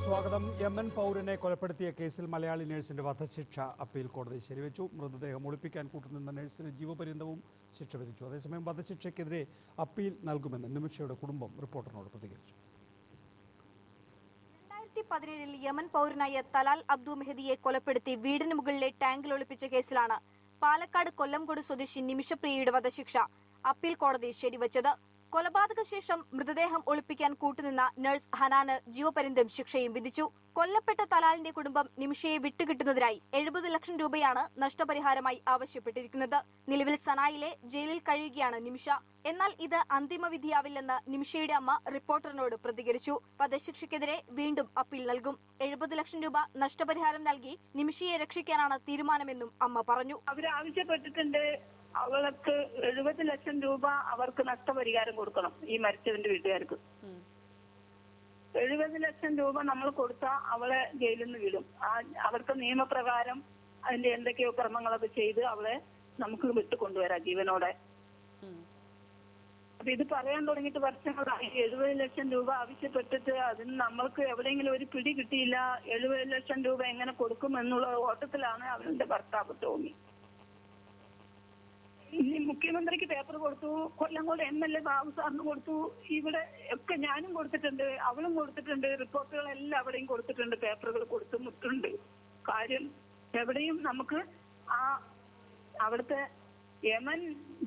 സ്വാഗതം. യമൻ പൗരനെ കൊലപ്പെടുത്തിയ കേസിൽ മലയാളി നഴ്സിന്റെ വധശിക്ഷ അപ്പീൽ കോടതി ശരിവെച്ചു. മൃതദേഹം ഒളിപ്പിക്കാൻ കൂട്ടുനിന്ന നഴ്സിന് ജീവപര്യന്തവും ശിക്ഷ വിധിച്ചു. അതേസമയം വധശിക്ഷയ്ക്കെതിരെ അപ്പീൽ നൽകുമെന്ന് നിമിഷയുടെ കുടുംബം റിപ്പോർട്ടറിനോട് പ്രതികരിച്ചു. 2017 യമൻ പൗരനായ തലാൽ അബ്ദു മെഹദിയെ കൊലപ്പെടുത്തി വീടിന് മുകളിലെ ടാങ്കിൽ ഒളിപ്പിച്ച കേസിലാണ് പാലക്കാട് കൊല്ലംകോട് സ്വദേശി നിമിഷപ്രിയയുടെ വധശിക്ഷ അപ്പീൽ കോടതി ശരിവച്ചത്. കൊലപാതക ശേഷം മൃതദേഹം ഒളിപ്പിക്കാൻ കൂട്ടുനിന്ന നഴ്സ് ഹനാന് ജീവപര്യന്തം ശിക്ഷയും വിധിച്ചു. കൊല്ലപ്പെട്ട തലാലിന്റെ കുടുംബം നിമിഷയെ വിട്ടുകിട്ടുന്നതിനായി 70 ലക്ഷം രൂപയാണ് നഷ്ടപരിഹാരമായി ആവശ്യപ്പെട്ടിരിക്കുന്നത്. നിലവിൽ സനായിലെ ജയിലിൽ കഴിയുകയാണ് നിമിഷ. എന്നാൽ ഇത് അന്തിമവിധിയാവില്ലെന്ന് നിമിഷയുടെ അമ്മ റിപ്പോർട്ടറിനോട് പ്രതികരിച്ചു. വധശിക്ഷയ്ക്കെതിരെ വീണ്ടും അപ്പീൽ നൽകും. 70 ലക്ഷം രൂപ നഷ്ടപരിഹാരം നൽകി നിമിഷയെ രക്ഷിക്കാനാണ് തീരുമാനമെന്നും അമ്മ പറഞ്ഞു. അവരാവശ്യപ്പെട്ടിട്ടുണ്ട്, അവൾക്ക് 70 ലക്ഷം രൂപ അവർക്ക് നഷ്ടപരിഹാരം കൊടുക്കണം. ഈ മരിച്ചവന്റെ വീട്ടുകാർക്ക് 70 ലക്ഷം രൂപ നമ്മൾ കൊടുത്താൽ അവളെ ജയിലിൽ നിന്ന് വിടും. അവർക്ക് നിയമപ്രകാരം അതിന്റെ എന്തൊക്കെയോ ക്രമങ്ങളൊക്കെ ചെയ്ത് അവളെ നമുക്ക് വിട്ടുകൊണ്ടുവരാം ജീവനോടെ. അപ്പൊ ഇത് പറയാൻ തുടങ്ങിയിട്ട് വർഷങ്ങളായി. 70 ലക്ഷം രൂപ ആവശ്യപ്പെട്ടിട്ട് അതിന് നമ്മൾക്ക് എവിടെയെങ്കിലും ഒരു പിടി കിട്ടിയില്ല. 70 ലക്ഷം രൂപ എങ്ങനെ കൊടുക്കും എന്നുള്ള ഓട്ടത്തിലാണ് അവളുടെ ഭർത്താവ് ടോമി. ഇനി മുഖ്യമന്ത്രിക്ക് പേപ്പർ കൊടുത്തു, കൊല്ലംകോട് MLA ബാബു സാറിന് കൊടുത്തു, ഇവിടെ ഒക്കെ ഞാനും കൊടുത്തിട്ടുണ്ട്, അവളും കൊടുത്തിട്ടുണ്ട്, റിപ്പോർട്ടുകളെല്ലാം അവിടെയും കൊടുത്തിട്ടുണ്ട്, പേപ്പറുകൾ കൊടുത്തുമുട്ടുണ്ട്. കാര്യം എവിടെയും നമുക്ക് അവിടുത്തെ യമൻ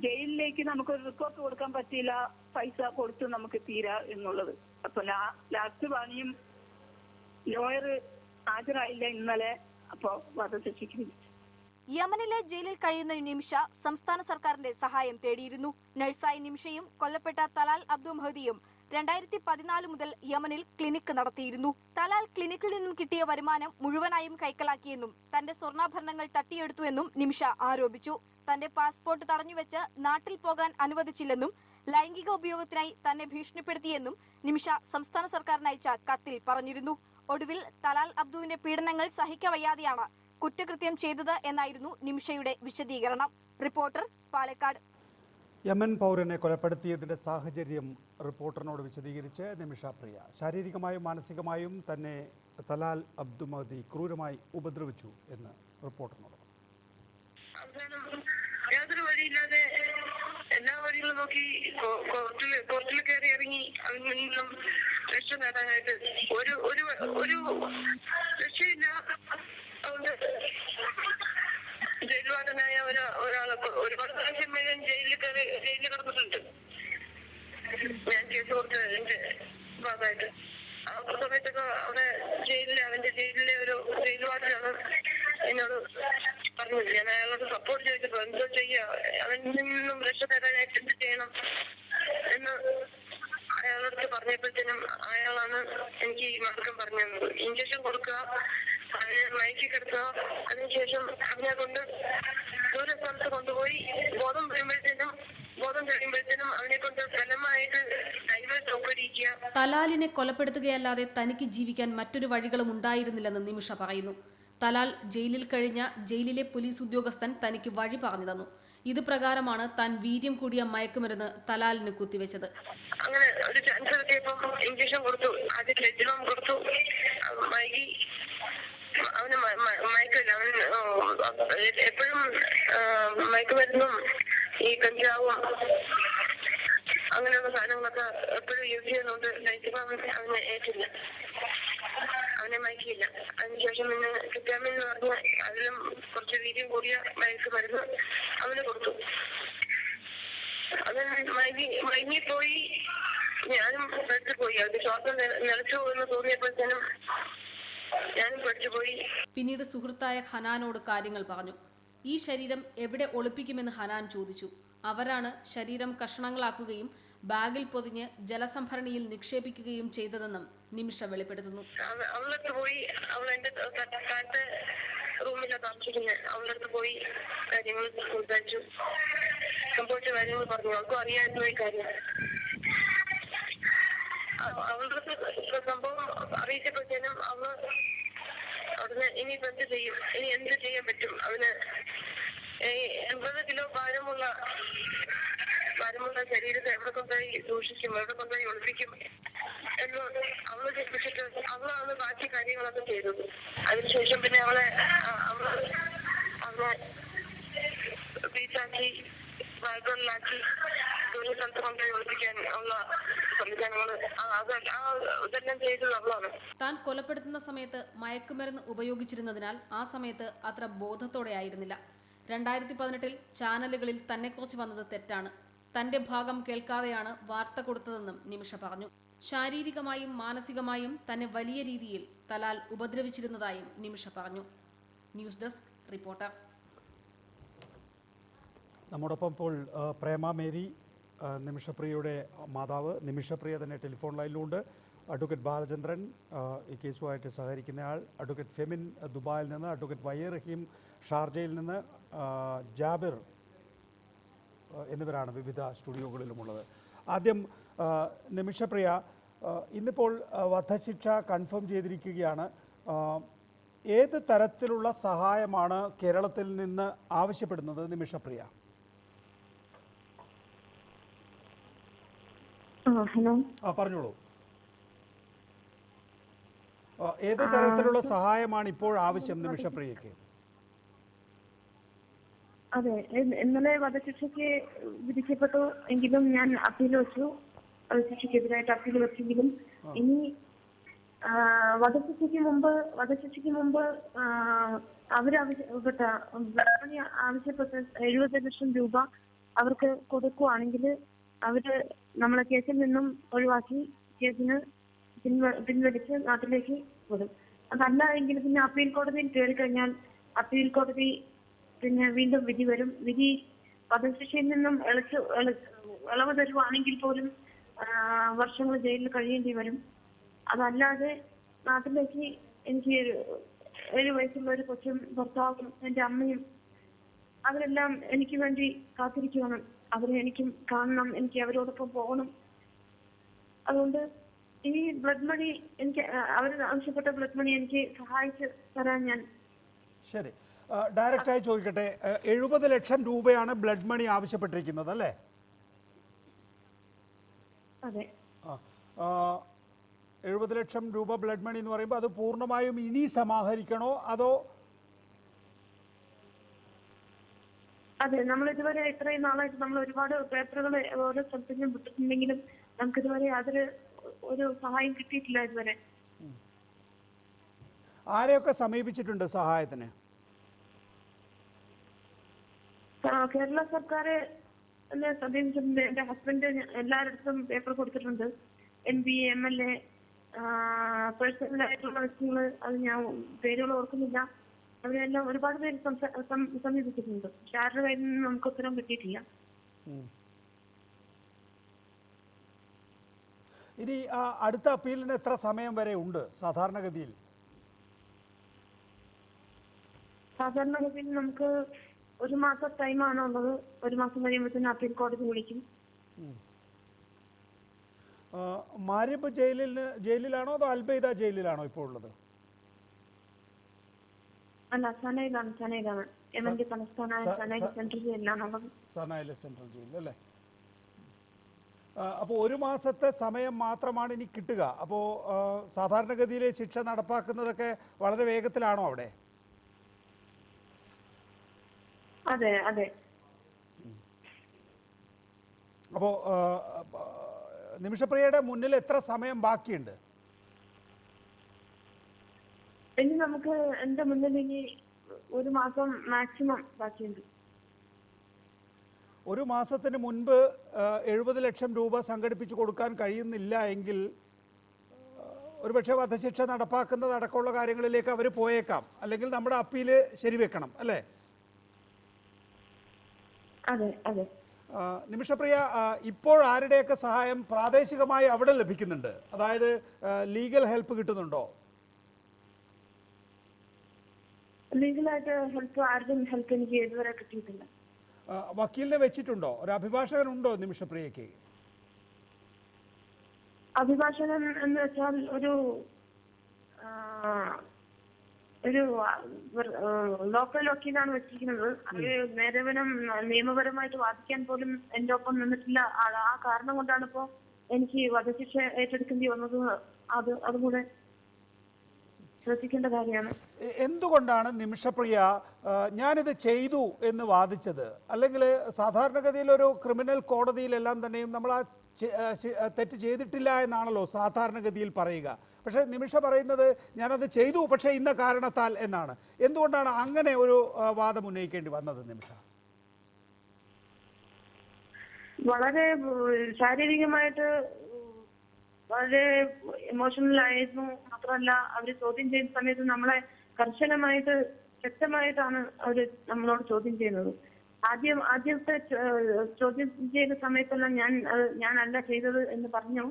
ജയിലിലേക്ക് നമുക്കൊരു റിപ്പോർട്ട് കൊടുക്കാൻ പറ്റിയില്ല. പൈസ കൊടുത്ത് നമുക്ക് തീരാ എന്നുള്ളത്. അപ്പൊ ലാസ്റ്റ് പണിയും ലോയർ ഹാജരായില്ല ഇന്നലെ. അപ്പൊ വധശിക്ഷയ്ക്ക് യമനിലെ ജയിലിൽ കഴിയുന്ന നിമിഷ സംസ്ഥാന സർക്കാരിന്റെ സഹായം തേടിയിരുന്നു. നഴ്സായി നിമിഷയും കൊല്ലപ്പെട്ട തലാൽ അബ്ദു മെഹദിയും 2014 മുതൽ യമനിൽ ക്ലിനിക്ക് നടത്തിയിരുന്നു. തലാൽ ക്ലിനിക്കിൽ നിന്നും കിട്ടിയ വരുമാനം മുഴുവനായും കൈക്കലാക്കിയെന്നും തന്റെ സ്വർണ്ണാഭരണങ്ങൾ തട്ടിയെടുത്തുവെന്നും നിമിഷ ആരോപിച്ചു. തന്റെ പാസ്പോർട്ട് തടഞ്ഞുവെച്ച് നാട്ടിൽ പോകാൻ അനുവദിച്ചില്ലെന്നും ലൈംഗിക ഉപയോഗത്തിനായി തന്നെ ഭീഷണിപ്പെടുത്തിയെന്നും നിമിഷ സംസ്ഥാന സർക്കാരിന് അയച്ച കത്തിൽ പറഞ്ഞിരുന്നു. ഒടുവിൽ തലാൽ അബ്ദുവിന്റെ പീഡനങ്ങൾ സഹിക്കവയ്യാതെയാണ് കുറ്റകൃത്യം ചെയ്തത് എന്നായിരുന്നു നിമിഷയുടെ വിശദീകരണം. റിപ്പോർട്ടർ, പാലക്കാട്. യമൻ പൗരനെ കൊലപ്പെടുത്തിയതിന്റെ സാഹചര്യം റിപ്പോർട്ടറിനോട് വിശദീകരിച്ച് നിമിഷ പ്രിയ. ശാരീരികമായും മാനസികമായും തന്നെ തലാൽ അബ്ദു മെഹദി ക്രൂരമായി ഉപദ്രവിച്ചു എന്ന് റിപ്പോർട്ടറിനോട്. യാതൊരു വഴിയില്ലാതെ എല്ലാ വഴികളും നോക്കി കോർട്ടിൽ കയറി ഇറങ്ങി അതിൽ നിന്നും രക്ഷ നേടാനായിട്ട് ഒരു രക്ഷയില്ല. അതുകൊണ്ട് ജയിൽവാടനായ ഒരാളെ ഒരുപാട് പ്രാവശ്യം ജയിലിൽ കിടന്നിട്ടുണ്ട്. ഞാൻ കേസ് കൊടുത്തതിന്റെ ഭാഗമായിട്ട് ആ സമയത്തൊക്കെ അവിടെ അവന്റെ ജയിലിലെ ഒരു ജയിൽവാടനാണ് എന്നോട് പറഞ്ഞത്. ഞാൻ അയാളോട് സപ്പോർട്ട് ചോദിച്ചപ്പോ എന്തോ ചെയ്യാ, അവനിൽ നിന്നും രക്ഷ തരാനായിട്ട് എന്ത് ചെയ്യണം എന്ന് അയാളോട് പറഞ്ഞപ്പോഴത്തേനും അയാളാണ് എനിക്ക് ഈ മാർഗം പറഞ്ഞു തന്നത്. ഇഞ്ചക്ഷൻ കൊടുക്കുക, അതിനെ മയക്കി കിടത്തുക, അതിനുശേഷം അതിനെ കൊണ്ട് ദൂരെ സ്ഥലത്ത് കൊണ്ടുപോയി ബോധം തെളിയുമ്പോഴത്തേനും അവനെ കൊണ്ട് ഫലമായിട്ട് ഡൈവേഴ്സ് ഒപ്പിടിക്കുക. തലാലിനെ കൊലപ്പെടുത്തുകയല്ലാതെ തനിക്ക് ജീവിക്കാൻ മറ്റൊരു വഴികളും ഉണ്ടായിരുന്നില്ലെന്ന് നിമിഷ പറയുന്നു. തലാൽ ജയിലിൽ കഴിഞ്ഞ ജയിലിലെ പോലീസ് ഉദ്യോഗസ്ഥൻ തനിക്ക് വഴി പറഞ്ഞു തന്നു. ഇത് പ്രകാരമാണ് താൻ വീര്യം കൂടിയ മയക്കുമരുന്ന് തലാലിന് കുത്തിവെച്ചത്. അങ്ങനെ ഒരു ചാൻസ് കിട്ടിയപ്പം ഇഞ്ചക്ഷൻ കൊടുത്തു, ആദ്യം ലെജിലോം കൊടുത്തു, മയക്കി. അവന് മയക്കില്ല, അവൻ എപ്പോഴും മയക്കുമരുന്നും ഈ കഞ്ചാവും അങ്ങനെയുള്ള സാധനങ്ങളൊക്കെ എപ്പോഴും യൂസ് ചെയ്യുന്നതുകൊണ്ട് അവന് ഏറ്റില്ല, അവനെ മയക്കിയില്ല. അതിനുശേഷം പിന്നെ കിറ്റാമിൻ എന്ന് പറഞ്ഞ അതിലും കുറച്ച് വീര്യം കൂടിയ മയക്കുമരുന്ന് അവന് കൊടുത്തു. അവൻ മയങ്ങിപ്പോയി. ഞാനും പെട്ടു പോയി. അത് ശ്വാസം നിലച്ചു എന്ന് തോന്നിയപ്പോഴത്തേനും ഞാനും പെട്ടുപോയി. പിന്നീട് സുഹൃത്തായ ഹനാനോട് കാര്യങ്ങൾ പറഞ്ഞു. ഈ ശരീരം എവിടെ ഒളിപ്പിക്കുമെന്ന് ഹനാൻ ചോദിച്ചു. അവരാണ് ശരീരം കഷണങ്ങളാക്കുകയും ബാഗിൽ പൊതിഞ്ഞ് ജലസംഭരണിയിൽ നിക്ഷേപിക്കുകയും ചെയ്തതെന്നും നിമിഷ വെളിപ്പെടുത്തുന്നു. അവളടുത്ത് പോയി, അവൾ എന്റെ താഴത്തെ റൂമിലാണ് താമസിക്കുന്നത്. അവളടുത്ത് പോയി കാര്യങ്ങൾ സംസാരിച്ചു, സംഭവിച്ച കാര്യങ്ങൾ പറഞ്ഞു. അവൾക്കും അറിയാമായിരുന്നു ഈ കാര്യം. അവളുടെ സംഭവം അറിയിച്ചപ്പോഴത്തേനും അവള് അവിടുന്ന് ഇനിയിപ്പോ എന്ത് ചെയ്യും, ഇനി എന്ത് ചെയ്യാൻ പറ്റും, അവന് 80 കിലോ ഭാരമുള്ള ശരീരത്തെ എവിടെ കൊണ്ടുപോയി സൂക്ഷിക്കും, എവിടെ കൊണ്ടുപോയി ഒളിപ്പിക്കും എന്ന് അവള് ചിന്തിച്ചിട്ട് അവളാണ് ബാക്കി കാര്യങ്ങളൊക്കെ ചെയ്തത്. അതിനുശേഷം പിന്നെ അവളെ ബീച്ചാക്കി ബാഗുകളിലാക്കി ജോലി സ്ഥലത്ത് കൊണ്ടുപോയി ഒളിപ്പിക്കാൻ ഉള്ള സംവിധാനങ്ങള് ഇതെല്ലാം ചെയ്തത് അവളാണ്. താൻ കൊലപ്പെടുത്തുന്ന സമയത്ത് മയക്കുമരുന്ന് ഉപയോഗിച്ചിരുന്നതിനാൽ ആ സമയത്ത് അത്ര ബോധത്തോടെ ആയിരുന്നില്ല. 2018 ചാനലുകളിൽ തന്നെക്കുറിച്ച് വന്നത് തെറ്റാണ്. തന്റെ ഭാഗം കേൾക്കാതെയാണ് വാർത്ത കൊടുത്തതെന്നും നിമിഷ പറഞ്ഞു. ശാരീരികമായും മാനസികമായും തന്നെ വലിയ രീതിയിൽ തലാൽ ഉപദ്രവിച്ചിരുന്നതായും നിമിഷ പറഞ്ഞു. News desk reporter. നമ്മോടൊപ്പം ഇപ്പോൾ പ്രേമ മേരി, നിമിഷപ്രിയയുടെ മാതാവ്. നിമിഷപ്രിയ തന്നെ ടെലിഫോൺ ലൈനിലുണ്ട്. അഡ്വക്കേറ്റ് ബാലചന്ദ്രൻ, ഈ കേസുമായിട്ട് സഹകരിക്കുന്നയാൾ, അഡ്വക്കേറ്റ് ഫെമിൻ ദുബായിൽ നിന്ന്, അഡ്വക്കേറ്റ് വൈ റഹീം ഷാർജയിൽ നിന്ന്, ജാബിർ എന്നിവരാണ് വിവിധ സ്റ്റുഡിയോകളിലുമുള്ളത്. ആദ്യം നിമിഷപ്രിയ, ഇന്നിപ്പോൾ വധശിക്ഷ കൺഫേം ചെയ്തിരിക്കുകയാണ്. ഏത് തരത്തിലുള്ള സഹായമാണ് കേരളത്തിൽ നിന്ന് ആവശ്യപ്പെടുന്നത് നിമിഷപ്രിയ? ഹലോ, പറഞ്ഞോളൂ. ഏത് തരത്തിലുള്ള സഹായമാണ് ഇപ്പോൾ ആവശ്യം നിമിഷപ്രിയക്ക്? അതെ, ഇന്നലെ വധശിക്ഷയ്ക്ക് വിധിക്കപ്പെട്ടു എങ്കിലും ഞാൻ അപ്പീൽ വെച്ചു. വധശിക്ഷയ്ക്കെതിരായിട്ട് അപ്പീൽ വെച്ചെങ്കിലും ഇനി വധശിക്ഷയ്ക്ക് മുമ്പ് അവരാവശ്യപ്പെട്ട ആവശ്യപ്പെട്ട 70 ലക്ഷം രൂപ അവർക്ക് കൊടുക്കുവാണെങ്കിൽ അവര് നമ്മളെ കേസിൽ നിന്നും ഒഴിവാക്കി കേസിന് പിൻവലിച്ച് നാട്ടിലേക്ക് വിടും. അതല്ല എങ്കിൽ പിന്നെ അപ്പീൽ കോടതിയിൽ കയറി കഴിഞ്ഞാൽ അപ്പീൽ കോടതി പിന്നെ വീണ്ടും വിധി വരും. വിധി വധശിക്ഷയിൽ നിന്നും ഇളവ് തരുവാണെങ്കിൽ പോലും വർഷങ്ങൾ ജയിലിൽ കഴിയേണ്ടി വരും. അതല്ലാതെ നാട്ടിലേക്ക് എനിക്ക് 7 വയസ്സുള്ള ഒരു കൊച്ചും ഭർത്താവും എന്റെ അമ്മയും അവരെല്ലാം എനിക്ക് വേണ്ടി കാത്തിരിക്കുകയാണ്. അവരെ എനിക്കും കാണണം, എനിക്ക് അവരോടൊപ്പം പോകണം. അതുകൊണ്ട് ഈ ബ്ലഡ് മണി എനിക്ക് അവർ ആവശ്യപ്പെട്ട ബ്ലഡ് മണി എനിക്ക് സഹായിച്ച് തരാൻ ഞാൻ. ശരി, ഡയറക്റ്റായി ചോദിക്കട്ടെ, 70 ലക്ഷം രൂപയാണ് ബ്ലഡ് മണി ആവശ്യപ്പെട്ടിരിക്കുന്നത് അല്ലേ? അതെ. 70 ലക്ഷം രൂപ ബ്ലഡ് മണി എന്ന് പറയുമ്പോൾ അത് പൂർണ്ണമായും ഇനി സമാഹരിക്കണോ അതോ? അതെ, നമ്മൾ ഇതുവരെ ഇത്രയും നാളായിട്ട് നമ്മൾ ഒരുപാട് പേപ്പറുകൾ ഓരോ സ്ഥലത്തേക്കും വിട്ടിട്ടുണ്ടെങ്കിലും നമുക്ക് ഇതുവരെ അതിൽ ഒരു സഹായം കിട്ടിയിട്ടില്ല ഇതുവരെ. ആരെയൊക്കെ സമീപിച്ചിട്ടുണ്ട് സഹായത്തിന്? കേരള സർക്കാരെ സമീപിച്ചിട്ടുണ്ട്. എന്റെ ഹസ്ബൻഡ് എല്ലായിടത്തും പേപ്പർ കൊടുത്തിട്ടുണ്ട്. MP, MLA, പേഴ്സണലായിട്ടുള്ള വ്യക്തികള്, അത് ഞാൻ പേരുകൾ ഓർക്കുന്നില്ല, അവരെല്ലാം ഒരുപാട് പേര് സമീപിച്ചിട്ടുണ്ട്. പക്ഷെ ആരുടെ കയ്യിൽ നിന്ന് നമുക്ക് ഉത്തരം കിട്ടിയിട്ടില്ല. ഇനി അടുത്ത അപ്പീലിന് എത്ര സമയം വരെ ഉണ്ട് സാധാരണഗതിയിൽ? സാധാരണഗതിയിൽ നമുക്ക് 1 മാസം ടൈമാണ് ഉള്ളത്. 1 മാസം കഴിയുമ്പോഴത്തേന് അപ്പീൽ കോടതി വിളിക്കും. മാരിയപ്പ് ജയിലിലാണോ അതോ അൽബൈദ ജയിലിലാണോ ഇപ്പോൾ ഉള്ളത്? അല്ല, സനയിലാണ്. യമന്റെ തലസ്ഥാനമായ സനയിലെ സെൻട്രൽ ജയിലിലാണുള്ളത്. സനയിലെ സെൻട്രൽ ജയിൽ അല്ലേ? അപ്പോൾ 1 മാസത്തെ സമയം മാത്രമാണ് ഇനി കിട്ടുക. അപ്പോൾ സാധാരണഗതിയിലെ ശിക്ഷ നടപ്പാക്കുന്നതൊക്കെ വളരെ വേഗത്തിലാണോ അവിടെ? അതെ അതെ. അപ്പോൾ നിമിഷപ്രിയയുടെ മുന്നിൽ എത്ര സമയം ബാക്കിയുണ്ട്? ഇനി നമുക്ക് എന്റെ മുന്നിൽ ഇനി 1 മാസം മാക്സിമം ബാക്കിയുണ്ട്. 1 മാസത്തിന് മുൻപ് 70 ലക്ഷം രൂപ സംഘടിപ്പിച്ചു കൊടുക്കാൻ കഴിയുന്നില്ല എങ്കിൽ ഒരുപക്ഷെ വധശിക്ഷ നടപ്പാക്കുന്നതടക്കമുള്ള കാര്യങ്ങളിലേക്ക് അവർ പോയേക്കാം. അല്ലെങ്കിൽ നമ്മുടെ അപ്പീല് ശരിവെക്കണം അല്ലേ? അതെ അതെ. നിമിഷപ്രിയ, ഇപ്പോൾ ആരുടെയൊക്കെ സഹായം പ്രാദേശികമായി അവിടെ ലഭിക്കുന്നുണ്ട്? അതായത് ലീഗൽ ഹെൽപ്പ് കിട്ടുന്നുണ്ടോ? ലീഗലായിട്ട് ആരുടെയും ഹെൽപ്പ് എനിക്ക് ഇതുവരെ കിട്ടിയിട്ടില്ല. വക്കീലിനെ വെച്ചിട്ടുണ്ടോ? ഒരു അഭിഭാഷകനുണ്ടോ നിമിഷപ്രിയക്ക്? അഭിഭാഷകൻ എന്ന് വെച്ചാൽ ഒരു ലോക്കൽ വക്കീലാണ് വെച്ചിരിക്കുന്നത്. അവര് നിയമപരമായിട്ട് വാദിക്കാൻ പോലും എന്റെ ഒപ്പം നിന്നിട്ടില്ല. ആ കാരണം കൊണ്ടാണ് ഇപ്പോ എനിക്ക് വധശിക്ഷ ഏറ്റെടുക്കേണ്ടി വന്നത് അതും കൂടെ ശ്രദ്ധിക്കേണ്ട കാര്യമാണ്. എന്തുകൊണ്ടാണ് നിമിഷപ്രിയ ഞാനിത് ചെയ്തു എന്ന് വാദിച്ചത്? അല്ലെങ്കിൽ സാധാരണഗതിയിൽ ഒരു ക്രിമിനൽ കോടതിയിലെല്ലാം തന്നെയും നമ്മൾ ആ തെറ്റ് ചെയ്തിട്ടില്ല എന്നാണല്ലോ സാധാരണഗതിയിൽ പറയുക. പക്ഷേ നിമിഷ പറയുന്നത് ഞാനത് ചെയ്തു പക്ഷേ ഇന്ന കാരണത്താൽ എന്നാണ്. എന്തുകൊണ്ടാണ് അങ്ങനെ ഒരു വാദം ഉന്നയിക്കേണ്ടി വന്നത് നിമിഷ? വളരെ ശാരീരികമായിട്ട് വളരെ ഇമോഷണൽ ആയിരുന്നു. മാത്രമല്ല അവര് ചോദ്യം ചെയ്യുന്ന സമയത്ത് നമ്മളെ കർശനമായിട്ട് ശക്തമായിട്ടാണ് അവര് നമ്മളോട് ചോദ്യം ചെയ്യുന്നത്. ആദ്യത്തെ ചോദ്യം ചെയ്ത സമയത്തെല്ലാം ഞാനല്ല ചെയ്തത് എന്ന് പറഞ്ഞു.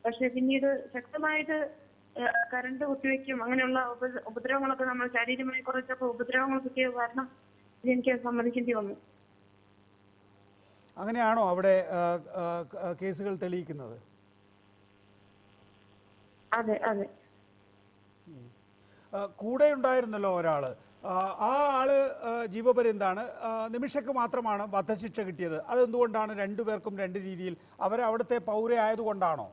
പക്ഷെ പിന്നീട് ശക്തമായിട്ട് കരണ്ട് കുത്തിവെക്കും അങ്ങനെയുള്ള ഉപദ്രവങ്ങളൊക്കെ നമ്മൾ ശാരീരികമായി കുറച്ചൊക്കെ ഉപദ്രവങ്ങളൊക്കെ കാരണം എനിക്ക് സമ്മതിക്കേണ്ടി വന്നു. അങ്ങനെയാണോ അവിടെ കേസുകൾ തെളിയിക്കുന്നത്? അതെ അതെ. കൂടെ ഉണ്ടായിരുന്നല്ലോ ഒരാള്, ആ ആള് ജീവപര്യന്താണ്. നിമിഷക്ക് മാത്രമാണ് വധശിക്ഷ കിട്ടിയത്. അതെന്തുകൊണ്ടാണ് രണ്ടുപേർക്കും രണ്ട് രീതിയിൽ? അവരവിടുത്തെ പൗര ആയതുകൊണ്ടാണോ?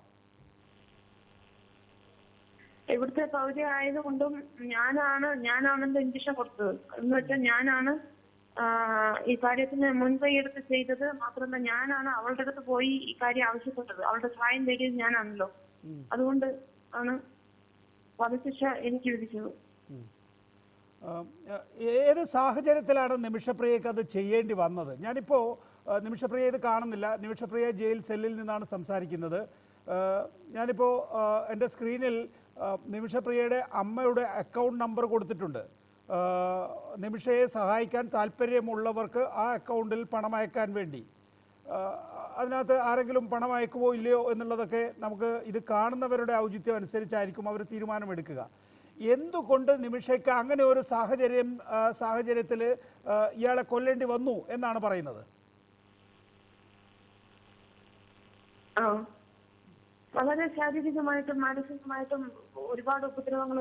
ഇവിടുത്തെ പൗര ആയതുകൊണ്ടും ഞാനാണല്ലോ ഇഞ്ചക്ഷൻ കൊടുത്തത്. എന്ന് വെച്ചാൽ ഞാനാണ് ഈ കാര്യത്തിന് മുൻകൈ എടുത്ത് ചെയ്തത്. മാത്രമല്ല ഞാനാണ് അവളുടെ അടുത്ത് പോയി ഈ കാര്യം ആവശ്യപ്പെട്ടത്. അവളുടെ സഹായം തേടിയത് ഞാനാണല്ലോ. അതുകൊണ്ട് ആണ് വധശിക്ഷ എനിക്ക് വിധിച്ചത്. ഏത് സാഹചര്യത്തിലാണ് നിമിഷപ്രിയക്ക് അത് ചെയ്യേണ്ടി വന്നത്? ഞാനിപ്പോൾ നിമിഷപ്രിയ ഇത് കാണുന്നില്ല. നിമിഷപ്രിയ ജയിൽ സെല്ലിൽ നിന്നാണ് സംസാരിക്കുന്നത്. ഞാനിപ്പോൾ എൻ്റെ സ്ക്രീനിൽ നിമിഷപ്രിയയുടെ അമ്മയുടെ അക്കൗണ്ട് നമ്പർ കൊടുത്തിട്ടുണ്ട്. നിമിഷയെ സഹായിക്കാൻ താല്പര്യമുള്ളവർക്ക് ആ അക്കൗണ്ടിൽ പണം അയക്കാൻ വേണ്ടി. അതിനകത്ത് ആരെങ്കിലും പണം അയക്കുമോ ഇല്ലയോ എന്നുള്ളതൊക്കെ നമുക്ക് ഇത് കാണുന്നവരുടെ ഔചിത്യം അനുസരിച്ചായിരിക്കും അവർ തീരുമാനമെടുക്കുക. എന്തുകൊണ്ട് നിമിഷയ്ക്ക് അങ്ങനെ ഒരു സാഹചര്യത്തിൽ ഇയാളെ കൊല്ലേണ്ടി വന്നു എന്നാണ് പറയുന്നത്? വളരെ ശാരീരികമായിട്ടും മാനസികമായിട്ടും ഒരുപാട് ഉപദ്രവങ്ങൾ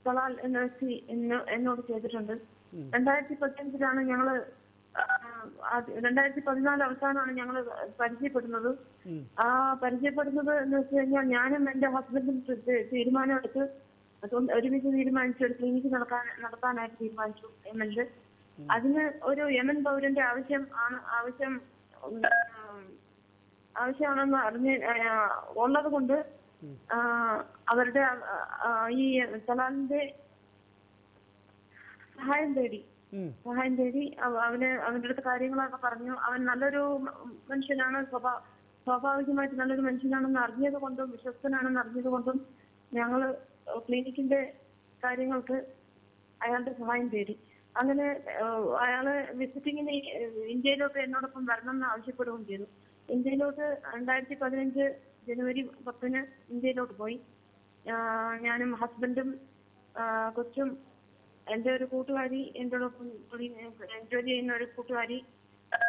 തലാൽ എന്ന വ്യക്തി എന്നോട് ചെയ്തിട്ടുണ്ട്. 2015 ഞങ്ങള് 2014 അവസാനമാണ് ഞങ്ങള് പരിചയപ്പെടുന്നത്. പരിചയപ്പെടുന്നത് എന്ന് വെച്ച് കഴിഞ്ഞാൽ ഞാനും എന്റെ ഹസ്ബൻഡും തീരുമാനമെടുത്ത് ഒരുമിച്ച് തീരുമാനിച്ചു ഒരു ക്ലിനിക്ക് നടത്താനായിട്ട് തീരുമാനിച്ചു എന്നുണ്ട്. അതിന് ഒരു യമൻ പൗരന്റെ ആവശ്യമാണെന്ന് ഉള്ളത് കൊണ്ട് അവരുടെ ഈ തലാലിന്റെ സഹായം തേടി അവന്റെ അടുത്ത് കാര്യങ്ങളൊക്കെ പറഞ്ഞു. അവൻ നല്ലൊരു മനുഷ്യനാണ്, സ്വാഭാവികമായിട്ട് നല്ലൊരു മനുഷ്യനാണെന്ന് അറിഞ്ഞത് കൊണ്ടും വിശ്വസ്തനാണെന്ന് അറിഞ്ഞത് കൊണ്ടും ഞങ്ങള് ക്ലിനിക്കിന്റെ കാര്യങ്ങൾക്ക് അയാളുടെ സഹായം തേടി. അങ്ങനെ അയാള് വിസിറ്റിങ്ങിന് ഇന്ത്യയിലോട്ട് എന്നോടൊപ്പം വരണം എന്ന് ആവശ്യപ്പെടുകയും ചെയ്തു. ഇന്ത്യയിലോട്ട് 2015 ജനുവരി 10 ഇന്ത്യയിലോട്ട് പോയി. ഞാനും ഹസ്ബൻഡും കൊച്ചും എൻ്റെ ഒരു കൂട്ടുകാരി, എന്നോടൊപ്പം ജോലി ചെയ്യുന്ന ഒരു കൂട്ടുകാരി,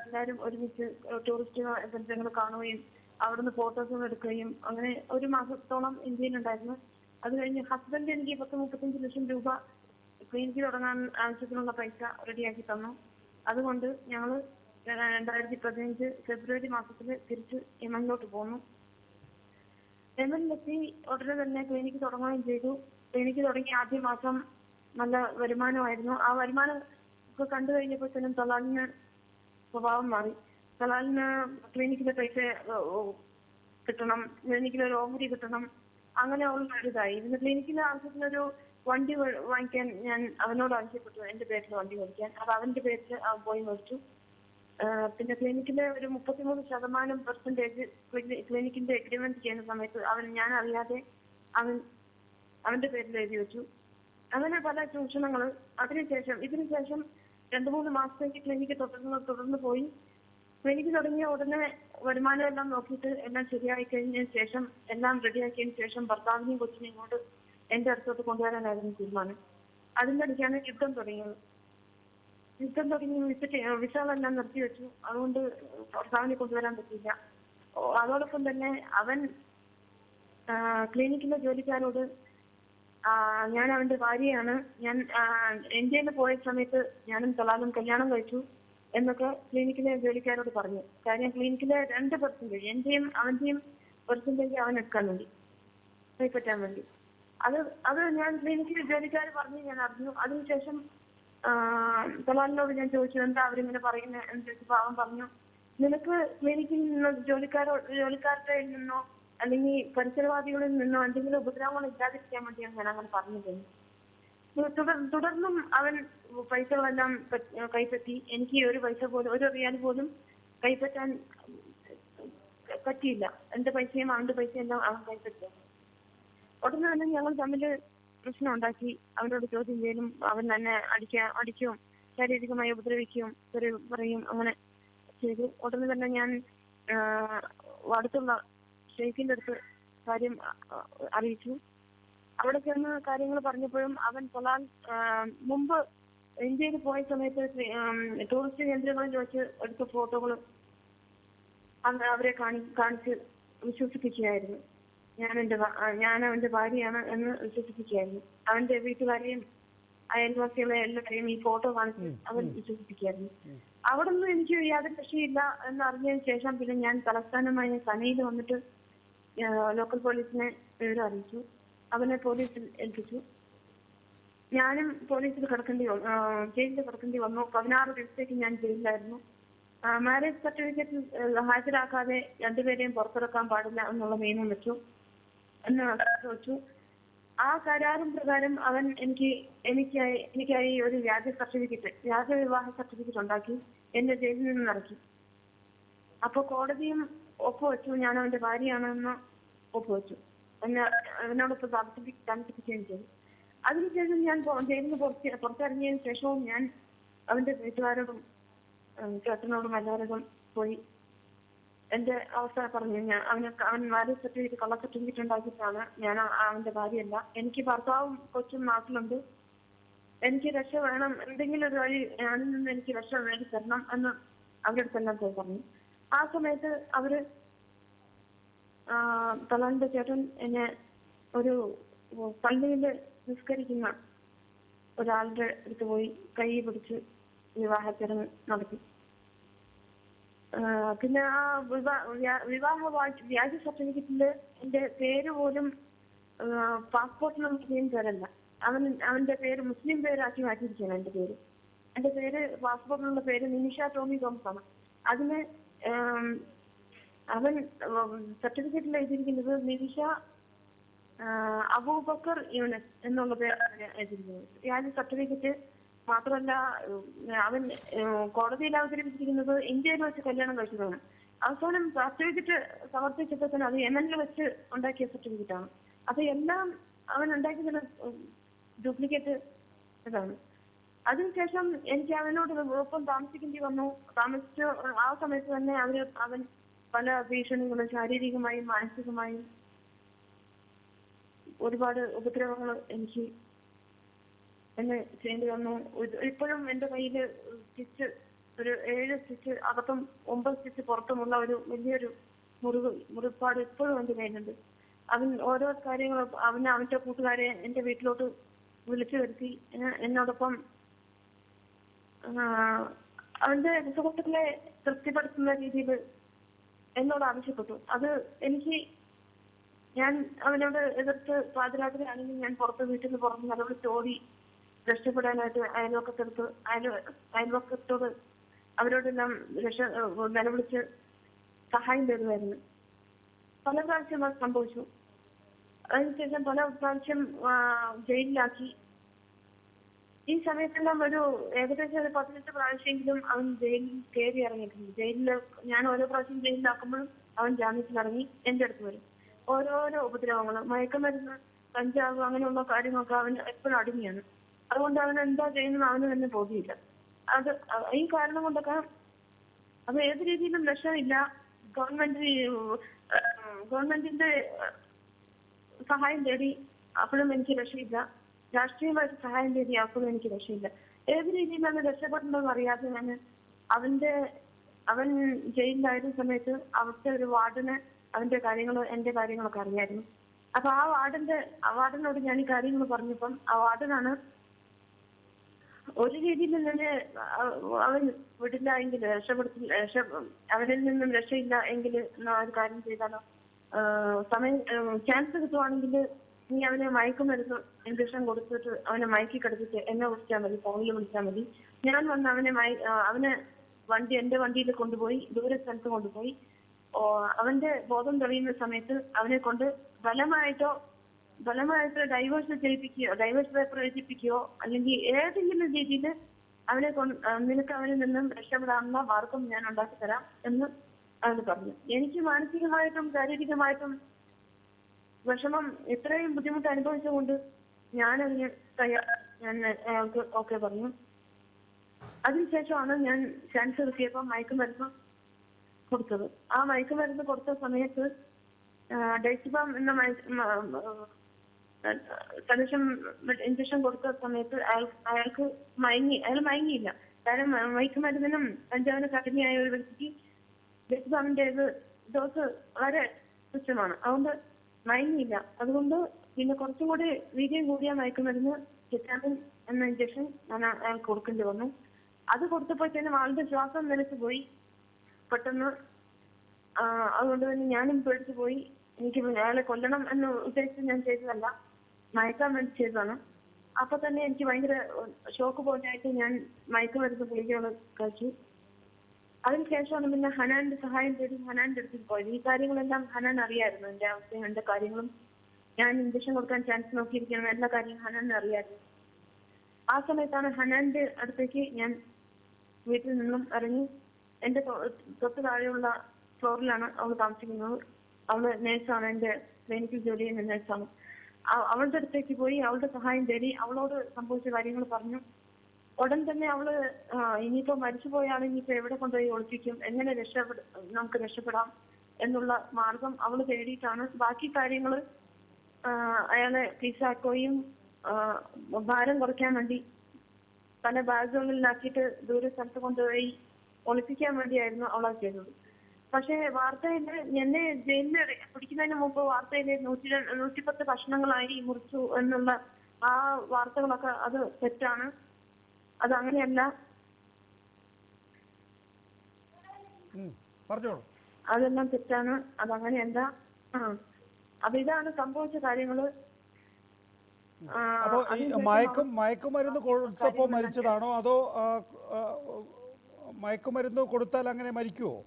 എല്ലാവരും ഒരുമിച്ച് ടൂറിസ്റ്റ് കേന്ദ്രങ്ങൾ കാണുകയും അവിടുന്ന് ഫോട്ടോസുകൾ എടുക്കുകയും അങ്ങനെ ഒരു മാസത്തോളം ഇന്ത്യയിലുണ്ടായിരുന്നു. അത് കഴിഞ്ഞ് ഹസ്ബൻഡ് എനിക്ക് 10-35 ലക്ഷം രൂപ ക്ലിനിക്ക് തുടങ്ങാൻ ആവശ്യത്തിനുള്ള പൈസ റെഡിയാക്കി തന്നു. അതുകൊണ്ട് ഞങ്ങൾ 2015 ഫെബ്രുവരി മാസത്തിൽ തിരിച്ച് യമനിലോട്ട് പോന്നു. യമനിലെത്തി ഉടനെ തന്നെ ക്ലിനിക്ക് തുടങ്ങുകയും ചെയ്തു. ക്ലിനിക്ക് തുടങ്ങി ആദ്യ മാസം നല്ല വരുമാനമായിരുന്നു. ആ വരുമാനം ഒക്കെ കണ്ടു കഴിഞ്ഞപ്പോഴത്തേനും തലാലിന് സ്വഭാവം മാറി. തലാലിന് ക്ലിനിക്കിലെ പൈസ കിട്ടണം, ക്ലിനിക്കിലൊരു ഓഹരി കിട്ടണം, അങ്ങനെയുള്ള ഒരിതായി. ഇതിന് ക്ലിനിക്കിലെ ആവശ്യത്തിനൊരു വണ്ടി വാങ്ങിക്കാൻ ഞാൻ അവനോട് ആവശ്യപ്പെട്ടു, എന്റെ പേരിൽ വണ്ടി മേടിക്കാൻ. അത് അവന്റെ പേരിൽ അവൻ പോയി മേടിച്ചു. പിന്നെ ക്ലിനിക്കിലെ ഒരു 33% ക്ലിനിക്കിന്റെ എഗ്രിമെന്റ് ചെയ്യുന്ന സമയത്ത് ഞാൻ അറിയാതെ അവന്റെ പേരിൽ എഴുതി വെച്ചു. അങ്ങനെ പല ചൂഷണങ്ങൾ. ഇതിനുശേഷം 2-3 മാസത്തേക്ക് ക്ലിനിക്ക് തുടർന്ന് പോയി. ക്ലിനിക്ക് തുടങ്ങിയ ഉടനെ വരുമാനം എല്ലാം നോക്കിയിട്ട് എല്ലാം ശരിയായി കഴിഞ്ഞതിന് ശേഷം, എല്ലാം റെഡിയാക്കിയതിന് ശേഷം ഭർത്താവിനെയും കൊച്ചിനെയും കൊണ്ട് എന്റെ അടുത്തോട്ട് കൊണ്ടുവരാനായിരുന്നു തീരുമാനം. അതിന്റെ ഇടയ്ക്കാണ് യുദ്ധം തുടങ്ങി വിസകളെല്ലാം നിർത്തിവെച്ചു. അതുകൊണ്ട് ഭർത്താവിനെ കൊണ്ടുവരാൻ പറ്റിയില്ല. അതോടൊപ്പം തന്നെ അവൻ ക്ലിനിക്കിലെ ജോലിക്കാരോട് ഞാൻ അവന്റെ ഭാര്യയാണ്, ഞാൻ ഇന്ത്യയിൽ പോയ സമയത്ത് ഞാനും തലാലും കല്യാണം കഴിച്ചു എന്നൊക്കെ ക്ലിനിക്കിലെ ജോലിക്കാരോട് പറഞ്ഞു. കാര്യം ക്ലിനിക്കിലെ 2% എന്റെയും അവന്റെയും പെർസെന്റേജ് അവൻ എടുക്കാൻ വേണ്ടി, കൈപ്പറ്റാൻ വേണ്ടി. അത് ഞാൻ ക്ലിനിക്കിൽ ജോലിക്കാർ പറഞ്ഞ് ഞാൻ അറിഞ്ഞു. അതിനുശേഷം തലാലിനോട് ഞാൻ ചോദിച്ചു എന്താ അവരിങ്ങനെ പറയുന്നത് എന്ന് ചോദിച്ചപ്പോൾ അവൻ പറഞ്ഞു, നിനക്ക് ക്ലിനിക്കിൽ നിന്നോ ജോലിക്കാരുടെ നിന്നോ അല്ലെങ്കിൽ പരിസരവാദികളിൽ നിന്നോ എന്തെങ്കിലും ഉപദ്രവങ്ങൾ ഇല്ലാതിരിക്കാൻ വേണ്ടിയാണ് ഞാൻ അങ്ങനെ പറഞ്ഞത്. തുടർന്നും അവൻ പൈസകളെല്ലാം കൈപ്പറ്റി. എനിക്ക് ഒരു പൈസ പോലും, ഒരു റിയാൽ പോലും കൈപ്പറ്റാൻ പറ്റിയില്ല. എന്റെ പൈസയും അവന്റെ പൈസയും എല്ലാം അവൻ കൈപ്പറ്റിയ. ഉടനെ തന്നെ ഞങ്ങൾ തമ്മിൽ പ്രശ്നം ഉണ്ടാക്കി. അവനോട് ചോദ്യം ചെയ്യലും, അവൻ തന്നെ അടിക്കുകയും ശാരീരികമായി ഉപദ്രവിക്കുകയും പറയും അങ്ങനെ ചെയ്തു. ഉടനെ തന്നെ ഞാൻ അടുത്തുള്ള ഷെയ്ഖിന്റെ അടുത്ത് കാര്യം അറിയിച്ചു. അവിടെ ചെന്ന് കാര്യങ്ങൾ പറഞ്ഞപ്പോഴും അവൻ തലാൽ മുമ്പ് ഇന്ത്യയിൽ പോയ സമയത്ത് ടൂറിസ്റ്റ് കേന്ദ്രങ്ങളിൽ വെച്ച് എടുത്ത ഫോട്ടോകൾ അവരെ കാണിച്ച് വിശ്വസിപ്പിക്കുകയായിരുന്നു. ഞാൻ അവന്റെ ഭാര്യയാണ് എന്ന് വിശ്വസിപ്പിക്കുകയായിരുന്നു. അവന്റെ വീട്ടുകാരെയും അയൽവാസികളെ എല്ലാവരെയും ഈ ഫോട്ടോ കാണിച്ച് അവൻ വിശ്വസിപ്പിക്കുകയായിരുന്നു. അവിടെ നിന്ന് എനിക്ക് യാതൊരു രക്ഷയില്ല എന്നറിഞ്ഞതിന് ശേഷം പിന്നെ ഞാൻ തലസ്ഥാനമായ സനയിൽ വന്നിട്ട് ലോക്കൽ പോലീസിനെ വിവരം അറിയിച്ചു. അവനെ പോലീസിൽ ഏൽപ്പിച്ചു. ഞാനും പോലീസിൽ ജയിലിൽ കിടക്കേണ്ടി വന്നു. 16 ദിവസത്തേക്ക് ഞാൻ ജയിലിലായിരുന്നു. മാരേജ് സർട്ടിഫിക്കറ്റ് ഹാജരാക്കാതെ രണ്ടുപേരെയും പുറത്തിറക്കാൻ പാടില്ല എന്നുള്ള നിയമം വെച്ചു. ആ കരാറും പ്രകാരം അവൻ എനിക്കായി ഒരു വ്യാജ വിവാഹ സർട്ടിഫിക്കറ്റ് ഉണ്ടാക്കി എന്നെ ജയിലിൽ നിന്ന് ഇറക്കി. അപ്പൊ കോടതിയും ഒപ്പുവെച്ചു, ഞാൻ അവന്റെ ഭാര്യയാണെന്ന് ഒപ്പുവെച്ചു. എന്നോടൊപ്പം താമസിപ്പിക്കുകയും ചെയ്തു. അതിനുശേഷം ഞാൻ ജയിലിൽ നിന്ന് പുറത്തിറങ്ങിയതിനു ശേഷവും ഞാൻ അവന്റെ വീട്ടുകാരോടും ചേട്ടനോടും എല്ലാവരോടും പോയി എന്റെ അവസ്ഥ പറഞ്ഞു. അവൻ മാരേജ് സർട്ടിഫിക്കറ്റ് കള്ള സർട്ടിഫിക്കറ്റ് ഉണ്ടാക്കിയിട്ടാണ്. ഞാൻ അവന്റെ ഭാര്യയല്ല. എനിക്ക് ഭർത്താവും കൊച്ചും നാട്ടിലുണ്ട്. എനിക്ക് രക്ഷ വേണം, എന്തെങ്കിലും ഒരു വഴി അതിൽ നിന്ന് എനിക്ക് രക്ഷ വേണ്ടി തരണം എന്ന് അവരുടെ അടുത്തെല്ലാം പോയി പറഞ്ഞു. ആ സമയത്ത് അവര് തലാലിന്റെ ചേട്ടൻ എന്നെ ഒരു പള്ളിയിൽ നിസ്കരിക്കുന്ന ഒരാളുടെ അടുത്ത് പോയി കൈ പിടിച്ച് വിവാഹച്ചടങ്ങ് നടത്തി. പിന്നെ ആ വിവാഹ വ്യാജ സർട്ടിഫിക്കറ്റില് എന്റെ പേര് പോലും പാസ്പോർട്ടിന് മുസ്ലിം പേരല്ല, അവന്റെ പേര് മുസ്ലിം പേരാക്കി മാറ്റിയിരിക്കുകയാണ്. എന്റെ പേര് പാസ്പോർട്ടിലുള്ള പേര് നിമിഷ ടോമി തോമസ് ആണ്. അതിന് അവൻ സർട്ടിഫിക്കറ്റിൽ എഴുതിയിരിക്കുന്നത് നിമിഷ അബൂബക്കർ യൂനസ് എന്നുള്ള പേരാണ് എഴുതിയിരിക്കുന്നത്. വ്യാജ സർട്ടിഫിക്കറ്റ് മാത്രമല്ല, അവൻ കോടതിയിൽ അവതരിപ്പിച്ചിരിക്കുന്നത് ഇന്ത്യയിൽ വെച്ച് കല്യാണം കഴിച്ചതാണ്. അവസാനം സർട്ടിഫിക്കറ്റ് സമർപ്പിച്ചപ്പോൾ തന്നെ അത് യമനിൽ വെച്ച് ഉണ്ടാക്കിയ സർട്ടിഫിക്കറ്റ് ആണ്. അപ്പൊ എല്ലാം അവൻ ഉണ്ടാക്കിയ ഡ്യൂപ്ലിക്കേറ്റ് ഇതാണ്. അതിനുശേഷം എനിക്ക് അവനോട് ഒപ്പം താമസിക്കേണ്ടി വന്നു. താമസിച്ച ആ സമയത്ത് തന്നെ അവൻ പല ഭീഷണികളും ശാരീരികമായും മാനസികമായും ഒരുപാട് ഉപദ്രവങ്ങൾ എന്നെ ചെയ്യേണ്ടി വന്നു. ഇപ്പോഴും എന്റെ കയ്യില് സ്റ്റിച്ച്, ഒരു 7 സ്റ്റിച്ച് അകത്തും 9 സ്റ്റിച്ച് പുറത്തുമുള്ള ഒരു വലിയൊരു മുറിപ്പാട് ഇപ്പോഴും എന്റെ കയ്യിലുണ്ട്. അവൻ ഓരോ കാര്യങ്ങളും അവന്റെ കൂട്ടുകാരെ എന്റെ വീട്ടിലോട്ട് വിളിച്ചു വരുത്തി എന്നോടൊപ്പം അവന്റെ സുഹൃത്തുക്കളെ തൃപ്തിപ്പെടുത്തുന്ന രീതിയിൽ എന്നോട് ആവശ്യപ്പെട്ടു. അത് ഞാൻ അവനോട് എതിർത്ത് പാതിരാത്രി ആണെങ്കിൽ ഞാൻ വീട്ടിൽ നിന്ന് പുറത്ത് നിലവിളിച്ചോടി രക്ഷപ്പെടാനായിട്ട് അയൽവക്കത്തോട് അവരോടെല്ലാം നിലവിളിച്ച് സഹായം തരുമായിരുന്നു. പല പ്രാവശ്യം അത് സംഭവിച്ചു. അതിനുശേഷം പല പ്രാവശ്യം ജയിലിലാക്കി. ഈ സമയത്തെല്ലാം ഏകദേശം 18 പ്രാവശ്യമെങ്കിലും അവൻ ജയിലിൽ കയറി ഇറങ്ങിയിട്ടുണ്ട്. ഞാൻ ഓരോ പ്രാവശ്യം ജയിലിലാക്കുമ്പോഴും അവൻ ജാമ്യത്തിലിറങ്ങി എന്റെ അടുത്ത് വരും. ഓരോരോ ഉപദ്രവങ്ങളും, മയക്കുമരുന്ന്, കഞ്ചാവ്, അങ്ങനെയുള്ള കാര്യങ്ങളൊക്കെ അവൻ എപ്പോഴും അടിമയാണ്. അതുകൊണ്ട് അവൻ എന്താ ചെയ്യുന്നത് അവന് തന്നെ ബോധ്യമില്ല. ഈ കാരണം കൊണ്ടൊക്കെ അത് ഏത് രീതിയിലും രക്ഷയില്ല. ഗവൺമെന്റിന്റെ സഹായം തേടി അപ്പോഴും എനിക്ക് രക്ഷയില്ല. രാഷ്ട്രീയമായിട്ട് സഹായം തേടി അപ്പോഴും എനിക്ക് രക്ഷയില്ല. ഏത് രീതിയിലാണ് രക്ഷപ്പെടേണ്ടതെന്ന് അറിയാതെ അവൻ ജയിലിലായിരുന്ന സമയത്ത് അവിടുത്തെ ഒരു വാർഡന് അവന്റെ എന്റെ കാര്യങ്ങളൊക്കെ അറിയായിരുന്നു. അപ്പൊ ആ വാർഡനോട് ഞാൻ ഈ കാര്യങ്ങൾ പറഞ്ഞപ്പം ആ വാർഡനാണ് ഒരു രീതിയിൽ തന്നെ അവൻ വിടില്ല എങ്കിൽ അവനിൽ നിന്നും രക്ഷയില്ല എങ്കിൽ ഒരു കാര്യം ചെയ്താലോ, ചാൻസ് കിട്ടുവാണെങ്കിൽ നീ അവനെ മയക്കുമരുന്ന് ഇഞ്ചക്ഷൻ കൊടുത്തിട്ട് അവനെ മയക്കി കിടത്തിട്ട് എന്നെ വിളിച്ചാൽ മതി, ഫോണിൽ വിളിച്ചാൽ മതി. ഞാൻ വന്ന് അവനെ എന്റെ വണ്ടിയിൽ കൊണ്ടുപോയി ദൂരെ സ്ഥലത്ത് കൊണ്ടുപോയി അവന്റെ ബോധം തെളിയുന്ന സമയത്ത് അവനെ കൊണ്ട് ബലമായിട്ട് ഡൈവേഴ്സ് പേപ്പർ എഴുതിപ്പിക്കുകയോ അല്ലെങ്കിൽ ഏതെങ്കിലും രീതിയിൽ നിനക്ക് അവനിൽ നിന്നും രക്ഷപ്പെടാനുള്ള മാർഗം ഞാൻ ഉണ്ടാക്കി തരാം എന്ന് അവന് പറഞ്ഞു. എനിക്ക് മാനസികമായിട്ടും ശാരീരികമായിട്ടും വിഷമം ഇത്രയും ബുദ്ധിമുട്ട് അനുഭവിച്ചുകൊണ്ട് ഞാൻ അയാൾക്ക് ഓക്കെ പറഞ്ഞു. അതിനുശേഷമാണ് ഞാൻ ചാൻസ് കിട്ടിയപ്പോൾ മയക്കുമരുന്ന് കൊടുത്തത്. ആ മയക്കുമരുന്ന് കൊടുത്ത സമയത്ത് ഡെസിബാം എന്ന സൊല്യൂഷൻ ഇഞ്ചക്ഷൻ കൊടുത്ത സമയത്ത് അയാൾക്ക് അയാൾ മയങ്ങിയില്ല. കാരണം മയക്കുമരുന്നിനും കഞ്ചാവിനും കഠിനയായ ഒരു വ്യക്തിക്ക് ഡെസിബാമിന്റെ ഡോസ് വളരെ തുച്ഛമാണ്, അതുകൊണ്ട് മയങ്ങിയില്ല. അതുകൊണ്ട് പിന്നെ കുറച്ചും കൂടി വീര്യം കൂടിയ മയക്കുമരുന്ന് കെറ്റാമിൻ എന്ന ഇഞ്ചക്ഷൻ ഞാൻ അയാൾക്ക് കൊടുക്കേണ്ടി വന്നു. അത് കൊടുത്തപ്പോഴത്തേനും ആളുടെ ശ്വാസം നിലച്ചു പോയി പെട്ടെന്ന്. അതുകൊണ്ട് തന്നെ ഞാനും പേടിച്ചു പോയി. എനിക്ക് അയാളെ കൊല്ലണം എന്ന് ഉദ്ദേശിച്ച് ഞാൻ ചെയ്തതല്ല, മയക്കാൻ വേണ്ടി ചെയ്തതാണ്. അപ്പൊ തന്നെ എനിക്ക് ഭയങ്കര ഷോക്ക് പോലെയായിട്ട് ഞാൻ മയക്കുമരുന്ന് ഗുളികകൾ കഴിച്ചു. അതിനുശേഷമാണ് പിന്നെ ഹനാന്റെ സഹായം തേടി ഹനാന്റെ അടുത്തേക്ക് പോയത്. ഈ കാര്യങ്ങളെല്ലാം ഹനാൻ അറിയായിരുന്നു, എന്റെ അവസ്ഥയും എന്റെ കാര്യങ്ങളും. ഞാൻ ഇഞ്ചക്ഷൻ കൊടുക്കാൻ ചാൻസ് നോക്കിയിരിക്കുന്ന എല്ലാ കാര്യങ്ങളും ഹനാൻ അറിയായിരുന്നു. ആ സമയത്താണ് ഹനാന്റെ അടുത്തേക്ക് ഞാൻ വീട്ടിൽ നിന്നും ഇറങ്ങി. എന്റെ തൊട്ട് താഴെയുള്ള ഫ്ലോറിലാണ് അവൾ താമസിക്കുന്നത്. അവള് നേഴ്സാണ്, എന്റെ ക്ലിനിക്കിൽ ജോലി ചെയ്യുന്ന നേഴ്സാണ്. അവളുടെ അടുത്തേക്ക് പോയി അവളുടെ സഹായം തേടി അവളോട് സംഭവിച്ച കാര്യങ്ങൾ പറഞ്ഞു. ഉടൻ തന്നെ അവള് ഇനിയിപ്പോ മരിച്ചുപോയാൽ ഇനിയിപ്പോ എവിടെ കൊണ്ടുപോയി ഒളിപ്പിക്കും, എങ്ങനെ നമുക്ക് രക്ഷപ്പെടാം എന്നുള്ള മാർഗം അവള് തേടിയിട്ടാണ് ബാക്കി കാര്യങ്ങൾ അയാളെ പീസാക്കുകയും ഭാരം കുറയ്ക്കാൻ വേണ്ടി പല ബാഗുകളിലാക്കിയിട്ട് ദൂരെ സ്ഥലത്ത് കൊണ്ടുപോയി ഒളിപ്പിക്കാൻ വേണ്ടിയായിരുന്നു അവളത് ചെയ്തത്. പക്ഷെ വാർത്തയില് എന്നെ ജയിലിൽ പിടിക്കുന്നതിന് മുമ്പ് വാർത്തയില് 110 കഷ്ണങ്ങളായി മുറിച്ചു എന്നുള്ള ആ വാർത്തകളൊക്കെ അത് തെറ്റാണ്. അത് അങ്ങനെയല്ല, അതെല്ലാം തെറ്റാണ്, അതങ്ങനെയല്ല. അപ്പൊ ഇതാണ് സംഭവിച്ച കാര്യങ്ങള്. അപ്പോ ഈ മയക്കുമരുന്ന് കൊടുത്തപ്പോ മരിച്ചതാണോ അതോ മയക്കുമരുന്ന് കൊടുത്താൽ അങ്ങനെ മരിക്കുവോ?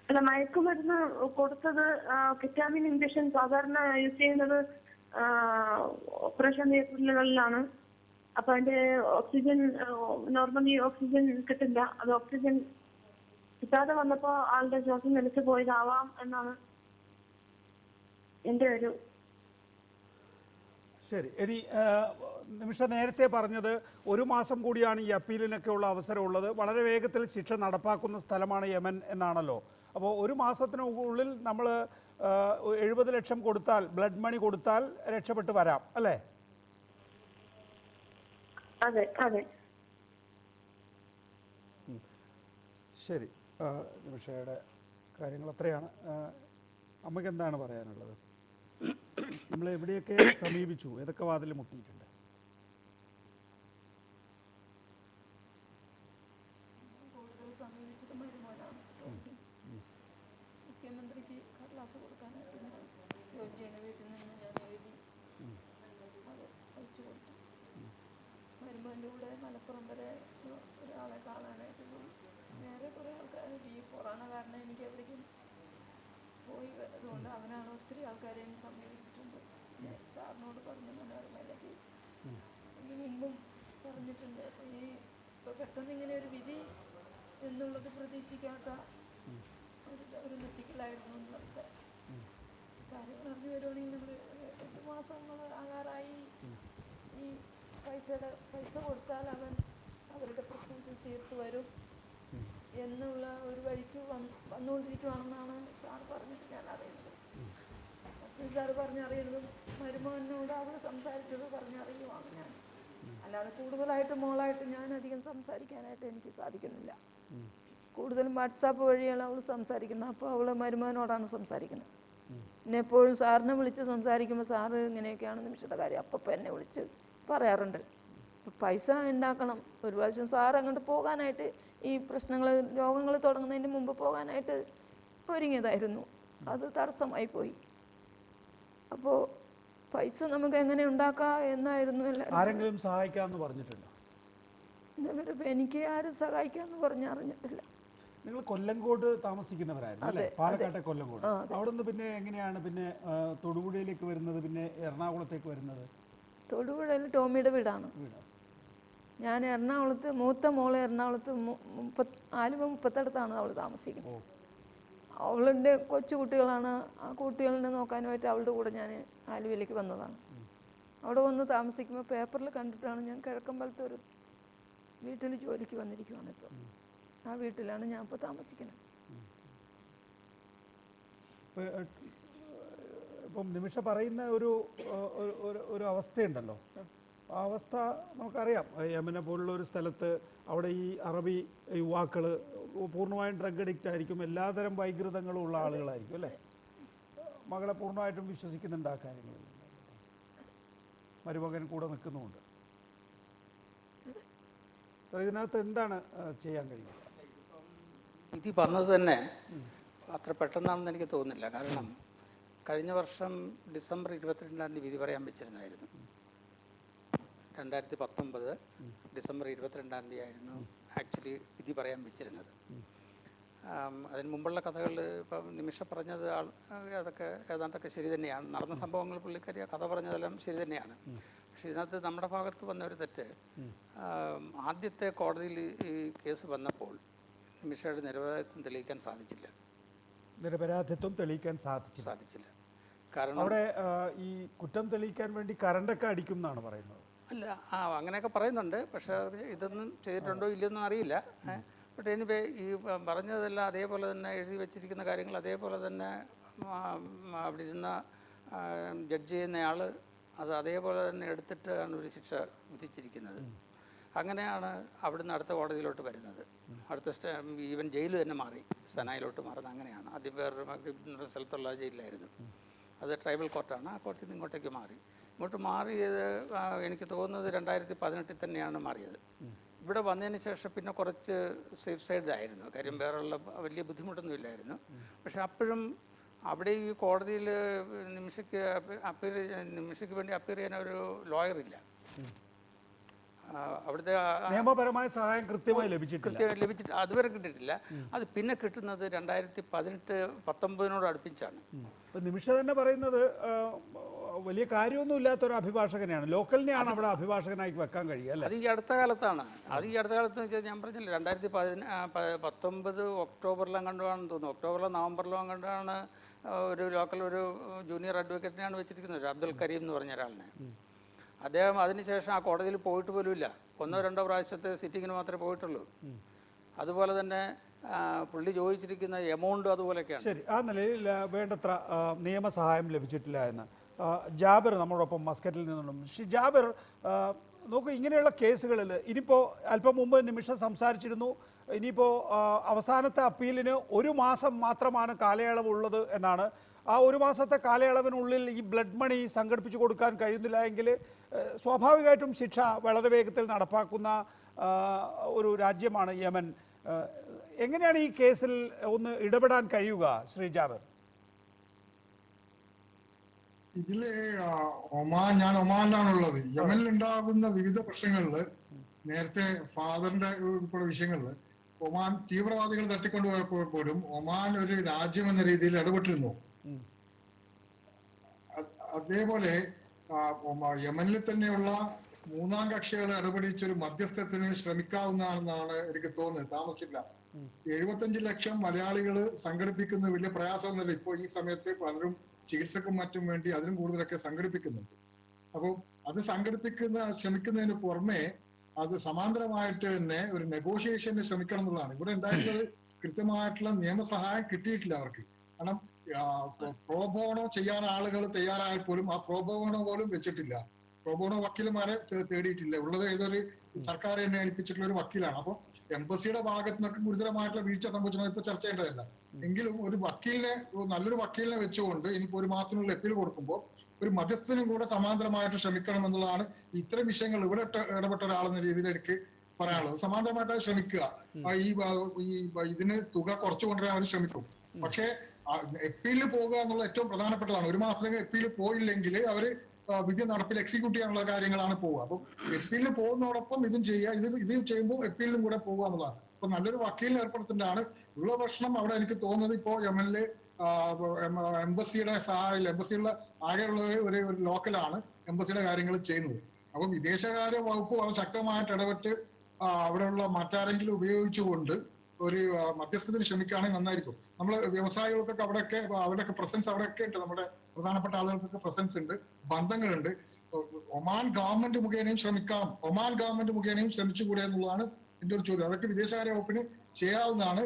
അല്ല, മയക്കുമരുന്ന് കൊടുത്തത് കെറ്റാമിൻ ഇഞ്ചക്ഷൻ സാധാരണ യൂസ് ചെയ്യുന്നത് ഓപ്പറേഷൻ തിയേറ്ററുകളിലാണ്. അപ്പൊ അതിന്റെ ഓക്സിജൻ നോർമലി ഓക്സിജൻ കിട്ടില്ല. അത് ഓക്സിജൻ കിട്ടാതെ വന്നപ്പോ ആളുടെ ശ്വാസം നിലച്ചു പോയതാവാം എന്നാണ് എന്റെ ഒരു. ശരി. ഇനി നിമിഷ നേരത്തെ പറഞ്ഞത് 1 മാസം കൂടിയാണ് ഈ അപ്പീലിനൊക്കെ ഉള്ള അവസരമുള്ളത്. വളരെ വേഗത്തിൽ ശിക്ഷ നടപ്പാക്കുന്ന സ്ഥലമാണ് യമൻ എന്നാണല്ലോ. അപ്പോൾ 1 മാസത്തിനുള്ളിൽ നമ്മൾ 70 ലക്ഷം കൊടുത്താൽ, ബ്ലഡ് മണി കൊടുത്താൽ രക്ഷപ്പെട്ട് വരാം അല്ലേ? അതെ അതെ. ശരി. നിമിഷയുടെ കാര്യങ്ങൾ അത്രയാണ്. അമ്മയ്ക്ക് എന്താണ് പറയാനുള്ളത്? നമ്മൾ എവിടെയൊക്കെ സമീപിച്ചു, ഏതൊക്കെ വാതിൽ മുട്ടിയിട്ടുണ്ട്? മുഖ്യമന്ത്രിക്ക് കടലാസ് കൊടുക്കാനായിട്ട് ഞാൻ ജോലിയുടെ വീട്ടിൽ നിന്ന് ഞാൻ എഴുതി അത് അയച്ചു കൊടുത്തു. വരുമ്പോൾ കൂടെ മലപ്പുറം വരെ ഒരാളെ കാണാനായിട്ട് പോയി. വേറെ കുറേ ആൾക്കാർ ഈ കൊറോണ കാരണം എനിക്ക് എവിടേക്കും പോയി അതുകൊണ്ട് അവനാണ് ഒത്തിരി ആൾക്കാരെയും സമീപിച്ചിട്ടുണ്ട്. സാറിനോട് പറഞ്ഞു, മനോരമയിലേക്ക് എനിക്ക് മുമ്പും പറഞ്ഞിട്ടുണ്ട്. ഈ ഇപ്പോൾ പെട്ടെന്ന് ഇങ്ങനെ ഒരു വിധി എന്നുള്ളത് പ്രതീക്ഷിക്കാത്ത ഒരു നെറ്റിക്കലായിരുന്നു ഇന്നത്തെ കാര്യങ്ങൾ. അറിഞ്ഞു വരുവാണെങ്കിൽ നമ്മൾ 8 മാസങ്ങൾ ആകാറായി. ഈ പൈസ കൊടുത്താൽ അവരുടെ പ്രശ്നത്തിൽ തീർത്തു വരും എന്നുള്ള ഒരു വഴിക്ക് വന്നുകൊണ്ടിരിക്കുകയാണെന്നാണ് സാർ പറഞ്ഞിട്ട് ഞാൻ അറിയുന്നത്. സാറ് പറഞ്ഞറിയുന്നതും മരുമകനോട് അവൾ സംസാരിച്ചത് പറഞ്ഞറിയുവാണ് ഞാൻ. അല്ലാതെ കൂടുതലായിട്ട് മോളായിട്ട് ഞാൻ അധികം സംസാരിക്കാനായിട്ട് എനിക്ക് സാധിക്കുന്നില്ല. കൂടുതലും വാട്സാപ്പ് വഴിയാണ് അവൾ സംസാരിക്കുന്നത്. അപ്പോൾ അവൾ മരുമകനോടാണ് സംസാരിക്കുന്നത്. പിന്നെ എപ്പോഴും സാറിനെ വിളിച്ച് സംസാരിക്കുമ്പോൾ സാറ് ഇങ്ങനെയൊക്കെയാണ് നിമിഷത്തെ കാര്യം അപ്പം എന്നെ വിളിച്ച് പറയാറുണ്ട്. പൈസ ഉണ്ടാക്കണം. ഒരു പ്രാവശ്യം സാർ അങ്ങോട്ട് പോകാനായിട്ട് ഈ പ്രശ്നങ്ങൾ രോഗങ്ങൾ തുടങ്ങുന്നതിന് മുമ്പ് പോകാനായിട്ട് ഒരുങ്ങിയതായിരുന്നു. അത് തടസ്സമായി പോയി. അപ്പോൾ പൈസ നമുക്ക് എങ്ങനെ ഉണ്ടാക്കാം എന്നായിരുന്നു എല്ലാവരും. ആരെങ്കിലും സഹായിക്കാമെന്ന് പറഞ്ഞിട്ടുണ്ടോ? എനിക്ക് ആരും സഹായിക്കാമെന്ന് പറഞ്ഞറിഞ്ഞിട്ടില്ല. നിങ്ങൾ കൊല്ലങ്കോട് താമസിക്കുന്നവരായിരുന്നു അല്ലേ? പാലക്കാട്ടെ കൊല്ലങ്കോട്. അവിടെ നിന്ന് പിന്നെ എങ്ങനെയാണ് പിന്നെ തൊടുപുഴയിലേക്ക് വരുന്നത്, പിന്നെ എറണാകുളത്തേക്ക് വരുന്നത്? തൊടുപുഴയിൽ ടോമിയുടെ വീടാണ്. ഞാൻ എറണാകുളത്ത്, മൂത്ത മോള് എറണാകുളത്ത് ആലുവ 30 അവൾ താമസിക്കുന്നത്. അവളുടെ കൊച്ചു കുട്ടികളാണ്. ആ കുട്ടികളെ നോക്കാനുമായിട്ട് അവളുടെ കൂടെ ഞാൻ ആലുവയിലേക്ക് വന്നതാണ്. അവിടെ വന്ന് താമസിക്കുമ്പോൾ പേപ്പറിൽ കണ്ടിട്ടാണ് ഞാൻ കിഴക്കമ്പലത്തെ ഒരു വീട്ടിൽ ജോലിക്ക് വന്നിരിക്കുകയാണ്. ഇപ്പോൾ ആ വീട്ടിലാണ് ഞാൻ ഇപ്പോൾ താമസിക്കുന്നത്. ഇപ്പം നിമിഷ പറയുന്ന ഒരു അവസ്ഥയുണ്ടല്ലോ, ആ അവസ്ഥ നമുക്കറിയാം. യമനെ പോലുള്ള ഒരു സ്ഥലത്ത് അവിടെ ഈ അറബി യുവാക്കൾ പൂർണ്ണമായും ഡ്രഗ് അഡിക്റ്റ് ആയിരിക്കും, എല്ലാതരം വൈകൃതങ്ങളും ഉള്ള ആളുകളായിരിക്കും അല്ലേ? മകളെ പൂർണ്ണമായിട്ടും വിശ്വസിക്കുന്നുണ്ട് ആ കാര്യങ്ങളിൽ. മരുമകൻ കൂടെ നിൽക്കുന്നുമുണ്ട്. ഇതിനകത്ത് എന്താണ് ചെയ്യാൻ കഴിയുക? വിധി പറഞ്ഞത് തന്നെ അത്ര പെട്ടെന്നാണെന്ന് എനിക്ക് തോന്നുന്നില്ല. കാരണം കഴിഞ്ഞ വർഷം ഡിസംബർ 22 വിധി പറയാൻ വെച്ചിരുന്നായിരുന്നു. 2019 ഡിസംബർ 22 ആയിരുന്നു ആക്ച്വലി വിധി പറയാൻ വെച്ചിരുന്നത്. അതിന് മുമ്പുള്ള കഥകൾ ഇപ്പം നിമിഷ പറഞ്ഞത് അതൊക്കെ ഏതാണ്ടൊക്കെ ശരി തന്നെയാണ്. നടന്ന സംഭവങ്ങൾ പുള്ളിക്കാരി കഥ പറഞ്ഞതെല്ലാം ശരി തന്നെയാണ്. പക്ഷെ ഇതിനകത്ത് നമ്മുടെ ഭാഗത്ത് വന്ന ഒരു തെറ്റ്, ആദ്യത്തെ കോടതിയിൽ ഈ കേസ് വന്നപ്പോൾ നിമിഷയുടെ നിരപരാധിത്വം തെളിയിക്കാൻ സാധിച്ചില്ല. നിരപരാധിത്വം തെളിയിക്കാൻ സാധിച്ചില്ല. കാരണം അവിടെ ഈ കുറ്റം തെളിയിക്കാൻ വേണ്ടി കറണ്ടൊക്കെ അടിക്കും എന്നാണ് പറയുന്നത്. അല്ല, അങ്ങനെയൊക്കെ പറയുന്നുണ്ട്. പക്ഷേ ഇതൊന്നും ചെയ്തിട്ടുണ്ടോ ഇല്ലയൊന്നും അറിയില്ല. ബട്ട് എനിവേ ഈ പറഞ്ഞതെല്ലാം അതേപോലെ തന്നെ എഴുതി വെച്ചിരിക്കുന്ന കാര്യങ്ങൾ അതേപോലെ തന്നെ അവിടെ ഇരുന്ന ജഡ്ജ് ചെയ്യുന്നയാൾ അത് അതേപോലെ തന്നെ എടുത്തിട്ടാണ് ഒരു ശിക്ഷ വിധിച്ചിരിക്കുന്നത്. അങ്ങനെയാണ് അവിടുന്ന് അടുത്ത കോടതിയിലോട്ട് വരുന്നത്. അടുത്ത ഈവൻ ജയിൽ തന്നെ മാറി, സനായിലോട്ട് മാറുന്നത് അങ്ങനെയാണ്. ആദ്യം വേറൊരു സ്ഥലത്തുള്ള ജയിലിലായിരുന്നു. അത് ട്രൈബൽ കോർട്ടാണ്. ആ കോർട്ടിൽ നിന്ന് ഇങ്ങോട്ടേക്ക് മാറി. ഇങ്ങോട്ട് മാറിയത് എനിക്ക് തോന്നുന്നത് 2018 തന്നെയാണ് മാറിയത്. ഇവിടെ വന്നതിന് ശേഷം പിന്നെ കുറച്ച് സേഫ് സൈഡിലായിരുന്നു. കാര്യം വേറെയുള്ള വലിയ ബുദ്ധിമുട്ടൊന്നും ഇല്ലായിരുന്നു. പക്ഷെ അപ്പോഴും അവിടെ ഈ കോടതിയിൽ നിമിഷയ്ക്ക് വേണ്ടി അപ്പീർ ചെയ്യാൻ ഒരു ലോയറില്ല. അവിടുത്തെ നിയമപരമായ സഹായം കൃത്യമായി ലഭിച്ചിട്ട് അതുവരെ കിട്ടിയിട്ടില്ല. അത് പിന്നെ കിട്ടുന്നത് 2018-19 അടുപ്പിച്ചാണ്. നിമിഷ തന്നെ പറയുന്നത് വലിയ കാര്യമൊന്നും ഇല്ലാത്തൊരു അഭിഭാഷകനെയാണ്, ലോക്കലിനെയാണ് അവിടെ അഭിഭാഷകനായി വെക്കാൻ കഴിയുക അല്ലേ? അത് ഈ അടുത്ത കാലത്താണ്. വെച്ചാൽ ഞാൻ പറഞ്ഞില്ല, 2019 ഒക്ടോബറിലും കണ്ടാണെന്ന് തോന്നുന്നു. ഒക്ടോബറിലോ നവംബറിലോ കണ്ടാണ് ഒരു ലോക്കൽ ഒരു ജൂനിയർ അഡ്വക്കേറ്റിനെയാണ് വെച്ചിരിക്കുന്നത്, ഒരു അബ്ദുൽ കരീം എന്ന് പറഞ്ഞ ഒരാളിനെ. അദ്ദേഹം അതിനുശേഷം ആ കോടതിയിൽ പോയിട്ട് പോലുമില്ല. 1-2 പ്രാവശ്യത്തെ സിറ്റിങ്ങിന് മാത്രമേ പോയിട്ടുള്ളൂ. അതുപോലെ തന്നെ പുള്ളി ചോദിച്ചിരിക്കുന്ന എമൗണ്ട് അതുപോലെയൊക്കെയാണ്. ശരി, ആ നിലയിൽ വേണ്ടത്ര നിയമസഹായം ലഭിച്ചിട്ടില്ല എന്ന് ജാബിർ നമ്മളോടൊപ്പം മസ്കറ്റിൽ നിന്നുണ്ട്. ജാബിർ, നോക്കൂ, ഇങ്ങനെയുള്ള കേസുകളിൽ ഇനിയിപ്പോൾ അല്പം മുമ്പ് നിമിഷം സംസാരിച്ചിരുന്നു, ഇനിയിപ്പോൾ അവസാനത്തെ അപ്പീലിന് 1 മാസം മാത്രമാണ് കാലയളവ് ഉള്ളത് എന്നാണ്. ആ 1 മാസത്തെ കാലയളവിനുള്ളിൽ ഈ ബ്ലഡ് മണി സംഘടിപ്പിച്ചു കൊടുക്കാൻ കഴിയുന്നില്ല എങ്കിൽ സ്വാഭാവികമായിട്ടും ശിക്ഷ വളരെ വേഗത്തിൽ നടപ്പാക്കുന്ന ഒരു രാജ്യമാണ് യമൻ. എങ്ങനെയാണ് ഈ കേസിൽ ഒന്ന് ഇടപെടാൻ കഴിയുക ശ്രീ ജാബിർ? ഇതില് ഞാൻ ഒമാനിലാണുള്ളത്. യമനിൽ ഉണ്ടാകുന്ന വിവിധ പ്രശ്നങ്ങളില് നേരത്തെ ഫാദറിന്റെ ഉൾപ്പെടെ വിഷയങ്ങളില് ഒമാൻ തീവ്രവാദികൾ തട്ടിക്കൊണ്ടുപോയപ്പോൾ പോലും ഒമാൻ ഒരു രാജ്യം എന്ന രീതിയിൽ ഇടപെട്ടിരുന്നു. അതേപോലെ യമനിൽ തന്നെയുള്ള 3ാം കക്ഷികളെ ഇടപെടിച്ചൊരു മധ്യസ്ഥത്തിന് ശ്രമിക്കാവുന്നതാണെന്നാണ് എനിക്ക് തോന്നുന്നത്. താമസിച്ചില്ല. 75 ലക്ഷം മലയാളികൾ സംഘടിപ്പിക്കുന്ന വലിയ പ്രയാസമൊന്നുമില്ല. ഇപ്പോൾ ഈ സമയത്ത് പലരും ചികിത്സക്കും മറ്റും വേണ്ടി അതിനും കൂടുതലൊക്കെ സംഘടിപ്പിക്കുന്നുണ്ട്. അപ്പോൾ അത് ശ്രമിക്കുന്നതിന് പുറമെ അത് സമാന്തരമായിട്ട് തന്നെ ഒരു നെഗോഷിയേഷന് ശ്രമിക്കണം എന്നുള്ളതാണ്. ഇവിടെ ഉണ്ടായിരുന്നത് കൃത്യമായിട്ടുള്ള നിയമസഹായം കിട്ടിയിട്ടില്ല അവർക്ക്. കാരണം പ്രോബോണോ ചെയ്യാൻ ആളുകൾ തയ്യാറായാൽ പോലും ആ പ്രോബോണോ പോലും വെച്ചിട്ടില്ല. പ്രോബോണോ വക്കീലുമാരെ തേടിയിട്ടില്ല. ഉള്ളത് ഏതൊരു സർക്കാർ തന്നെ ഏൽപ്പിച്ചിട്ടുള്ള ഒരു വക്കീലാണ്. അപ്പോൾ എംബസിയുടെ ഭാഗത്ത് നിന്നൊക്കെ ഗുരുതരമായിട്ടുള്ള വീഴ്ച സംഭവിച്ചത് ഇപ്പൊ ചർച്ച ചെയ്യേണ്ടതല്ല. എങ്കിലും ഒരു വക്കീലിനെ, നല്ലൊരു വക്കീലിനെ വെച്ചുകൊണ്ട് ഇനിയിപ്പോ 1 മാസത്തിനുള്ള അപ്പീൽ കൊടുക്കുമ്പോൾ ഒരു മധ്യസ്ഥനും കൂടെ സമാന്തരമായിട്ട് ശ്രമിക്കണം എന്നുള്ളതാണ് ഇത്തരം വിഷയങ്ങൾ ഇവിടെ ഇടപെട്ട ഒരാളെന്ന രീതിയിൽ എനിക്ക് പറയാനുള്ളത്. സമാന്തരമായിട്ട് ശ്രമിക്കുക. ഇതിന് തുക കുറച്ചു കൊണ്ടുവരാൻ അവർ ശ്രമിക്കും. പക്ഷേ എപ്പീലിൽ പോകുക എന്നുള്ള ഏറ്റവും പ്രധാനപ്പെട്ടതാണ്. ഒരു മാസത്തേക്ക് എപ്പീലിൽ പോയില്ലെങ്കിൽ അവര് വിധി നടപ്പിൽ എക്സിക്യൂട്ട് ചെയ്യാനുള്ള കാര്യങ്ങളാണ് പോവുക. അപ്പം എപ്പീലിൽ പോകുന്നതോടൊപ്പം ഇതും ചെയ്യുക, ഇത് ചെയ്യുമ്പോൾ എപ്പീലിലും കൂടെ പോകുക എന്നുള്ളതാണ്. അപ്പൊ നല്ലൊരു വക്കീലിനെ ഏർപ്പെടുത്തേണ്ടതാണ്. ഉള്ള പ്രശ്നം അവിടെ എനിക്ക് തോന്നുന്നത് ഇപ്പോൾ MLA എംബസിയുടെ സഹായം, എംബസിയുള്ള ആകെയുള്ള ഒരു ലോക്കലാണ് എംബസിയുടെ കാര്യങ്ങൾ ചെയ്യുന്നത്. അപ്പം വിദേശകാര്യ വകുപ്പ് വളരെ ശക്തമായിട്ട് ഇടപെട്ട് അവിടെയുള്ള മറ്റാരെങ്കിലും ഉപയോഗിച്ചുകൊണ്ട് ഒരു മധ്യസ്ഥത്തിന് ശ്രമിക്കുകയാണെങ്കിൽ നന്നായിരിക്കും. നമ്മൾ വ്യവസായികൾക്കൊക്കെ അവിടെയൊക്കെ പ്രസൻസ് അവിടെയൊക്കെ ഉണ്ട്. നമ്മുടെ പ്രധാനപ്പെട്ട ആളുകൾക്കൊക്കെ പ്രസൻസ് ഉണ്ട്, ബന്ധങ്ങളുണ്ട്. ഒമാൻ ഗവൺമെന്റ് മുഖേനയും ശ്രമിച്ചുകൂടെ എന്നുള്ളതാണ് എന്റെ ഒരു ചോദ്യം. അതൊക്കെ വിദേശകാര്യ വകുപ്പിന് ചെയ്യാവുന്നതാണ്,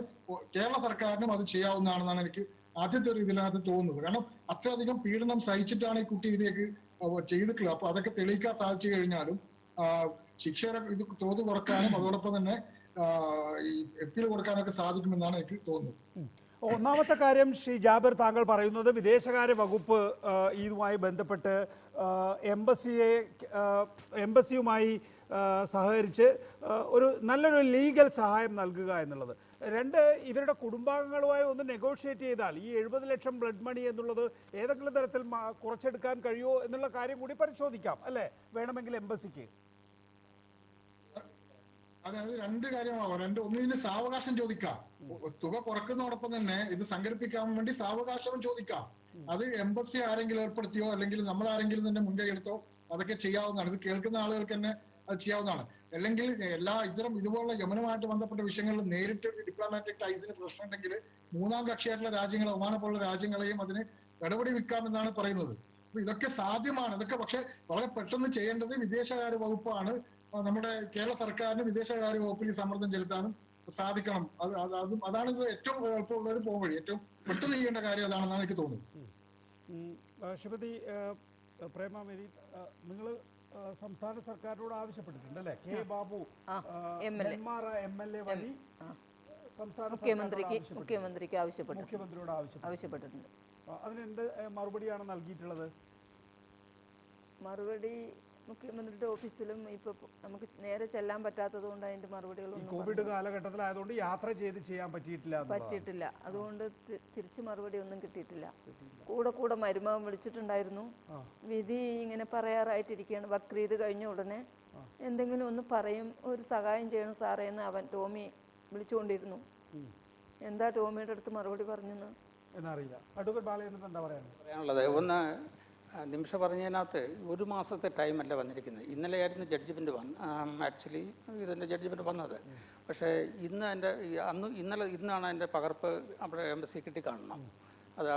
കേരള സർക്കാരിനും അത് ചെയ്യാവുന്നതാണെന്നാണ് എനിക്ക് ആദ്യത്തെ ഒരു ഇതിനകത്ത് തോന്നുന്നത്. കാരണം അത്രയധികം പീഡനം സഹിച്ചിട്ടാണ് ഈ കുട്ടി ഇതിലേക്ക് ചെയ്തിട്ടുള്ളത്. അപ്പൊ അതൊക്കെ തെളിയിക്കാൻ സാധിച്ചു കഴിഞ്ഞാലും ശിക്ഷയുടെ ഇത് തോത് കുറക്കാനും അതോടൊപ്പം തന്നെ ഈ എപ്പീൽ കൊടുക്കാനൊക്കെ സാധിക്കുമെന്നാണ് എനിക്ക് തോന്നുന്നത്. ഒന്നാമത്തെ കാര്യം ശ്രീ ജാബിർ, താങ്കൾ പറയുന്നത് വിദേശകാര്യ വകുപ്പ് ഇതുമായി ബന്ധപ്പെട്ട് എംബസിയുമായി സഹകരിച്ച് ഒരു നല്ലൊരു ലീഗൽ സഹായം നൽകുക എന്നുള്ളത്. രണ്ട്, ഇവരുടെ കുടുംബാംഗങ്ങളുമായി ഒന്ന് നെഗോഷിയേറ്റ് ചെയ്താൽ ഈ 70 ലക്ഷം ബ്ലഡ് മണി എന്നുള്ളത് ഏതെങ്കിലും തരത്തിൽ കുറച്ചെടുക്കാൻ കഴിയുമോ എന്നുള്ള കാര്യം കൂടി പരിശോധിക്കാം അല്ലേ, വേണമെങ്കിൽ എംബസിക്ക്. അതായത് രണ്ട് കാര്യമാണ്. ഒന്നിന് സാവകാശം ചോദിക്കാം, തുക കുറക്കുന്നതോടൊപ്പം തന്നെ ഇത് സംഘടിപ്പിക്കാൻ വേണ്ടി സാവകാശം ചോദിക്കാം. അത് എംബസി ആരെങ്കിലും ഏർപ്പെടുത്തിയോ അല്ലെങ്കിൽ നമ്മൾ ആരെങ്കിലും തന്നെ മുൻകൈ എടുത്തോ അതൊക്കെ ചെയ്യാവുന്നതാണ്. ഇത് കേൾക്കുന്ന ആളുകൾക്ക് തന്നെ അത് ചെയ്യാവുന്നതാണ്. അല്ലെങ്കിൽ ഇതുപോലുള്ള യമനുമായിട്ട് ബന്ധപ്പെട്ട വിഷയങ്ങളിൽ നേരിട്ട് ഡിപ്ലോമാറ്റിക് ടൈസിന് പ്രശ്നം ഉണ്ടെങ്കിൽ മൂന്നാം കക്ഷിയായിട്ടുള്ള രാജ്യങ്ങൾ, ഒമാനെ പോലുള്ള രാജ്യങ്ങളെയും അതിന് നടപടി വെക്കാമെന്നാണ് പറയുന്നത്. അപ്പൊ ഇതൊക്കെ സാധ്യമാണ്. ഇതൊക്കെ പക്ഷെ വളരെ പെട്ടെന്ന് ചെയ്യേണ്ടത് വിദേശകാര്യ വകുപ്പാണ്. നമ്മുടെ കേരള സർക്കാരിന് വിദേശകാര്യ വകുപ്പിൽ സമ്മർദ്ദം ചെലുത്താനും സാധിക്കണം. അതാണ് ഇത് ഏറ്റവും എളുപ്പമുള്ള ഒരു പോംവഴി. ഏറ്റവും പെട്ടെന്ന് ചെയ്യേണ്ട കാര്യം അതാണെന്നാണ് എനിക്ക് തോന്നുന്നത്. ശ്രീമതി പ്രേമാമേരി, നിങ്ങൾ സംസ്ഥാന സർക്കാരിനോട് ആവശ്യപ്പെട്ടിട്ടുണ്ട് അല്ലേ? കെ ബാബു MLA വഴി സംസ്ഥാന മുഖ്യമന്ത്രിയോട് ആവശ്യപ്പെട്ടിട്ടുണ്ട്. അതിനെന്ത് മറുപടിയാണ് നൽകിയിട്ടുള്ളത്? മറുപടി മുഖ്യമന്ത്രിയുടെ ഓഫീസിലും ഇപ്പൊ നമുക്ക് നേരെ ചെല്ലാൻ പറ്റാത്തത് കൊണ്ട് അതിന്റെ മറുപടികളൊന്നും കോവിഡ് കാലഘട്ടത്തിലായതുകൊണ്ട് യാത്ര ചെയ്യാൻ പറ്റിയിട്ടില്ല. അതുകൊണ്ട് തിരിച്ചു മറുപടി ഒന്നും കിട്ടിയിട്ടില്ല. കൂടെ മരുമകൻ വിളിച്ചിട്ടുണ്ടായിരുന്നു. വിധി ഇങ്ങനെ പറയാറായിട്ടിരിക്കുകയാണ്. ബക്രീദ് കഴിഞ്ഞ ഉടനെ എന്തെങ്കിലും ഒന്ന് പറയും, ഒരു സഹായം ചെയ്യണം സാറേ എന്ന് അവൻ ടോമി വിളിച്ചുകൊണ്ടിരുന്നു. എന്താ ടോമിയുടെ അടുത്ത് മറുപടി പറഞ്ഞെന്ന് എന്നറിയില്ല. അഡ്വക്കേറ്റ് ബാലചന്ദ്രൻ എന്താ പറയാനുള്ളത്? ഒന്ന് നിമിഷ പറഞ്ഞതിനകത്ത് ഒരു മാസത്തെ ടൈമല്ല വന്നിരിക്കുന്നത്. ഇന്നലെയായിരുന്നു ജഡ്ജ്മെൻറ്റ് ആക്ച്വലി ഇതിൻ്റെ ജഡ്ജ്മെൻറ്റ് വന്നത്. പക്ഷേ ഇന്നാണ് എൻ്റെ പകർപ്പ് അവിടെ എംബസി കിട്ടിക്കാണണം. അത്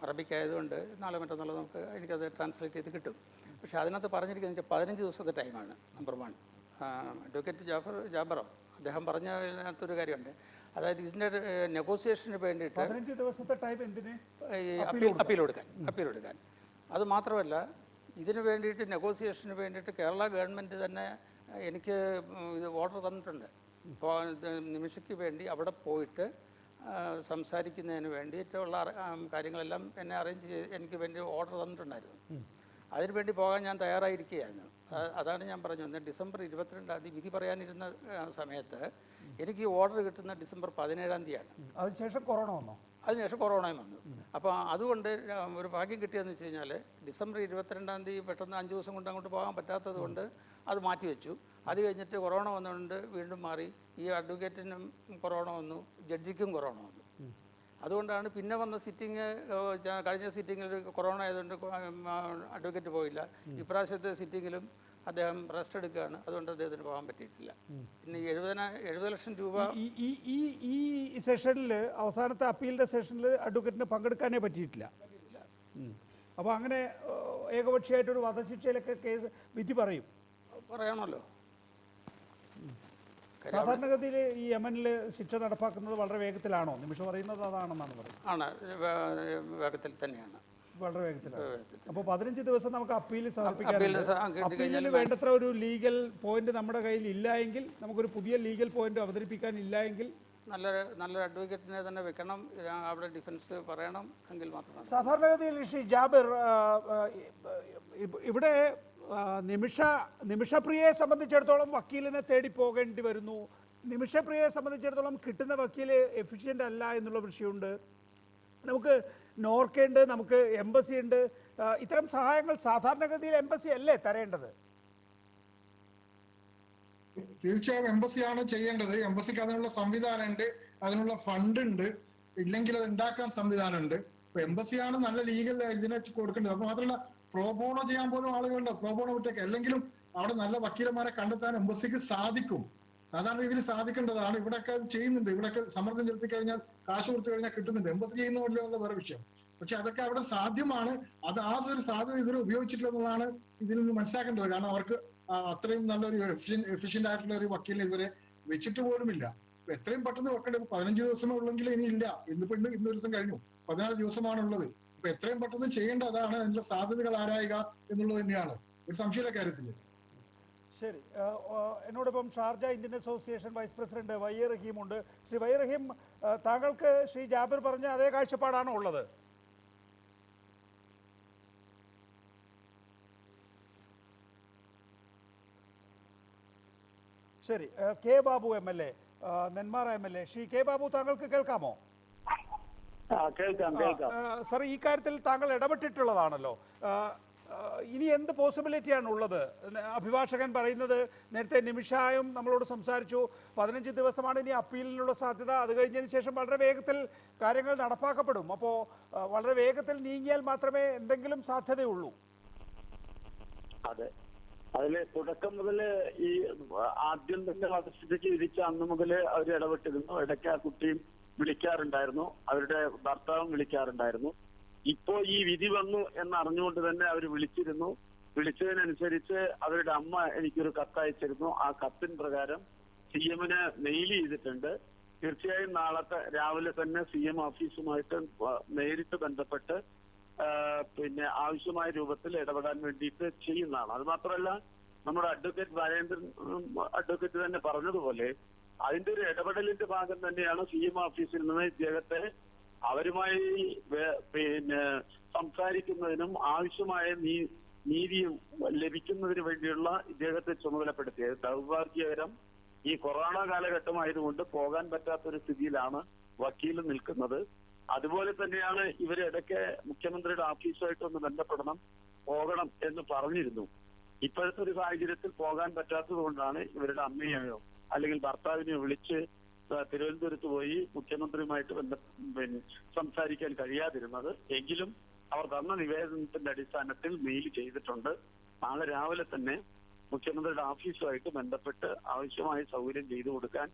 അറബിക്കായതുകൊണ്ട് നാളെ മറ്റന്നാൾ എനിക്കത് ട്രാൻസ്ലേറ്റ് ചെയ്ത് കിട്ടും. പക്ഷേ അതിനകത്ത് പറഞ്ഞിരിക്കുന്നത് 15 ദിവസത്തെ ടൈമാണ്. നമ്പർ 1. അഡ്വക്കേറ്റ് ജാബറോ അദ്ദേഹം പറഞ്ഞതിനകത്തൊരു കാര്യമുണ്ട്. അതായത് ഇതിൻ്റെ നെഗോസിയേഷന് വേണ്ടിയിട്ട് 15 ദിവസത്തെ ടൈം എന്തിന്? അപ്പീൽ കൊടുക്കാൻ. അത് മാത്രമല്ല, ഇതിന് വേണ്ടിയിട്ട് നെഗോസിയേഷന് വേണ്ടിയിട്ട് കേരള ഗവൺമെൻറ് തന്നെ എനിക്ക് ഇത് ഓർഡർ തന്നിട്ടുണ്ട്. ഇപ്പോൾ നിമിഷയ്ക്ക് വേണ്ടി അവിടെ പോയിട്ട് സംസാരിക്കുന്നതിന് വേണ്ടിയിട്ടുള്ള കാര്യങ്ങളെല്ലാം എന്നെ അറേഞ്ച് ചെയ്ത് എനിക്ക് വേണ്ടി ഓർഡർ തന്നിട്ടുണ്ടായിരുന്നു. അതിനുവേണ്ടി പോകാൻ ഞാൻ തയ്യാറായിരിക്കുകയായിരുന്നു. അതാണ് ഞാൻ പറഞ്ഞത്. ഡിസംബർ 22-ാം തീയതി വിധി പറയാനിരുന്ന സമയത്ത് എനിക്ക് ഈ ഓർഡർ കിട്ടുന്ന ഡിസംബർ 17-ാം തീയതിയാണ്. അതിനുശേഷം കൊറോണയും വന്നു. അപ്പോൾ അതുകൊണ്ട് ഒരു ഭാഗ്യം കിട്ടിയതെന്ന് വെച്ച് കഴിഞ്ഞാൽ ഡിസംബർ 22-ാം തീയതി പെട്ടെന്ന് 5 ദിവസം കൊണ്ട് അങ്ങോട്ട് പോകാൻ പറ്റാത്തത് കൊണ്ട് അത് മാറ്റിവെച്ചു. അത് കഴിഞ്ഞിട്ട് കൊറോണ വന്നുകൊണ്ട് വീണ്ടും മാറി. ഈ അഡ്വക്കേറ്റിനും കൊറോണ വന്നു, ജഡ്ജിക്കും കൊറോണ വന്നു. അതുകൊണ്ടാണ് പിന്നെ വന്ന സിറ്റിംഗ്, കഴിഞ്ഞ സിറ്റിങ്ങിൽ കൊറോണ ആയതുകൊണ്ട് അഡ്വക്കേറ്റ് പോയില്ല. ഇപ്രാവശ്യത്തെ സിറ്റിങ്ങിലും അദ്ദേഹം റെസ്റ്റ് എടുക്കുകയാണ്. അതുകൊണ്ട് അദ്ദേഹത്തിന് പോകാൻ പറ്റിയിട്ടില്ല. പിന്നെ 70 ലക്ഷം രൂപ ഈ സെഷനിൽ, അവസാനത്തെ അപ്പീലിന്റെ സെഷനിൽ അഡ്വക്കേറ്റിന് പങ്കെടുക്കാനേ പറ്റിയിട്ടില്ല. അപ്പോൾ അങ്ങനെ ഏകപക്ഷീയമായിട്ടൊരു വധശിക്ഷയിലൊക്കെ കേസ് വിധി പറയണമല്ലോ. സാധാരണഗതിയിൽ ഈ യമനിൽ ശിക്ഷ നടപ്പാക്കുന്നത് വളരെ വേഗത്തിലാണോ? നിമിഷം പറയുന്നത് അതാണെന്നാണ് പറയുന്നത്. ആണ്, വേഗത്തിൽ തന്നെയാണ്, വളരെ വേഗത്തിലാണ്. അപ്പോൾ 15 ദിവസം നമുക്ക് അപ്പീൽ സമർപ്പിക്കാൻ. അപ്പീലിൽ വേണ്ടത്ര ഒരു ലീഗൽ പോയിന്റ് നമ്മുടെ കയ്യിൽ ഇല്ല എങ്കിൽ, നമുക്കൊരു പുതിയ ലീഗൽ പോയിന്റ് അവതരിപ്പിക്കാൻ ഇല്ല എങ്കിൽ നല്ലൊരു അഡ്വക്കേറ്റിനെ തന്നെ വെക്കണം. അവിടെ ഡിഫൻസ് പറയണം എങ്കിൽ മാത്രമാണ്. സാധാരണഗതിയിൽ ശ്രീ ജാബിർ, ഇവിടെ നിമിഷപ്രിയയെ സംബന്ധിച്ചിടത്തോളം വക്കീലിനെ തേടി പോകേണ്ടി വരുന്നു. നിമിഷപ്രിയയെ സംബന്ധിച്ചിടത്തോളം കിട്ടുന്ന വക്കീൽ എഫിഷ്യൻ്റ് അല്ല എന്നുള്ള വിഷയമുണ്ട്. നമുക്ക് നോർക്കയുണ്ട്, നമുക്ക് എംബസി ഉണ്ട്. ഇത്തരം സഹായങ്ങൾ സാധാരണഗതിയിൽ എംബസി അല്ലേ തരേണ്ടത്? തീർച്ചയായും എംബസിയാണ് ചെയ്യേണ്ടത്. എംബസിക്ക് അതിനുള്ള സംവിധാനമുണ്ട്, അതിനുള്ള ഫണ്ട് ഉണ്ട്, ഇല്ലെങ്കിൽ അത് ഉണ്ടാക്കാൻ സംവിധാനമുണ്ട്. അപ്പൊ എംബസിയാണ് നല്ല ലീഗൽ ഇതിനെ കൊടുക്കേണ്ടത്. അത് മാത്രമല്ല, പ്രോബോണോ ചെയ്യാൻ പോലും ആളുകളുണ്ട്. പ്രോബോണോ വിട്ടേക്ക് അല്ലെങ്കിലും അവിടെ നല്ല വക്കീലന്മാരെ കണ്ടെത്താൻ എംബസിക്ക് സാധിക്കും. സാധാരണ രീതിയിൽ സാധിക്കേണ്ടതാണ്. ഇവിടെയൊക്കെ ചെയ്യുന്നുണ്ട്. ഇവിടെയൊക്കെ സമ്മർദ്ദം ചെലുത്തി കഴിഞ്ഞാൽ, കാശ് കൊടുത്തു കഴിഞ്ഞാൽ കിട്ടുന്നുണ്ട്. എംബസി ചെയ്യുന്നില്ല എന്നുള്ള വേറെ വിഷയം. പക്ഷെ അതൊക്കെ അവിടെ സാധ്യമാണ്. അത് ആ ഒരു സാധ്യത ഇതുവരെ ഉപയോഗിച്ചിട്ടില്ല എന്നുള്ളതാണ് ഇതിൽ നിന്ന് മനസ്സിലാക്കേണ്ടത്. കാരണം അവർക്ക് അത്രയും നല്ലൊരു എഫിഷ്യന്റ് ആയിട്ടുള്ള ഒരു വക്കീലിനെ ഇതുവരെ വെച്ചിട്ട് പോലുമില്ല. എത്രയും പെട്ടെന്ന് വെക്കേണ്ടത് 15 ദിവസമേ ഉള്ളെങ്കിൽ ഇനി ഇല്ല. ഇന്നൊരു ദിവസം കഴിഞ്ഞു, 14 ദിവസമാണുള്ളത്. അപ്പൊ എത്രയും പെട്ടെന്ന് ചെയ്യേണ്ട അതാണ്. അതിന്റെ സാധ്യതകൾ ആരായുക എന്നുള്ളത് തന്നെയാണ്. ഒരു സംശയമില്ല കാര്യത്തിൽ. ശരി, എന്നോടൊപ്പം Sharjah Indian association vice president Y A റഹീമുണ്ട്. ശ്രീ വൈ റഹീം, താങ്കൾക്ക് ശ്രീ ജാബിർ പറഞ്ഞ അതേ കാഴ്ചപ്പാടാണോ ഉള്ളത്? ശരി, K Babu MLA, Nenmara MLA, Shri K Babu, താങ്കൾക്ക് കേൾക്കാമോ? സർ, ഈ കാര്യത്തിൽ താങ്കൾ ഇടപെട്ടിട്ടുള്ളതാണല്ലോ. ഇനി എന്ത് പോസിബിലിറ്റിയാണ് ഉള്ളത്? അഭിഭാഷകൻ പറയുന്നത്, നേരത്തെ നിമിഷായും നമ്മളോട് സംസാരിച്ചു, 15 ദിവസമാണ് ഇനി അപ്പീലിനുള്ള സാധ്യത. അത് കഴിഞ്ഞതിന് ശേഷം വളരെ വേഗത്തിൽ കാര്യങ്ങൾ നടപ്പാക്കപ്പെടും. അപ്പോൾ വളരെ വേഗത്തിൽ നീങ്ങിയാൽ മാത്രമേ എന്തെങ്കിലും സാധ്യതയുള്ളൂ. അതെ, അതില് തുടക്കം മുതൽ ഈ ആദ്യം തന്നെ വധശിക്ഷയ്ക്ക് വിധിച്ച അന്ന് മുതൽ അവർ ഇടപെട്ടിരുന്നു. ഇടയ്ക്ക് ആ കുട്ടിയും വിളിക്കാറുണ്ടായിരുന്നു, അവരുടെ ഭർത്താവും വിളിക്കാറുണ്ടായിരുന്നു. ഇപ്പോ ഈ വിധി വന്നു എന്നറിഞ്ഞുകൊണ്ട് തന്നെ അവർ വിളിച്ചിരുന്നു. വിളിച്ചതിനനുസരിച്ച് അവരുടെ അമ്മ എനിക്കൊരു കത്തയച്ചിരുന്നു. ആ കത്തിൻ പ്രകാരം CM മെയിൽ ചെയ്തിട്ടുണ്ട്. തീർച്ചയായും നാളത്തെ രാവിലെ തന്നെ CM ഓഫീസുമായിട്ട് നേരിട്ട് ബന്ധപ്പെട്ട് പിന്നെ ആവശ്യമായ രൂപത്തിൽ ഇടപെടാൻ വേണ്ടിയിട്ട് ചെയ്യുന്നതാണ്. അത് മാത്രമല്ല, നമ്മുടെ അഡ്വക്കേറ്റ് തന്നെ പറഞ്ഞതുപോലെ അതിന്റെ ഒരു ഇടപെടലിന്റെ ഭാഗം തന്നെയാണ് CM ഓഫീസിൽ നിന്ന് ഇദ്ദേഹത്തെ അവരുമായി പിന്നെ സംസാരിക്കുന്നതിനും ആവശ്യമായ നീതിയും ലഭിക്കുന്നതിന് വേണ്ടിയുള്ള ഇദ്ദേഹത്തെ ചുമതലപ്പെടുത്തിയത്. ദൗർഭാഗ്യകരം, ഈ കൊറോണ കാലഘട്ടമായതുകൊണ്ട് പോകാൻ പറ്റാത്തൊരു സ്ഥിതിയിലാണ് വക്കീൽ നിൽക്കുന്നത്. അതുപോലെ തന്നെയാണ് ഇവരിടയ്ക്ക് മുഖ്യമന്ത്രിയുടെ ഓഫീസുമായിട്ടൊന്ന് ബന്ധപ്പെടണം, പോകണം എന്ന് പറഞ്ഞിരുന്നു. ഇപ്പോഴത്തെ ഒരു സാഹചര്യത്തിൽ പോകാൻ പറ്റാത്തത് കൊണ്ടാണ് ഇവരുടെ അമ്മയെയോ അല്ലെങ്കിൽ ഭർത്താവിനെയോ വിളിച്ച് തിരുവനന്തപുരത്ത് പോയി മുഖ്യമന്ത്രിയുമായിട്ട് സംസാരിക്കാൻ കഴിയാതിരുന്നത്. എങ്കിലും അവർ തന്ന നിവേദനത്തിന്റെ അടിസ്ഥാനത്തിൽ മെയിൽ ചെയ്തിട്ടുണ്ട്. നാളെ രാവിലെ തന്നെ മുഖ്യമന്ത്രിയുടെ ഓഫീസുമായിട്ട് ബന്ധപ്പെട്ട് ആവശ്യമായ സൗകര്യം ചെയ്തു കൊടുക്കാൻ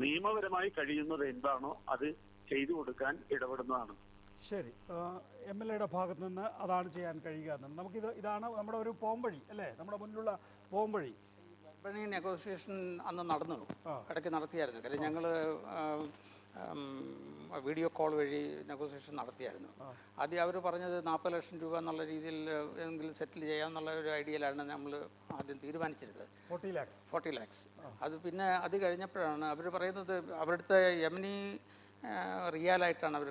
നിയമപരമായി കഴിയുന്നത് എന്താണോ അത് ചെയ്തു കൊടുക്കാൻ ഇടപെടുന്നതാണ്. ശരി, MLAയുടെ ഭാഗത്ത് നിന്ന് അതാണ് ചെയ്യാൻ കഴിയുക. ഇതാണ് നമ്മുടെ ഒരു പോംവഴി അല്ലേ, നമ്മുടെ മുന്നിലുള്ള പോംവഴി. നെഗോസിയേഷൻ അന്ന് നടന്നു, ഇടയ്ക്ക് നടത്തിയായിരുന്നു. കാര്യം ഞങ്ങൾ വീഡിയോ കോൾ വഴി നെഗോസിയേഷൻ നടത്തിയായിരുന്നു. ആദ്യം അവർ പറഞ്ഞത് 40 ലക്ഷം രൂപ എന്നുള്ള രീതിയിൽ എന്തെങ്കിലും സെറ്റിൽ ചെയ്യാമെന്നുള്ള ഒരു ഐഡിയയിലാണ് നമ്മൾ ആദ്യം തീരുമാനിച്ചിരുന്നത്. 40 ലാക്സ്. അത് പിന്നെ അത് കഴിഞ്ഞപ്പോഴാണ് അവർ പറയുന്നത് അവരുടെ യമനി റിയാലായിട്ടാണ് അവർ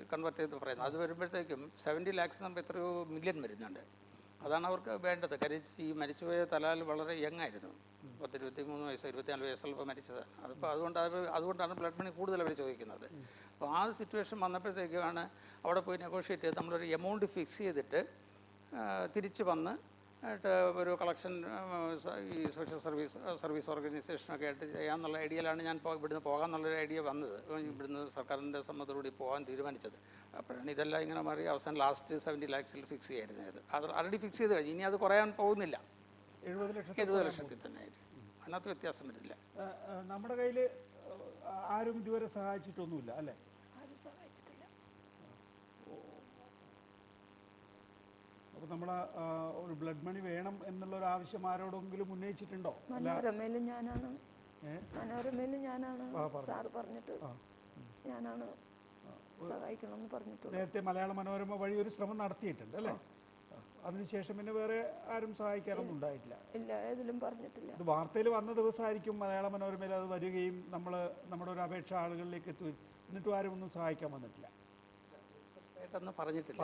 കൺവേർട്ട് ചെയ്ത് പറയുന്നത്. അത് വരുമ്പോഴത്തേക്കും 70 ലാക്സ് നമ്മൾ എത്രയോ മില്യൺ വരുന്നുണ്ട്. അതാണ് അവർക്ക് വേണ്ടത്. കാര്യം ഈ മരിച്ചുപോയ തലാൽ വളരെ യങ് ആയിരുന്നു, 23 വയസ്സ് 24 വയസ്സുള്ളപ്പോൾ മരിച്ചത്. അതിപ്പോൾ അതുകൊണ്ടാണ് ബ്ലഡ് മണി കൂടുതൽ അവർ ചോദിക്കുന്നത്. അപ്പോൾ ആ സിറ്റുവേഷൻ വന്നപ്പോഴത്തേക്കാണ് അവിടെ പോയി നെഗോഷിയേറ്റ് ചെയ്ത് നമ്മളൊരു എമൗണ്ട് ഫിക്സ് ചെയ്തിട്ട് തിരിച്ച് വന്ന് ഒരു കളക്ഷൻ ഈ സോഷ്യൽ സർവീസ് ഓർഗനൈസേഷനൊക്കെ ആയിട്ട് ചെയ്യാമെന്നുള്ള ഐഡിയയിലാണ് ഞാൻ ഇവിടുന്ന് പോകാമെന്നുള്ളൊരു ഐഡിയ വന്നത്. ഇവിടുന്ന് സർക്കാരിൻ്റെ സമ്മതത്തോടുകൂടി പോകാൻ തീരുമാനിച്ചത്. അപ്പോഴാണ് ഇതെല്ലാം ഇങ്ങനെ മാറി അവസാനം ലാസ്റ്റ് 70 ലാക്സിൽ ഫിക്സ് ചെയ്യായിരുന്നത്. അത് ആൾറെഡി ഫിക്സ് ചെയ്ത് കഴിഞ്ഞു. ഇനി അത് കുറയാൻ പോകുന്നില്ല, 70 ലക്ഷത്തിൽ തന്നെ ആയിരിക്കും. അതിനകത്ത് വ്യത്യാസം വരില്ല. നമ്മുടെ കയ്യിൽ ആരും ഇതുവരെ സഹായിച്ചിട്ടൊന്നുമില്ല അല്ലേ? അപ്പോൾ നമ്മുടെ ഒരു ബ്ലഡ് മണി വേണം എന്നുള്ള ഒരു ആവശ്യം ആരോടെങ്കിലും ഉന്നയിച്ചിട്ടുണ്ടോ? മനോരമയിലും ഞാനാണ് സാറ് പറഞ്ഞിട്ട് ഞാനാണ് സഹായിക്കണമെന്ന് പറഞ്ഞിട്ട് നേരത്തെ മലയാള മനോരമ വഴി ഒരു ശ്രമം നടത്തിയിട്ടുണ്ട് അല്ലേ? അതിനുശേഷം പിന്നെ വേറെ ആരും സഹായിക്കാനൊന്നും ഉണ്ടായിട്ടില്ല. ഇല്ല, ഏതിലും പറഞ്ഞിട്ടില്ല. ഇത് വാർത്തയിൽ വന്ന ദിവസമായിരിക്കും മലയാള മനോരമയിൽ അത് വരികയും നമ്മുടെ ഒരു അപേക്ഷ ആളുകളിലേക്ക് എത്തുകയും എന്നിട്ടും ആരും ഒന്നും സഹായിക്കാൻ വന്നിട്ടില്ല. പറഞ്ഞിട്ടില്ല,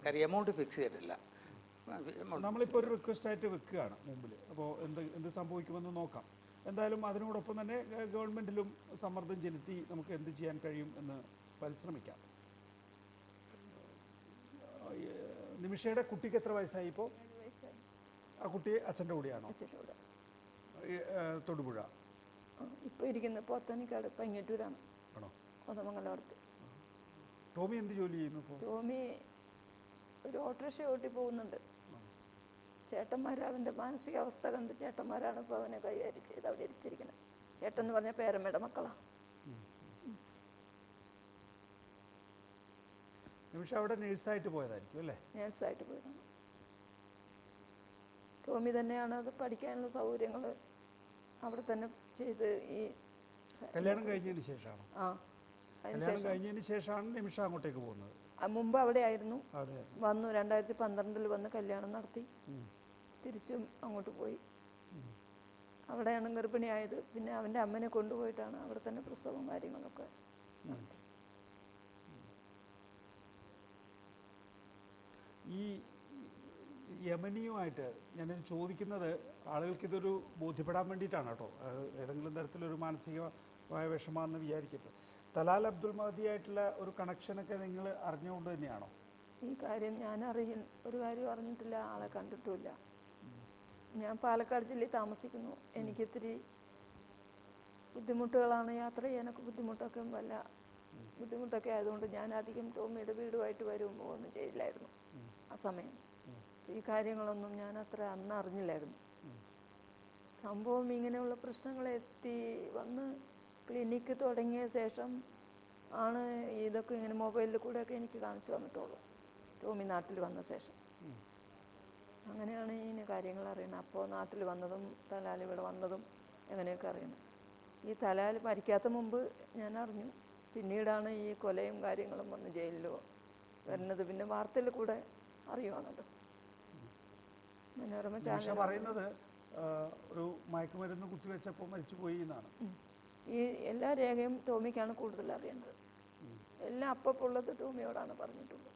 കാര്യം എമൗണ്ട് ഫിക്സ് ചെയ്തിട്ടില്ല. നമ്മളിപ്പോൾ ഒരു റിക്വസ്റ്റ് ആയിട്ട് വെക്കുകയാണ് മുമ്പിൽ. അപ്പോൾ എന്ത് സംഭവിക്കുമെന്ന് നോക്കാം. എന്തായാലും അതിനോടൊപ്പം തന്നെ ഗവൺമെൻറ്റിലും സമ്മർദ്ദം ചെലുത്തി നമുക്ക് എന്ത് ചെയ്യാൻ കഴിയും എന്ന് പരിശ്രമിക്കാം. നിമിഷയുടെ കുട്ടിക്ക് എത്ര വയസ്സായി ഇപ്പോൾ? 7 വയസ്സായി. ആ കുട്ടി അച്ഛൻ്റെ കൂടെയാണോ? അച്ഛൻ്റെ കൂടെ. തൊടുപുഴ ഇപ്പോൾ ഇരിക്കുന്നത് പോത്തനിക്കാട് പയ്യന്നൂരാണ്. ആണോ? കോതമംഗലത്ത്. ടോമി എന്ത് ജോലി ചെയ്യുന്നു ഇപ്പോൾ? ടോമി ഒരു ഓട്ടോറിക്ഷ ഓട്ടി പോകുന്നുണ്ട്. ചേട്ടന്മാർ അവൻ്റെ മാനസികാവസ്ഥ കണ്ട് ചേട്ടന്മാരാണ് ഇപ്പോൾ അവനെ കൈകാര്യം ചെയ്ത് അവിടെ ഇരുത്തിയിരിക്കുന്നത്. ചേട്ടൻ എന്ന് പറഞ്ഞ പേരമ്മയുടെ മക്കളാണ്. നിമിഷം അവിടെ നേഴ്സായിട്ട് പോയതായിരിക്കും അല്ലേ? നേഴ്സായിട്ട് പോയതാണ്. ടോമി തന്നെയാണ് അത് പഠിക്കാനുള്ള സൗകര്യങ്ങൾ അവിടെ തന്നെ ചെയ്ത് ഈ കല്യാണം കഴിഞ്ഞതിന് ശേഷമാണ്. കല്യാണം അതിനുശേഷം കഴിഞ്ഞതിന് ശേഷമാണ് നിമിഷ അങ്ങോട്ടേക്ക് പോകുന്നത്. മുമ്പ് അവിടെ ആയിരുന്നു. അതെ. വന്നു 2012 വന്ന് കല്യാണം നടത്തി തിരിച്ചും അങ്ങോട്ട് പോയി. അവിടെയാണ് ഗർഭിണിയായത്. പിന്നെ അവൻ്റെ അമ്മനെ കൊണ്ടുപോയിട്ടാണ് അവിടെ തന്നെ പ്രസവവും കാര്യങ്ങളൊക്കെ നടത്തി. ഈ യമനിയുമായിട്ട് ഞാനിത് ചോദിക്കുന്നത് ആളുകൾക്കിതൊരു ബോധ്യപ്പെടാൻ വേണ്ടിയിട്ടാണ് കേട്ടോ. ഏതെങ്കിലും തരത്തിലൊരു മാനസികമായ വിഷമാണെന്ന് വിചാരിക്കരുത്. തലാൽ അബ്ദുൽ മഹദിയായിട്ടുള്ള ഒരു കണക്ഷനൊക്കെ നിങ്ങൾ അറിഞ്ഞുകൊണ്ട് തന്നെയാണോ? ഈ കാര്യം ഞാൻ ഒരു കാര്യം അറിഞ്ഞിട്ടില്ല, ആളെ കണ്ടിട്ടുമില്ല. ഞാൻ പാലക്കാട് ജില്ലയിൽ താമസിക്കുന്നു. എനിക്കിത്തിരി ബുദ്ധിമുട്ടുകളാണ്, യാത്ര ചെയ്യാനൊക്കെ ബുദ്ധിമുട്ടൊക്കെ വല്ല ബുദ്ധിമുട്ടൊക്കെ ആയതുകൊണ്ട് ഞാൻ അധികം ടോമിയുടെ വീടുമായിട്ട് വരുമ്പോൾ ഒന്നും ചെയ്തില്ലായിരുന്നു ആ സമയം. ഈ കാര്യങ്ങളൊന്നും ഞാൻ അത്ര അന്ന് അറിഞ്ഞില്ലായിരുന്നു. സംഭവം ഇങ്ങനെയുള്ള പ്രശ്നങ്ങൾ വന്ന് ക്ലിനിക്ക് തുടങ്ങിയ ശേഷം ആണ് ഇതൊക്കെ ഇങ്ങനെ മൊബൈലിൽ കൂടെയൊക്കെ എനിക്ക് കാണിച്ചു തന്നിട്ടുള്ളൂ. ടോമി നാട്ടിൽ വന്ന ശേഷം അങ്ങനെയാണ് ഈ കാര്യങ്ങൾ അറിയണം. അപ്പോൾ നാട്ടിൽ വന്നതും തലാൽ ഇവിടെ വന്നതും എങ്ങനെയൊക്കെ അറിയണം. ഈ തലാൽ മരിക്കാത്ത മുമ്പ് ഞാൻ അറിഞ്ഞു. പിന്നീടാണ് ഈ കൊലയും കാര്യങ്ങളും വന്ന് ജയിലിലോ വരുന്നത്. പിന്നെ വാർത്തയിൽ കൂടെ അറിയുവാണല്ലോ. മനോരമ ചാനൽ പറയുന്നത് ഒരു മയക്കുമരുന്ന് കുത്തിവെച്ചപ്പോൾ മരിച്ചുപോയി എന്നാണ്. ഈ എല്ലാ രേഖയും ടോമിക്കാണ് കൂടുതൽ അറിയേണ്ടത്. എല്ലാം അപ്പുള്ളത് ടോമിയോടാണ് പറഞ്ഞിട്ടുള്ളത്.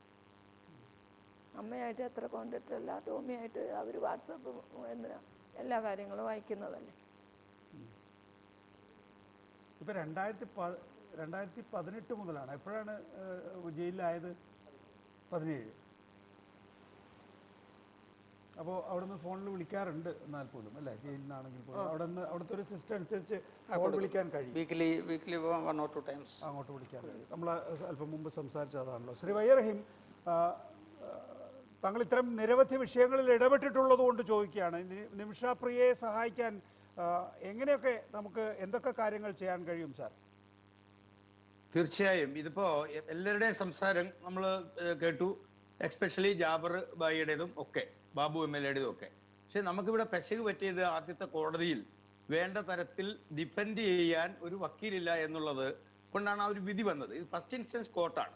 അമ്മയായിട്ട് എത്ര കോണ്ടാക്റ്റ് അല്ല, ടോമിയായിട്ട് അവർ വാട്സപ്പ് എല്ലാ കാര്യങ്ങളും അയക്കുന്നതല്ലേ. ഇപ്പം 2018 മുതലാണ്. എപ്പോഴാണ് ജയിലിലായത്? 17. അപ്പോൾ അവിടെ നിന്ന് ഫോണിൽ വിളിക്കാറുണ്ട് എന്നാൽ പോലും അല്ലേ, ജയിലിൽ നിന്നാണെങ്കിൽ പോലും അവിടുത്തെ ഒരു സിസ്റ്റം അനുസരിച്ച് ഫോൺ വിളിക്കാൻ കഴിയും. വീക്ക്ലി 1 or 2 times അങ്ങോട്ട് വിളിക്കാൻ കഴിയും. നമ്മൾ അല്പം മുമ്പ് സംസാരിച്ചതാണല്ലോ. ശ്രീ വയ്യറഹീം, താങ്കൾ ഇത്തരം നിരവധി വിഷയങ്ങളിൽ ഇടപെട്ടിട്ടുള്ളത് കൊണ്ട് ചോദിക്കുകയാണ്, നിമിഷ പ്രിയയെ സഹായിക്കാൻ എങ്ങനെയൊക്കെ നമുക്ക് എന്തൊക്കെ കാര്യങ്ങൾ ചെയ്യാൻ കഴിയും സാർ? തീർച്ചയായും ഇതിപ്പോ എല്ലാവരുടെയും സംസാരം നമ്മൾ കേട്ടു, എക്സ്പെഷ്യലി ജാബർ ബായിയുടേതും ഒക്കെ ബാബു MLAയുടേതും ഒക്കെ. പക്ഷെ നമുക്കിവിടെ പെശക് പറ്റിയത് ആദ്യത്തെ കോടതിയിൽ വേണ്ട തരത്തിൽ ഡിഫെൻഡ് ചെയ്യാൻ ഒരു വക്കീലില്ല എന്നുള്ളത് കൊണ്ടാണ് ആ ഒരു വിധി വന്നത്. ഇത് ഫസ്റ്റ് ഇൻസ്റ്റൻസ് കോർട്ടാണ്.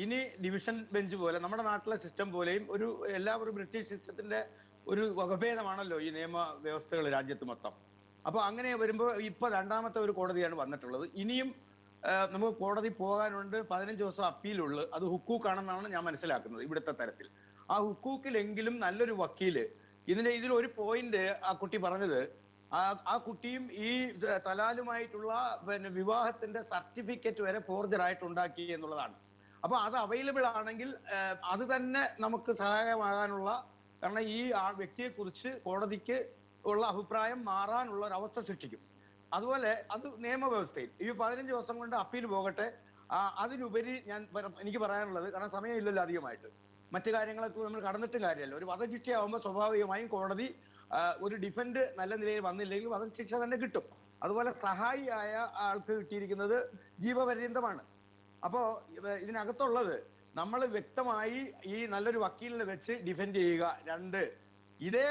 ഇനി ഡിവിഷൻ ബെഞ്ച് പോലെ നമ്മുടെ നാട്ടിലെ സിസ്റ്റം പോലെയും എല്ലാവരും ബ്രിട്ടീഷ് സിസ്റ്റത്തിന്റെ ഒരു വകഭേദമാണല്ലോ ഈ നിയമ വ്യവസ്ഥകൾ രാജ്യത്ത് മൊത്തം. അപ്പൊ അങ്ങനെ വരുമ്പോൾ ഇപ്പൊ രണ്ടാമത്തെ ഒരു കോടതിയാണ് വന്നിട്ടുള്ളത്. ഇനിയും നമുക്ക് കോടതി പോകാനുണ്ട്. 15 ദിവസം അപ്പീലുള്ളു. അത് ഹുക്കൂക്കാണെന്നാണ് ഞാൻ മനസ്സിലാക്കുന്നത് ഇവിടുത്തെ തരത്തിൽ. ആ ഹുക്കൂക്കിലെങ്കിലും നല്ലൊരു വക്കീല് ഇതിൽ ഒരു പോയിന്റ് ആ കുട്ടി പറഞ്ഞത്, ആ കുട്ടിയും ഈ തലാലുമായിട്ടുള്ള വിവാഹത്തിന്റെ സർട്ടിഫിക്കറ്റ് വരെ ഫോർജറായിട്ട് ഉണ്ടാക്കി എന്നുള്ളതാണ്. അപ്പൊ അത് അവൈലബിൾ ആണെങ്കിൽ അത് തന്നെ നമുക്ക് സഹായമാകാനുള്ള, കാരണം ഈ ആ വ്യക്തിയെ കുറിച്ച് കോടതിക്ക് ഉള്ള അഭിപ്രായം മാറാനുള്ള ഒരു അവസ്ഥ സൃഷ്ടിക്കും. അതുപോലെ അത് നിയമവ്യവസ്ഥയിൽ ഈ 15 ദിവസം കൊണ്ട് അപ്പീൽ പോകട്ടെ. അതിനുപരി എനിക്ക് പറയാനുള്ളത്, കാരണം സമയമില്ലല്ലോ അധികമായിട്ട്, മറ്റു കാര്യങ്ങളൊക്കെ നമ്മൾ കടന്നിട്ടും കാര്യമല്ല. ഒരു വധശിക്ഷയാവുമ്പോൾ സ്വാഭാവികമായും കോടതി ഒരു ഡിഫൻഡ് നല്ല നിലയിൽ വന്നില്ലെങ്കിൽ വധശിക്ഷ തന്നെ കിട്ടും. അതുപോലെ സഹായിയായ ആൾക്ക് കിട്ടിയിരിക്കുന്നത് ജീവപര്യന്തമാണ്. അപ്പോ ഇതിനകത്തുള്ളത് നമ്മൾ വ്യക്തമായി ഈ നല്ലൊരു വക്കീലിനെ വെച്ച് ഡിഫെൻഡ് ചെയ്യുക. 2, ഇതേ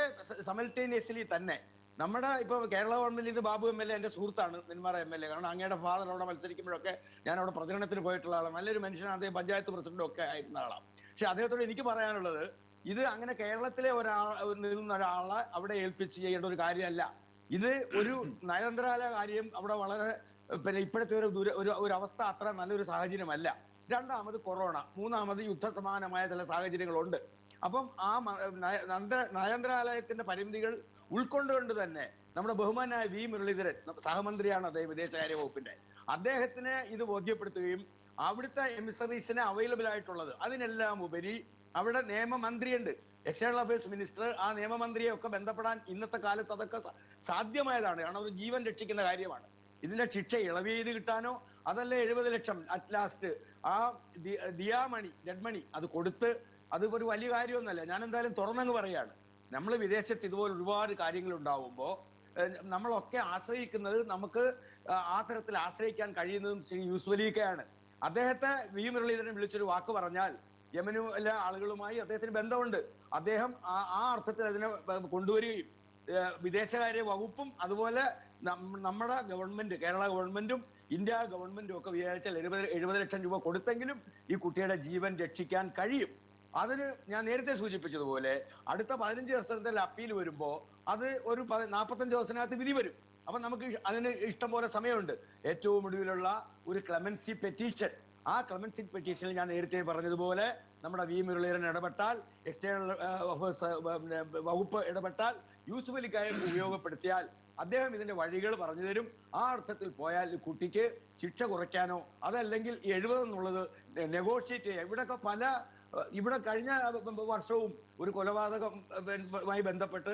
സമൽട്ടേനിയസ്ലി തന്നെ നമ്മുടെ ഇപ്പൊ കേരള ഗവൺമെന്റിൽ ഇത് ബാബു MLA എന്റെ സുഹൃത്താണ്, നെന്മാറ MLA. കാരണം അങ്ങയുടെ ഫാദർ അവിടെ മത്സരിക്കുമ്പോഴൊക്കെ ഞാൻ അവിടെ പ്രചരണത്തിന് പോയിട്ടുള്ള ആളാണ്. നല്ലൊരു മനുഷ്യനാണ് അദ്ദേഹം. പഞ്ചായത്ത് പ്രസിഡന്റും ഒക്കെ ആയിരുന്ന ആളാണ്. പക്ഷെ അദ്ദേഹത്തോട് എനിക്ക് പറയാനുള്ളത്, ഇത് അങ്ങനെ കേരളത്തിലെ ഒരാളെ അവിടെ ഏൽപ്പിച്ച് ചെയ്യേണ്ട ഒരു കാര്യമല്ല. ഇത് ഒരു നയതന്ത്രാല കാര്യം. അവിടെ വളരെ ഇപ്പോഴത്തെ ഒരു അവസ്ഥ അത്ര നല്ലൊരു സാഹചര്യമല്ല. 2ാമത് കൊറോണ, 3ാമത് യുദ്ധസമാനമായ ചില സാഹചര്യങ്ങളുണ്ട്. അപ്പം ആ നയന്ത്രാലയത്തിന്റെ പരിമിതികൾ ഉൾക്കൊണ്ടുകൊണ്ട് തന്നെ നമ്മുടെ ബഹുമാനായ വി മുരളീധരൻ സഹമന്ത്രിയാണ് അദ്ദേഹം, വിദേശകാര്യ വകുപ്പിന്റെ, അദ്ദേഹത്തിന് ഇത് ബോധ്യപ്പെടുത്തുകയും അവിടുത്തെ എമിസറീസിന് അവൈലബിൾ ആയിട്ടുള്ളത് അതിനെല്ലാം ഉപരി അവിടെ നിയമമന്ത്രിയുണ്ട്, എക്സ്റ്റേണൽ അഫയേഴ്സ് മിനിസ്റ്റർ, ആ നിയമമന്ത്രിയെ ഒക്കെ ബന്ധപ്പെടാൻ ഇന്നത്തെ കാലത്ത് അതൊക്കെ സാധ്യമായതാണ്. കാരണം ഒരു ജീവൻ രക്ഷിക്കുന്ന കാര്യമാണ്. ഇതിന്റെ ശിക്ഷ ഇളവ് ചെയ്ത് കിട്ടാനോ അതല്ല 70 ലക്ഷം അറ്റ് ലാസ്റ്റ് ആ ദിയാമണി ഡെഡ് മണി അത് കൊടുത്ത്, അത് ഒരു വലിയ കാര്യമൊന്നുമല്ല. ഞാൻ എന്തായാലും തുറന്നങ്ങ് പറയാണ്, നമ്മൾ വിദേശത്ത് ഇതുപോലെ ഒരുപാട് കാര്യങ്ങൾ ഉണ്ടാവുമ്പോൾ നമ്മളൊക്കെ ആശ്രയിക്കുന്നത്, നമുക്ക് ആ തരത്തിൽ ആശ്രയിക്കാൻ കഴിയുന്നതും ശ്രീ യൂസുഫലിയൊക്കെയാണ്. അദ്ദേഹത്തെ വി മുരളീധരൻ വിളിച്ചൊരു വാക്ക് പറഞ്ഞാൽ യമനിലെ ആളുകളുമായി അദ്ദേഹത്തിന് ബന്ധമുണ്ട്. അദ്ദേഹം ആ അർത്ഥത്തിൽ അതിനെ കൊണ്ടുവരികയും വിദേശകാര്യ വകുപ്പും അതുപോലെ നമ്മുടെ ഗവൺമെന്റ്, കേരള ഗവൺമെന്റും ഇന്ത്യ ഗവൺമെന്റും ഒക്കെ വിചാരിച്ചാൽ 70 ലക്ഷം രൂപ കൊടുത്തെങ്കിലും ഈ കുട്ടിയുടെ ജീവൻ രക്ഷിക്കാൻ കഴിയും. അതിന് ഞാൻ നേരത്തെ സൂചിപ്പിച്ചതുപോലെ അടുത്ത 15 ദിവസത്തിൽ അപ്പീൽ വരുമ്പോൾ അത് ഒരു 45 ദിവസത്തിനകത്ത് വിധി വരും. അപ്പൊ നമുക്ക് അതിന് ഇഷ്ടം പോലെ സമയമുണ്ട്. ഏറ്റവും ഒടുവിലുള്ള ഒരു ക്ലെമൻസി പെറ്റീഷൻ, ആ ക്ലെമൻസി പെറ്റീഷനിൽ ഞാൻ നേരത്തെ പറഞ്ഞതുപോലെ നമ്മുടെ വി മുരളീധരൻ ഇടപെട്ടാൽ, എക്സ്റ്റേണൽ വകുപ്പ് ഇടപെട്ടാൽ, യൂസുഫ് അലിക്കായെ ഉപയോഗപ്പെടുത്തിയാൽ അദ്ദേഹം ഇതിന്റെ വഴികൾ പറഞ്ഞു തരും. ആ അർത്ഥത്തിൽ പോയാൽ കുട്ടിക്ക് ശിക്ഷ കുറയ്ക്കാനോ അതല്ലെങ്കിൽ 70 എന്നുള്ളത് നെഗോഷിയേറ്റ് ചെയ്യാം. ഇവിടെ കഴിഞ്ഞ വർഷവും ഒരു കൊലപാതകവുമായി ബന്ധപ്പെട്ട്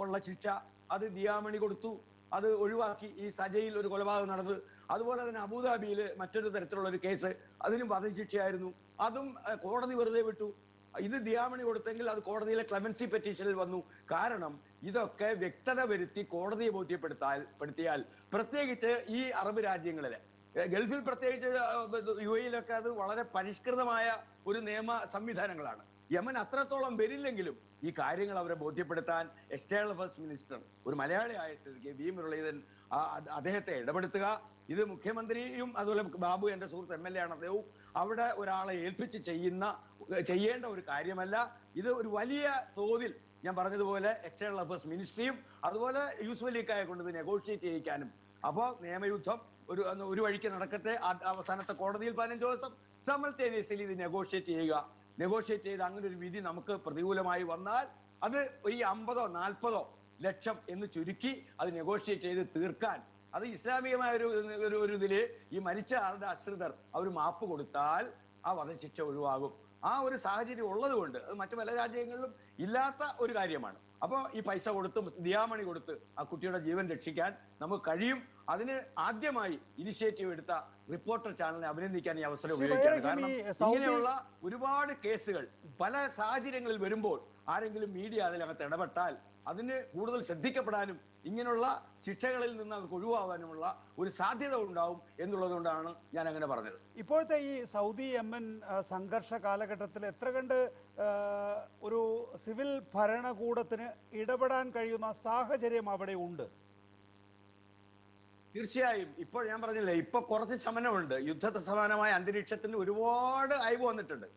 ഉള്ള ശിക്ഷ അത് ദിയാമണി കൊടുത്തു, അത് ഒഴിവാക്കി. ഈ സജയിൽ ഒരു കൊലപാതകം നടന്നത്, അതുപോലെ തന്നെ അബുദാബിയിൽ മറ്റൊരു തരത്തിലുള്ള ഒരു കേസ്, അതിനും വധശിക്ഷയായിരുന്നു, അതും കോടതി വെറുതെ വിട്ടു. ഇത് ദിയാമണി കൊടുത്തെങ്കിൽ അത് കോടതിയിലെ ക്ലെമൻസി പെറ്റീഷനിൽ വന്നു. കാരണം ഇതൊക്കെ വ്യക്തത വരുത്തി കോടതിയെ ബോധ്യപ്പെടുത്തിയാൽ, പ്രത്യേകിച്ച് ഈ അറബ് രാജ്യങ്ങളിലെ, ഗൾഫിൽ പ്രത്യേകിച്ച് UAE-യിലൊക്കെ അത് വളരെ പരിഷ്കൃതമായ ഒരു നിയമ സംവിധാനങ്ങളാണ്. യമൻ അത്രത്തോളം വരില്ലെങ്കിലും ഈ കാര്യങ്ങൾ അവരെ ബോധ്യപ്പെടുത്താൻ എക്സ്റ്റേണൽ അഫയേഴ്സ് മിനിസ്റ്റർ ഒരു മലയാളി ആയ സ്ഥിതിക്ക് വി മുരളീധരൻ അദ്ദേഹത്തെ ഇടപെടുത്തുക. ഇത് മുഖ്യമന്ത്രിയും അതുപോലെ ബാബു, എന്റെ സുഹൃത്ത് MLA ആണ് അദ്ദേഹവും, അവിടെ ഒരാളെ ഏൽപ്പിച്ച് ചെയ്യേണ്ട ഒരു കാര്യമല്ല. ഇത് ഒരു വലിയ തോതിൽ ഞാൻ പറഞ്ഞതുപോലെ എക്സ്റ്റേണൽ അഫയേഴ്സ് മിനിസ്ട്രിയും അതുപോലെ യൂസുഫ് അലിക്കായെ കൊണ്ട് ഇത് നെഗോഷിയേറ്റ് ചെയ്യിക്കാനും, അപ്പോൾ നിയമയുദ്ധം ഒരു വഴിക്ക് നടക്കട്ടെ, അവസാനത്തെ കോടതിയിൽ 15 ദിവസം സമൽറ്റേനിയസ്ലി ഇത് നെഗോഷിയേറ്റ് ചെയ്ത് അങ്ങനെ ഒരു വിധി നമുക്ക് പ്രതികൂലമായി വന്നാൽ അത് ഈ 50 or 40 ലക്ഷം എന്ന് ചുരുക്കി അത് നെഗോഷിയേറ്റ് ചെയ്ത് തീർക്കാൻ, അത് ഇസ്ലാമികമായ ഒരു ഇതില് ഈ മരിച്ച ആളുടെ ആശ്രിതർ അവർ മാപ്പ് കൊടുത്താൽ ആ വധശിക്ഷ ഒഴിവാകും. ആ ഒരു സാഹചര്യം ഉള്ളത് കൊണ്ട് അത് മറ്റു പല രാജ്യങ്ങളിലും ഇല്ലാത്ത ഒരു കാര്യമാണ്. അപ്പോൾ ഈ പൈസ കൊടുത്ത്, ദിയാമണി കൊടുത്ത് ആ കുട്ടിയുടെ ജീവൻ രക്ഷിക്കാൻ നമുക്ക് കഴിയും. അതിന് ആദ്യമായി ഇനിഷ്യേറ്റീവ് എടുത്ത റിപ്പോർട്ടർ ചാനലിനെ അഭിനന്ദിക്കാൻ ഈ അവസരം ഉപയോഗിക്കുകയാണ്. കാരണം ഇങ്ങനെയുള്ള ഒരുപാട് കേസുകൾ പല സാഹചര്യങ്ങളിൽ വരുമ്പോൾ ആരെങ്കിലും മീഡിയ അതിനകത്ത് ഇടപെട്ടാൽ അതിന് കൂടുതൽ ശ്രദ്ധിക്കപ്പെടാനും ഇങ്ങനെയുള്ള ശിക്ഷകളിൽ നിന്ന് അവർക്ക് ഒഴിവാകാനുമുള്ള ഒരു സാധ്യത ഉണ്ടാവും എന്നുള്ളത് കൊണ്ടാണ് ഞാൻ അങ്ങനെ പറഞ്ഞത്. ഇപ്പോഴത്തെ ഈ സൗദി യമൻ സംഘർഷ കാലഘട്ടത്തിൽ എത്ര കണ്ട് ഒരു സിവിൽ ഭരണകൂടത്തിന് ഇടപെടാൻ കഴിയുന്ന സാഹചര്യം അവിടെ ഉണ്ട്? തീർച്ചയായും. ഇപ്പോൾ ഞാൻ പറഞ്ഞില്ലേ, ഇപ്പൊ കുറച്ച് ശമനമുണ്ട്. യുദ്ധത്തെ സമാനമായ അന്തരീക്ഷത്തിന് ഒരുപാട് അയവ് വന്നിട്ടുണ്ട്.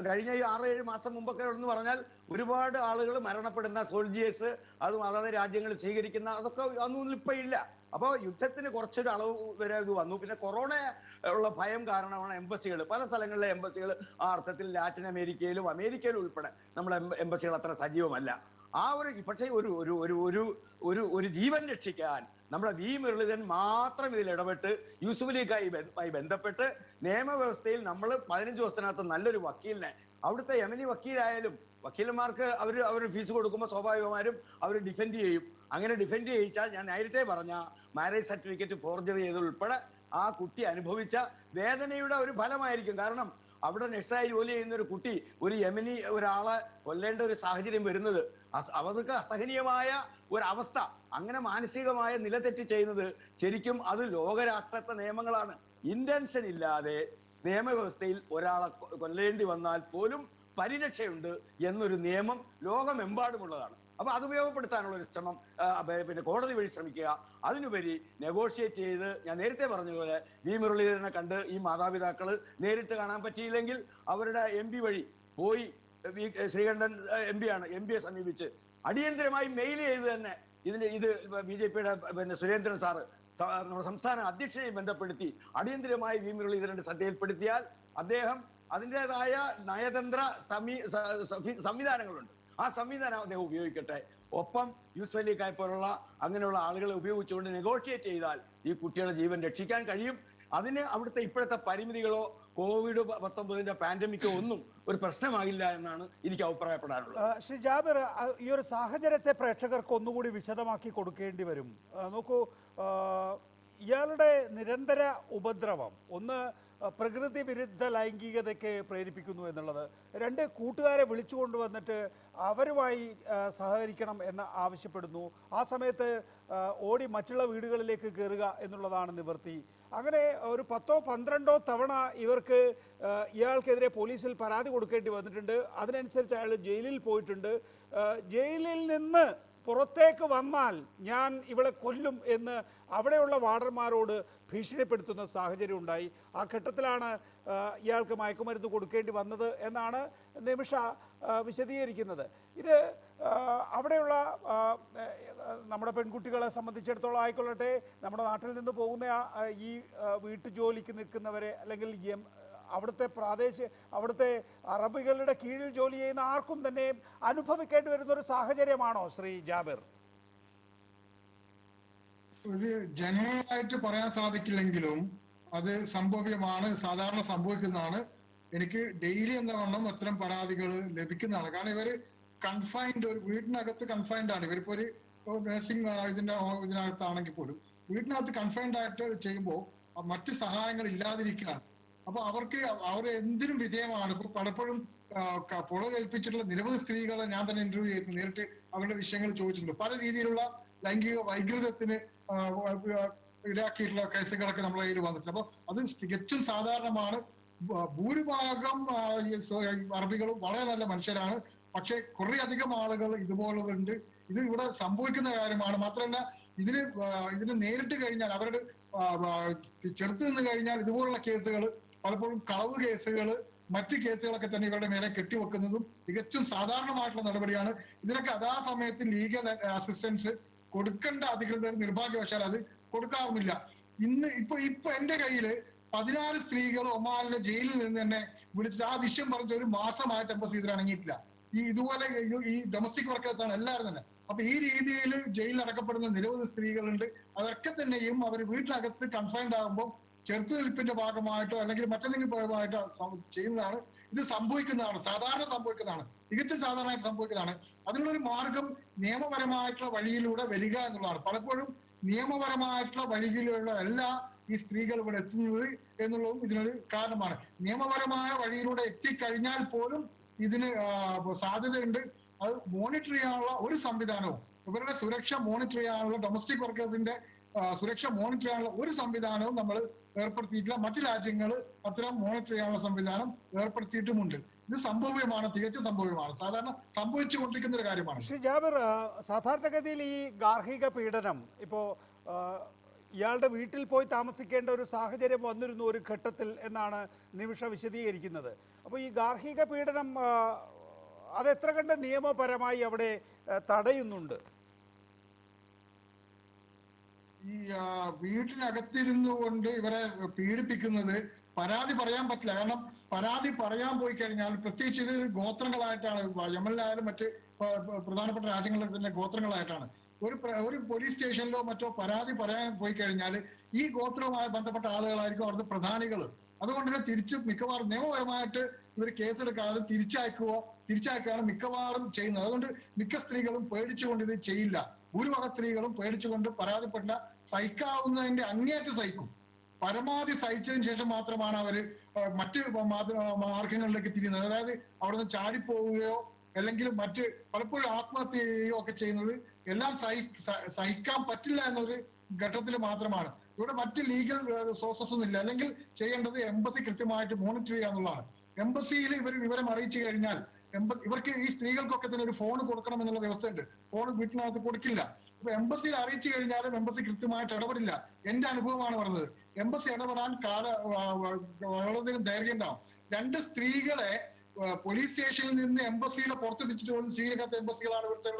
കഴിഞ്ഞ 6-7 മാസം മുമ്പൊക്കെ എന്ന് പറഞ്ഞാൽ ഒരുപാട് ആളുകൾ മരണപ്പെടുന്ന സോൾജിയേഴ്സ്, അതും അതാത് രാജ്യങ്ങൾ സ്വീകരിക്കുന്ന, അതൊക്കെ ഒന്നും ഇപ്പൊ ഇല്ല. അപ്പോൾ യുദ്ധത്തിന് കുറച്ചൊരു അളവ് വരെ ഇത് വന്നു. പിന്നെ കൊറോണ ഉള്ള ഭയം കാരണമാണ് എംബസികൾ, പല സ്ഥലങ്ങളിലെ എംബസികൾ ആ അർത്ഥത്തിൽ ലാറ്റിൻ അമേരിക്കയിലും അമേരിക്കയിലും ഉൾപ്പെടെ നമ്മളെ എംബസികൾ അത്ര സജീവമല്ല. ആ ഒരു പക്ഷേ ഒരു ജീവൻ രക്ഷിക്കാൻ നമ്മുടെ വി മുരളീധരൻ മാത്രം ഇതിൽ ഇടപെട്ട് യൂസുഫ് അലിയുമായി ബന്ധപ്പെട്ട് നിയമവ്യവസ്ഥയിൽ നമ്മൾ 15 ദിവസത്തിനകത്ത് നല്ലൊരു വക്കീലിനെ, അവിടുത്തെ യമനി വക്കീലായാലും വക്കീലന്മാർക്ക് അവർ ഫീസ് കൊടുക്കുമ്പോൾ സ്വാഭാവികമാരും അവർ ഡിഫെൻഡ് ചെയ്യും. അങ്ങനെ ഡിഫെൻഡ് ചെയ്യിച്ചാൽ ഞാൻ നേരത്തെ പറഞ്ഞ മാരേജ് സർട്ടിഫിക്കറ്റ് ഫോർജറി ചെയ്തുൾപ്പെടെ ആ കുട്ടി അനുഭവിച്ച വേദനയുടെ ഒരു ഫലമായിരിക്കും. കാരണം അവിടെ നഴ്സായി ജോലി ചെയ്യുന്ന ഒരു കുട്ടി ഒരു യമനി ഒരാളെ കൊല്ലേണ്ട ഒരു സാഹചര്യം വരുന്നത് അവർക്ക് അസഹനീയമായ ഒരവസ്ഥ. അങ്ങനെ മാനസികമായ നിലതെറ്റി ചെയ്യുന്നത് ശരിക്കും അത് ലോകരാഷ്ട്രത്തെ നിയമങ്ങളാണ്. ഇന്റൻഷൻ ഇല്ലാതെ നിയമവ്യവസ്ഥയിൽ ഒരാളെ കൊല്ലേണ്ടി വന്നാൽ പോലും പരിരക്ഷയുണ്ട് എന്നൊരു നിയമം ലോകമെമ്പാടുമുള്ളതാണ്. അപ്പൊ അത് ഉപയോഗപ്പെടുത്താനുള്ള ഒരു ശ്രമം പിന്നെ കോടതി വഴി ശ്രമിക്കുക. അതിനുപരി നെഗോഷിയേറ്റ് ചെയ്ത് ഞാൻ നേരത്തെ പറഞ്ഞതുപോലെ വി മുരളീധരനെ കണ്ട് ഈ മാതാപിതാക്കൾ നേരിട്ട് കാണാൻ പറ്റിയില്ലെങ്കിൽ അവരുടെ MP വഴി പോയി, ശ്രീകണ്ഠൻ MP ആണ്, MP-യെ സമീപിച്ച് അടിയന്തരമായി മെയിൽ ചെയ്ത് തന്നെ ഇത് BJP-യുടെ പിന്നെ സുരേന്ദ്രൻ സാറ് നമ്മുടെ സംസ്ഥാന അധ്യക്ഷനെ ബന്ധപ്പെടുത്തി അടിയന്തരമായി വി മുരളീധരന്റെ ശ്രദ്ധയിൽപ്പെടുത്തിയാൽ അദ്ദേഹം അതിൻ്റെതായ നയതന്ത്ര സംവിധാനങ്ങളുണ്ട്. ആ സംവിധാനം അദ്ദേഹം ഉപയോഗിക്കട്ടെ. ഒപ്പം യൂസഫ് അലി ഖായെ പോലുള്ള അങ്ങനെയുള്ള ആളുകളെ ഉപയോഗിച്ചുകൊണ്ട് നെഗോഷിയേറ്റ് ചെയ്താൽ ഈ കുട്ടികളുടെ ജീവൻ രക്ഷിക്കാൻ കഴിയും. അതിന് അവിടുത്തെ ഇപ്പോഴത്തെ പരിമിതികളോ COVID-19 പാൻഡമിക്കോ ഒന്നും ഒരു പ്രശ്നമാകില്ല എന്നാണ് എനിക്ക് അഭിപ്രായപ്പെടാനുള്ളത്. ശ്രീ ജാബിർ, ഈ ഒരു സാഹചര്യത്തെ പ്രേക്ഷകർക്ക് ഒന്നുകൂടി വിശദമാക്കി കൊടുക്കേണ്ടി വരും. നോക്കൂ, ഇയാളുടെ നിരന്തര ഉപദ്രവം ഒന്ന് പ്രകൃതി വിരുദ്ധ ലൈംഗികതയ്ക്ക് പ്രേരിപ്പിക്കുന്നു എന്നുള്ളത്, രണ്ട് കൂട്ടുകാരെ വിളിച്ചു കൊണ്ടുവന്നിട്ട് അവരുമായി സഹകരിക്കണം എന്ന് ആവശ്യപ്പെടുന്നു. ആ സമയത്ത് ഓടി മറ്റുള്ള വീടുകളിലേക്ക് കയറുക എന്നുള്ളതാണ് നിവൃത്തി. അങ്ങനെ ഒരു 10-12 തവണ ഇവർക്ക് ഇയാൾക്കെതിരെ പോലീസിൽ പരാതി കൊടുക്കേണ്ടി വന്നിട്ടുണ്ട്. അതിനനുസരിച്ച് അയാൾ ജയിലിൽ പോയിട്ടുണ്ട്. ജയിലിൽ നിന്ന് പുറത്തേക്ക് വന്നാൽ ഞാൻ ഇവളെ കൊല്ലും എന്ന് അവിടെയുള്ള വാർഡന്മാരോട് ഭീഷണിപ്പെടുത്തുന്ന സാഹചര്യം ഉണ്ടായി. ആ ഘട്ടത്തിലാണ് ഇയാൾക്ക് മയക്കുമരുന്ന് കൊടുക്കേണ്ടി വന്നത് എന്നാണ് നിമിഷ വിശദീകരിക്കുന്നത്. ഇത് അവിടെയുള്ള നമ്മുടെ പെൺകുട്ടികളെ സംബന്ധിച്ചിടത്തോളം ആയിക്കൊള്ളട്ടെ, നമ്മുടെ നാട്ടിൽ നിന്ന് പോകുന്ന ഈ വീട്ടുജോലിക്ക് നിൽക്കുന്നവരെ, അല്ലെങ്കിൽ അവിടുത്തെ അറബികളുടെ കീഴിൽ ജോലി ചെയ്യുന്ന ആർക്കും തന്നെ അനുഭവിക്കേണ്ടി വരുന്ന ഒരു സാഹചര്യമാണോ ശ്രീ ജാബിർ? ഒരു ജനറലായിട്ട് പറയാൻ സാധിക്കില്ലെങ്കിലും അത് സംഭവ്യമാണ്, സാധാരണ സംഭവിക്കുന്നതാണ്. എനിക്ക് ഡെയിലി എന്ന വണ്ണം അത്തരം പരാതികൾ ലഭിക്കുന്നതാണ്. കാരണം ഇവര് കൺഫൈൻഡ്, ഒരു വീടിനകത്ത് കൺഫൈൻഡ് ആണ്. ഇവരിപ്പോ ഒരു നഴ്സിംഗ് ഇതിനകത്താണെങ്കിൽ പോലും വീടിനകത്ത് കൺഫൈൻഡ് ആയിട്ട് ചെയ്യുമ്പോൾ മറ്റു സഹായങ്ങൾ ഇല്ലാതിരിക്കുകയാണ്. അപ്പൊ അവർ എന്തിനും വിധേയമാണ്. ഇപ്പൊ പലപ്പോഴും പുറകേൽപ്പിച്ചിട്ടുള്ള നിരവധി സ്ത്രീകളെ ഞാൻ തന്നെ ഇന്റർവ്യൂ ചെയ്ത് നേരിട്ട് അവരുടെ വിഷയങ്ങൾ ചോദിച്ചിട്ടുണ്ട്. പല രീതിയിലുള്ള ലൈംഗിക വൈകൃതത്തിന് ഇടാക്കിയിട്ടുള്ള കേസുകളൊക്കെ നമ്മളെ കയ്യിൽ വന്നിട്ടുണ്ട്. അപ്പൊ അത് തികച്ചും സാധാരണമാണ്. ഭൂരിഭാഗം അറബികളും വളരെ നല്ല മനുഷ്യരാണ്. പക്ഷെ കുറെ അധികം ആളുകൾ ഇതുപോലുണ്ട്. ഇത് ഇവിടെ സംഭവിക്കുന്ന കാര്യമാണ്. മാത്രമല്ല ഇതിന് നേരിട്ട് കഴിഞ്ഞാൽ, അവരുടെ ചെറുത്ത് നിന്ന് കഴിഞ്ഞാൽ ഇതുപോലുള്ള കേസുകൾ പലപ്പോഴും കളവ് കേസുകൾ, മറ്റ് കേസുകളൊക്കെ തന്നെ ഇവരുടെ മേലെ കെട്ടിവെക്കുന്നതും തികച്ചും സാധാരണമായിട്ടുള്ള നടപടിയാണ്. ഇതിനൊക്കെ യഥാസമയത്ത് ലീഗൽ അസിസ്റ്റൻസ് കൊടുക്കേണ്ട അധികൃതർ നിർഭാഗ്യവശാൽ അത് കൊടുക്കാറുമില്ല. ഇപ്പൊ എന്റെ കയ്യില് 14 സ്ത്രീകൾ ഒമാനിലെ ജയിലിൽ നിന്ന് തന്നെ വിളിച്ചിട്ട് ആ വിഷയം പറഞ്ഞ ഒരു മാസമായിട്ട് എംബസി ഇതിൽ അടങ്ങിയിട്ടില്ല. ഇതുപോലെ ഈ ഡൊമസ്റ്റിക് വർക്കേഴ്സാണ് എല്ലാവരും തന്നെ. അപ്പൊ ഈ രീതിയിൽ ജയിലിൽ അടക്കപ്പെടുന്ന നിരവധി സ്ത്രീകളുണ്ട്. അതൊക്കെ തന്നെയും അവർ വീട്ടിനകത്ത് കൺഫൈൻഡ് ആകുമ്പോൾ ചെറുത്തുനിൽപ്പിന്റെ ഭാഗമായിട്ടോ അല്ലെങ്കിൽ മറ്റെന്തെങ്കിലും ഭാഗമായിട്ടോ ചെയ്യുന്നതാണ്. ഇത് സംഭവിക്കുന്നതാണ്, സാധാരണ സംഭവിക്കുന്നതാണ്, തികച്ചും സാധാരണയായിട്ട് സംഭവിക്കുന്നതാണ്. അതിനുള്ളൊരു മാർഗം നിയമപരമായിട്ടുള്ള വഴിയിലൂടെ വരിക എന്നുള്ളതാണ്. പലപ്പോഴും നിയമപരമായിട്ടുള്ള വഴിയിലുള്ള എല്ലാ ഈ സ്ത്രീകൾ ഇവിടെ എത്തുന്നത് എന്നുള്ളതും ഇതിനൊരു കാരണമാണ്. നിയമപരമായ വഴിയിലൂടെ എത്തിക്കഴിഞ്ഞാൽ പോലും ഇതിന് സാധ്യതയുണ്ട്. അത് മോണിറ്റർ ചെയ്യാനുള്ള ഒരു സംവിധാനവും, ഇവരുടെ സുരക്ഷ മോണിറ്റർ ചെയ്യാനുള്ള, ഡൊമസ്റ്റിക് വർക്കേഴ്സിന്റെ സുരക്ഷ മോണിറ്റർ ചെയ്യാനുള്ള ഒരു സംവിധാനവും നമ്മൾ ഏർപ്പെടുത്തിയിട്ടില്ല. മറ്റു രാജ്യങ്ങൾ അത്തരം മോണിറ്റർ ചെയ്യാനുള്ള സംവിധാനം ഏർപ്പെടുത്തിയിട്ടുമുണ്ട്. ഇത് സംഭവ്യമാണ്, തികച്ചും സംഭവ്യമാണ്, സാധാരണ സംഭവിച്ചുകൊണ്ടിരിക്കുന്ന ഒരു കാര്യമാണ്. ശ്രീ ജാബിർ, സാധാരണഗതിയിൽ ഈ ഗാർഹിക പീഡനം ഇപ്പോ ഇയാളുടെ വീട്ടിൽ പോയി താമസിക്കേണ്ട ഒരു സാഹചര്യം വന്നിരുന്നു ഒരു ഘട്ടത്തിൽ എന്നാണ് നിമിഷ വിശദീകരിക്കുന്നത്. അപ്പോൾ ഈ ഗാർഹിക പീഡനം അതെത്ര കണ്ട് നിയമപരമായി അവിടെ തടയുന്നുണ്ട്? ഈ വീട്ടിനകത്തിരുന്നു കൊണ്ട് ഇവരെ പീഡിപ്പിക്കുന്നത് പരാതി പറയാൻ പറ്റില്ല. കാരണം പരാതി പറയാൻ പോയി കഴിഞ്ഞാൽ, പ്രത്യേകിച്ച് ഇത് ഗോത്രങ്ങളായിട്ടാണ്, യമനിലായാലും മറ്റ് പ്രധാനപ്പെട്ട രാജ്യങ്ങളിലെ തന്നെ ഗോത്രങ്ങളായിട്ടാണ്. ഒരു പോലീസ് സ്റ്റേഷനിലോ മറ്റോ പരാതി പറയാൻ പോയി കഴിഞ്ഞാൽ ഈ ഗോത്രവുമായി ബന്ധപ്പെട്ട ആളുകളായിരിക്കും അവിടുത്തെ പ്രധാനികൾ. അതുകൊണ്ട് തന്നെ മിക്കവാറും നിയമപരമായിട്ട് ഇവർ കേസെടുക്കാതെ തിരിച്ചയക്കുകയാണ് മിക്കവാറും ചെയ്യുന്നത്. അതുകൊണ്ട് മിക്ക സ്ത്രീകളും പേടിച്ചുകൊണ്ട് ഇത് ചെയ്യില്ല. ഭൂരിഭാഗം സ്ത്രീകളും പേടിച്ചുകൊണ്ട് പരാതിപ്പെട്ട സഹിക്കാവുന്നതിന്റെ അങ്ങേയറ്റം സഹിക്കും. പരമാവധി സഹിച്ചതിന് ശേഷം മാത്രമാണ് അവര് മറ്റ് മാർഗങ്ങളിലേക്ക് തിരിയുന്നത്. അതായത് അവിടെ നിന്ന് ചാടിപ്പോവുകയോ അല്ലെങ്കിൽ മറ്റ് പലപ്പോഴും ആത്മഹത്യ ചെയ്യുകയോ ഒക്കെ ചെയ്യുന്നത് എല്ലാം സഹിക്കാൻ പറ്റില്ല എന്നൊരു ഘട്ടത്തിൽ മാത്രമാണ്. ഇവിടെ മറ്റ് ലീഗൽ സോഴ്സസ് ഒന്നും ഇല്ല. അല്ലെങ്കിൽ ചെയ്യേണ്ടത് എംബസി കൃത്യമായിട്ട് മോണിറ്റർ ചെയ്യുക എന്നുള്ളതാണ്. എംബസിയിൽ ഇവർ വിവരം അറിയിച്ചു കഴിഞ്ഞാൽ ഇവർക്ക് ഈ സ്ത്രീകൾക്കൊക്കെ തന്നെ ഒരു ഫോൺ കൊടുക്കണം എന്നുള്ള വ്യവസ്ഥയുണ്ട്. ഫോൺ വീട്ടിനകത്ത് കൊടുക്കില്ല. അപ്പൊ എംബസിയിൽ അറിയിച്ചു കഴിഞ്ഞാലും എംബസി കൃത്യമായിട്ട് ഇടപെടില്ല. എന്റെ അനുഭവമാണ് പറഞ്ഞത്. എംബസി ഇടപെടാൻ വളരെയധികം ദൈർഘ്യം ഉണ്ടാവും. 2 സ്ത്രീകളെ പോലീസ് സ്റ്റേഷനിൽ നിന്ന് എംബസിയുടെ പുറത്തെത്തിച്ചിട്ട് പോലും സ്വീകരിക്കാത്ത എംബസികളാണ് ഇവിടുത്തെ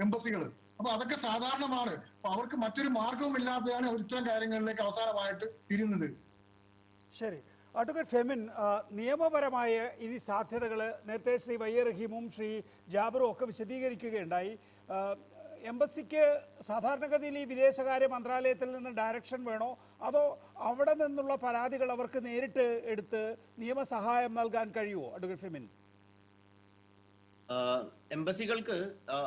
എംബസികൾ. അപ്പൊ അതൊക്കെ സാധാരണമാണ്. അപ്പൊ അവർക്ക് മറ്റൊരു മാർഗവും ഇല്ലാതെയാണ് അവർ ഇത്തരം കാര്യങ്ങളിലേക്ക് അവസാനമായിട്ട് തിരിയുന്നത്. ശരി, അഡ്വക്കേറ്റ് ഫെമിൻ, നിയമപരമായ ഇനി സാധ്യതകൾ നേരത്തെ ശ്രീ വൈ റഹീമും ശ്രീ ജാബറും ഒക്കെ വിശദീകരിക്കുകയുണ്ടായി. എംബസിക്ക് സാധാരണഗതിയിൽ ഈ വിദേശകാര്യ മന്ത്രാലയത്തിൽ നിന്ന് ഡയറക്ഷൻ വേണോ, അതോ അവിടെ നിന്നുള്ള പരാതികൾ അവർക്ക് നേരിട്ട് എടുത്ത് നിയമസഹായം നൽകാൻ കഴിയുമോ അഡ്വക്കേറ്റ് ഫെമിൻ? എംബസികൾക്ക്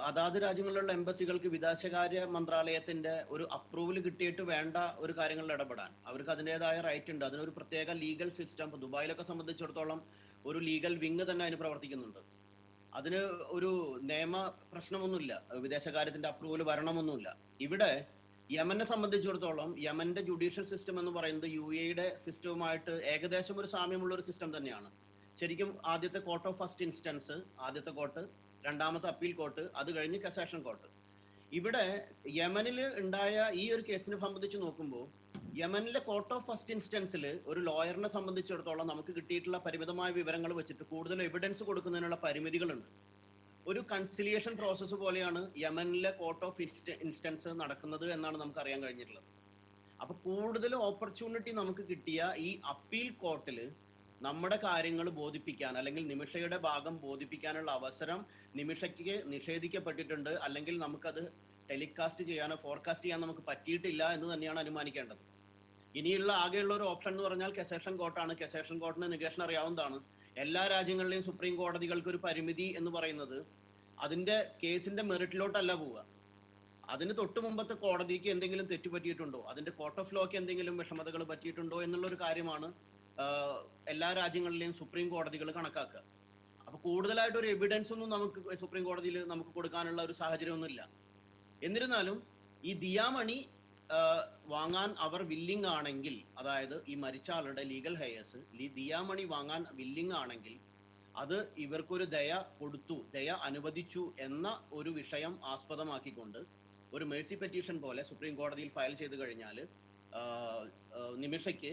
അതാത് രാജ്യങ്ങളിലുള്ള എംബസികൾക്ക് വിദേശകാര്യ മന്ത്രാലയത്തിന്റെ ഒരു അപ്രൂവൽ കിട്ടിയിട്ട് വേണ്ട ഒരു കാര്യങ്ങളിൽ ഇടപെടാൻ അവർക്ക് അതിൻ്റെതായ റൈറ്റ് ഉണ്ട്. അതിനൊരു പ്രത്യേക ലീഗൽ സിസ്റ്റം, ഇപ്പോൾ ദുബായിലൊക്കെ സംബന്ധിച്ചിടത്തോളം ഒരു ലീഗൽ വിങ് തന്നെ അതിന് പ്രവർത്തിക്കുന്നുണ്ട്. അതിന് ഒരു നിയമ പ്രശ്നമൊന്നുമില്ല, വിദേശകാര്യത്തിന്റെ അപ്രൂവൽ വരണമൊന്നുമില്ല. ഇവിടെ യമനെ സംബന്ധിച്ചിടത്തോളം യമന്റെ ജുഡീഷ്യൽ സിസ്റ്റം എന്ന് പറയുന്നത് UAE സിസ്റ്റവുമായിട്ട് ഏകദേശം ഒരു സാമ്യമുള്ള ഒരു സിസ്റ്റം തന്നെയാണ്. ശരിക്കും ആദ്യത്തെ കോർട്ട് ഓഫ് ഫസ്റ്റ് ഇൻസ്റ്റൻസ്, ആദ്യത്തെ കോർട്ട്, രണ്ടാമത്തെ അപ്പീൽ കോർട്ട്, അത് കഴിഞ്ഞ് കസാഷൻ കോർട്ട്. ഇവിടെ യമനിൽ ഉണ്ടായ ഈ ഒരു കേസിനെ സംബന്ധിച്ച് നോക്കുമ്പോൾ യമനിലെ കോർട്ട് ഓഫ് ഫസ്റ്റ് ഇൻസ്റ്റൻസിൽ ഒരു ലോയറിനെ സംബന്ധിച്ചിടത്തോളം നമുക്ക് കിട്ടിയിട്ടുള്ള പരിമിതമായ വിവരങ്ങൾ വെച്ചിട്ട് കൂടുതൽ എവിഡൻസ് കൊടുക്കുന്നതിനുള്ള പരിമിതികളുണ്ട്. ഒരു കൺസിലിയേഷൻ പ്രോസസ്സ് പോലെയാണ് യമനിലെ കോർട്ട് ഓഫ് ഇൻസ്റ്റൻസ് നടക്കുന്നത് എന്നാണ് നമുക്ക് അറിയാൻ കഴിഞ്ഞിട്ടുള്ളത്. അപ്പൊ കൂടുതൽ ഓപ്പർച്യൂണിറ്റി നമുക്ക് കിട്ടിയ ഈ അപ്പീൽ കോർട്ടിൽ നമ്മുടെ കാര്യങ്ങൾ ബോധിപ്പിക്കാൻ അല്ലെങ്കിൽ നിമിഷയുടെ ഭാഗം ബോധിപ്പിക്കാനുള്ള അവസരം നിമിഷയ്ക്ക് നിഷേധിക്കപ്പെട്ടിട്ടുണ്ട്, അല്ലെങ്കിൽ നമുക്കത് ടെലികാസ്റ്റ് ചെയ്യാനോ ഫോർകാസ്റ്റ് ചെയ്യാൻ നമുക്ക് പറ്റിയിട്ടില്ല എന്ന് തന്നെയാണ് അനുമാനിക്കേണ്ടത്. ഇനിയുള്ള ആകെയുള്ള ഒരു ഓപ്ഷൻ എന്ന് പറഞ്ഞാൽ കസേഷൻ കോർട്ടാണ്. കസേഷൻ കോർട്ടിന് നികേഷൻ അറിയാവുന്നതാണ്. എല്ലാ രാജ്യങ്ങളിലെയും സുപ്രീം കോടതികൾക്ക് ഒരു പരിമിതി എന്ന് പറയുന്നത് അതിന്റെ കേസിന്റെ മെറിറ്റിലോട്ടല്ല പോവുക, അതിന് തൊട്ട് മുമ്പത്തെ കോടതിക്ക് എന്തെങ്കിലും തെറ്റുപറ്റിയിട്ടുണ്ടോ, അതിന്റെ കോർട്ട് ഓഫ് ലോക്ക് എന്തെങ്കിലും വിഷമതകൾ പറ്റിയിട്ടുണ്ടോ എന്നുള്ള ഒരു കാര്യമാണ് എല്ലാ രാജ്യങ്ങളിലെയും സുപ്രീം കോടതികൾ കണക്കാക്കുക. അപ്പൊ കൂടുതലായിട്ട് ഒരു എവിഡൻസ് ഒന്നും നമുക്ക് സുപ്രീം കോടതിയിൽ നമുക്ക് കൊടുക്കാനുള്ള ഒരു സാഹചര്യമൊന്നുമില്ല. എന്നിരുന്നാലും ഈ ദിയാമണി വാങ്ങാൻ അവർ വില്ലിങ് ആണെങ്കിൽ, അതായത് ഈ മരിച്ച ആളുടെ ലീഗൽ ഹെയേഴ്സ് ദിയാമണി വാങ്ങാൻ വില്ലിങ് ആണെങ്കിൽ അത് ഇവർക്കൊരു ദയ കൊടുത്തു, ദയ അനുവദിച്ചു എന്ന ഒരു വിഷയം ആസ്പദമാക്കിക്കൊണ്ട് ഒരു മേഴ്സി പെറ്റീഷൻ പോലെ സുപ്രീം കോടതിയിൽ ഫയൽ ചെയ്ത് കഴിഞ്ഞാൽ നിമിഷയ്ക്ക്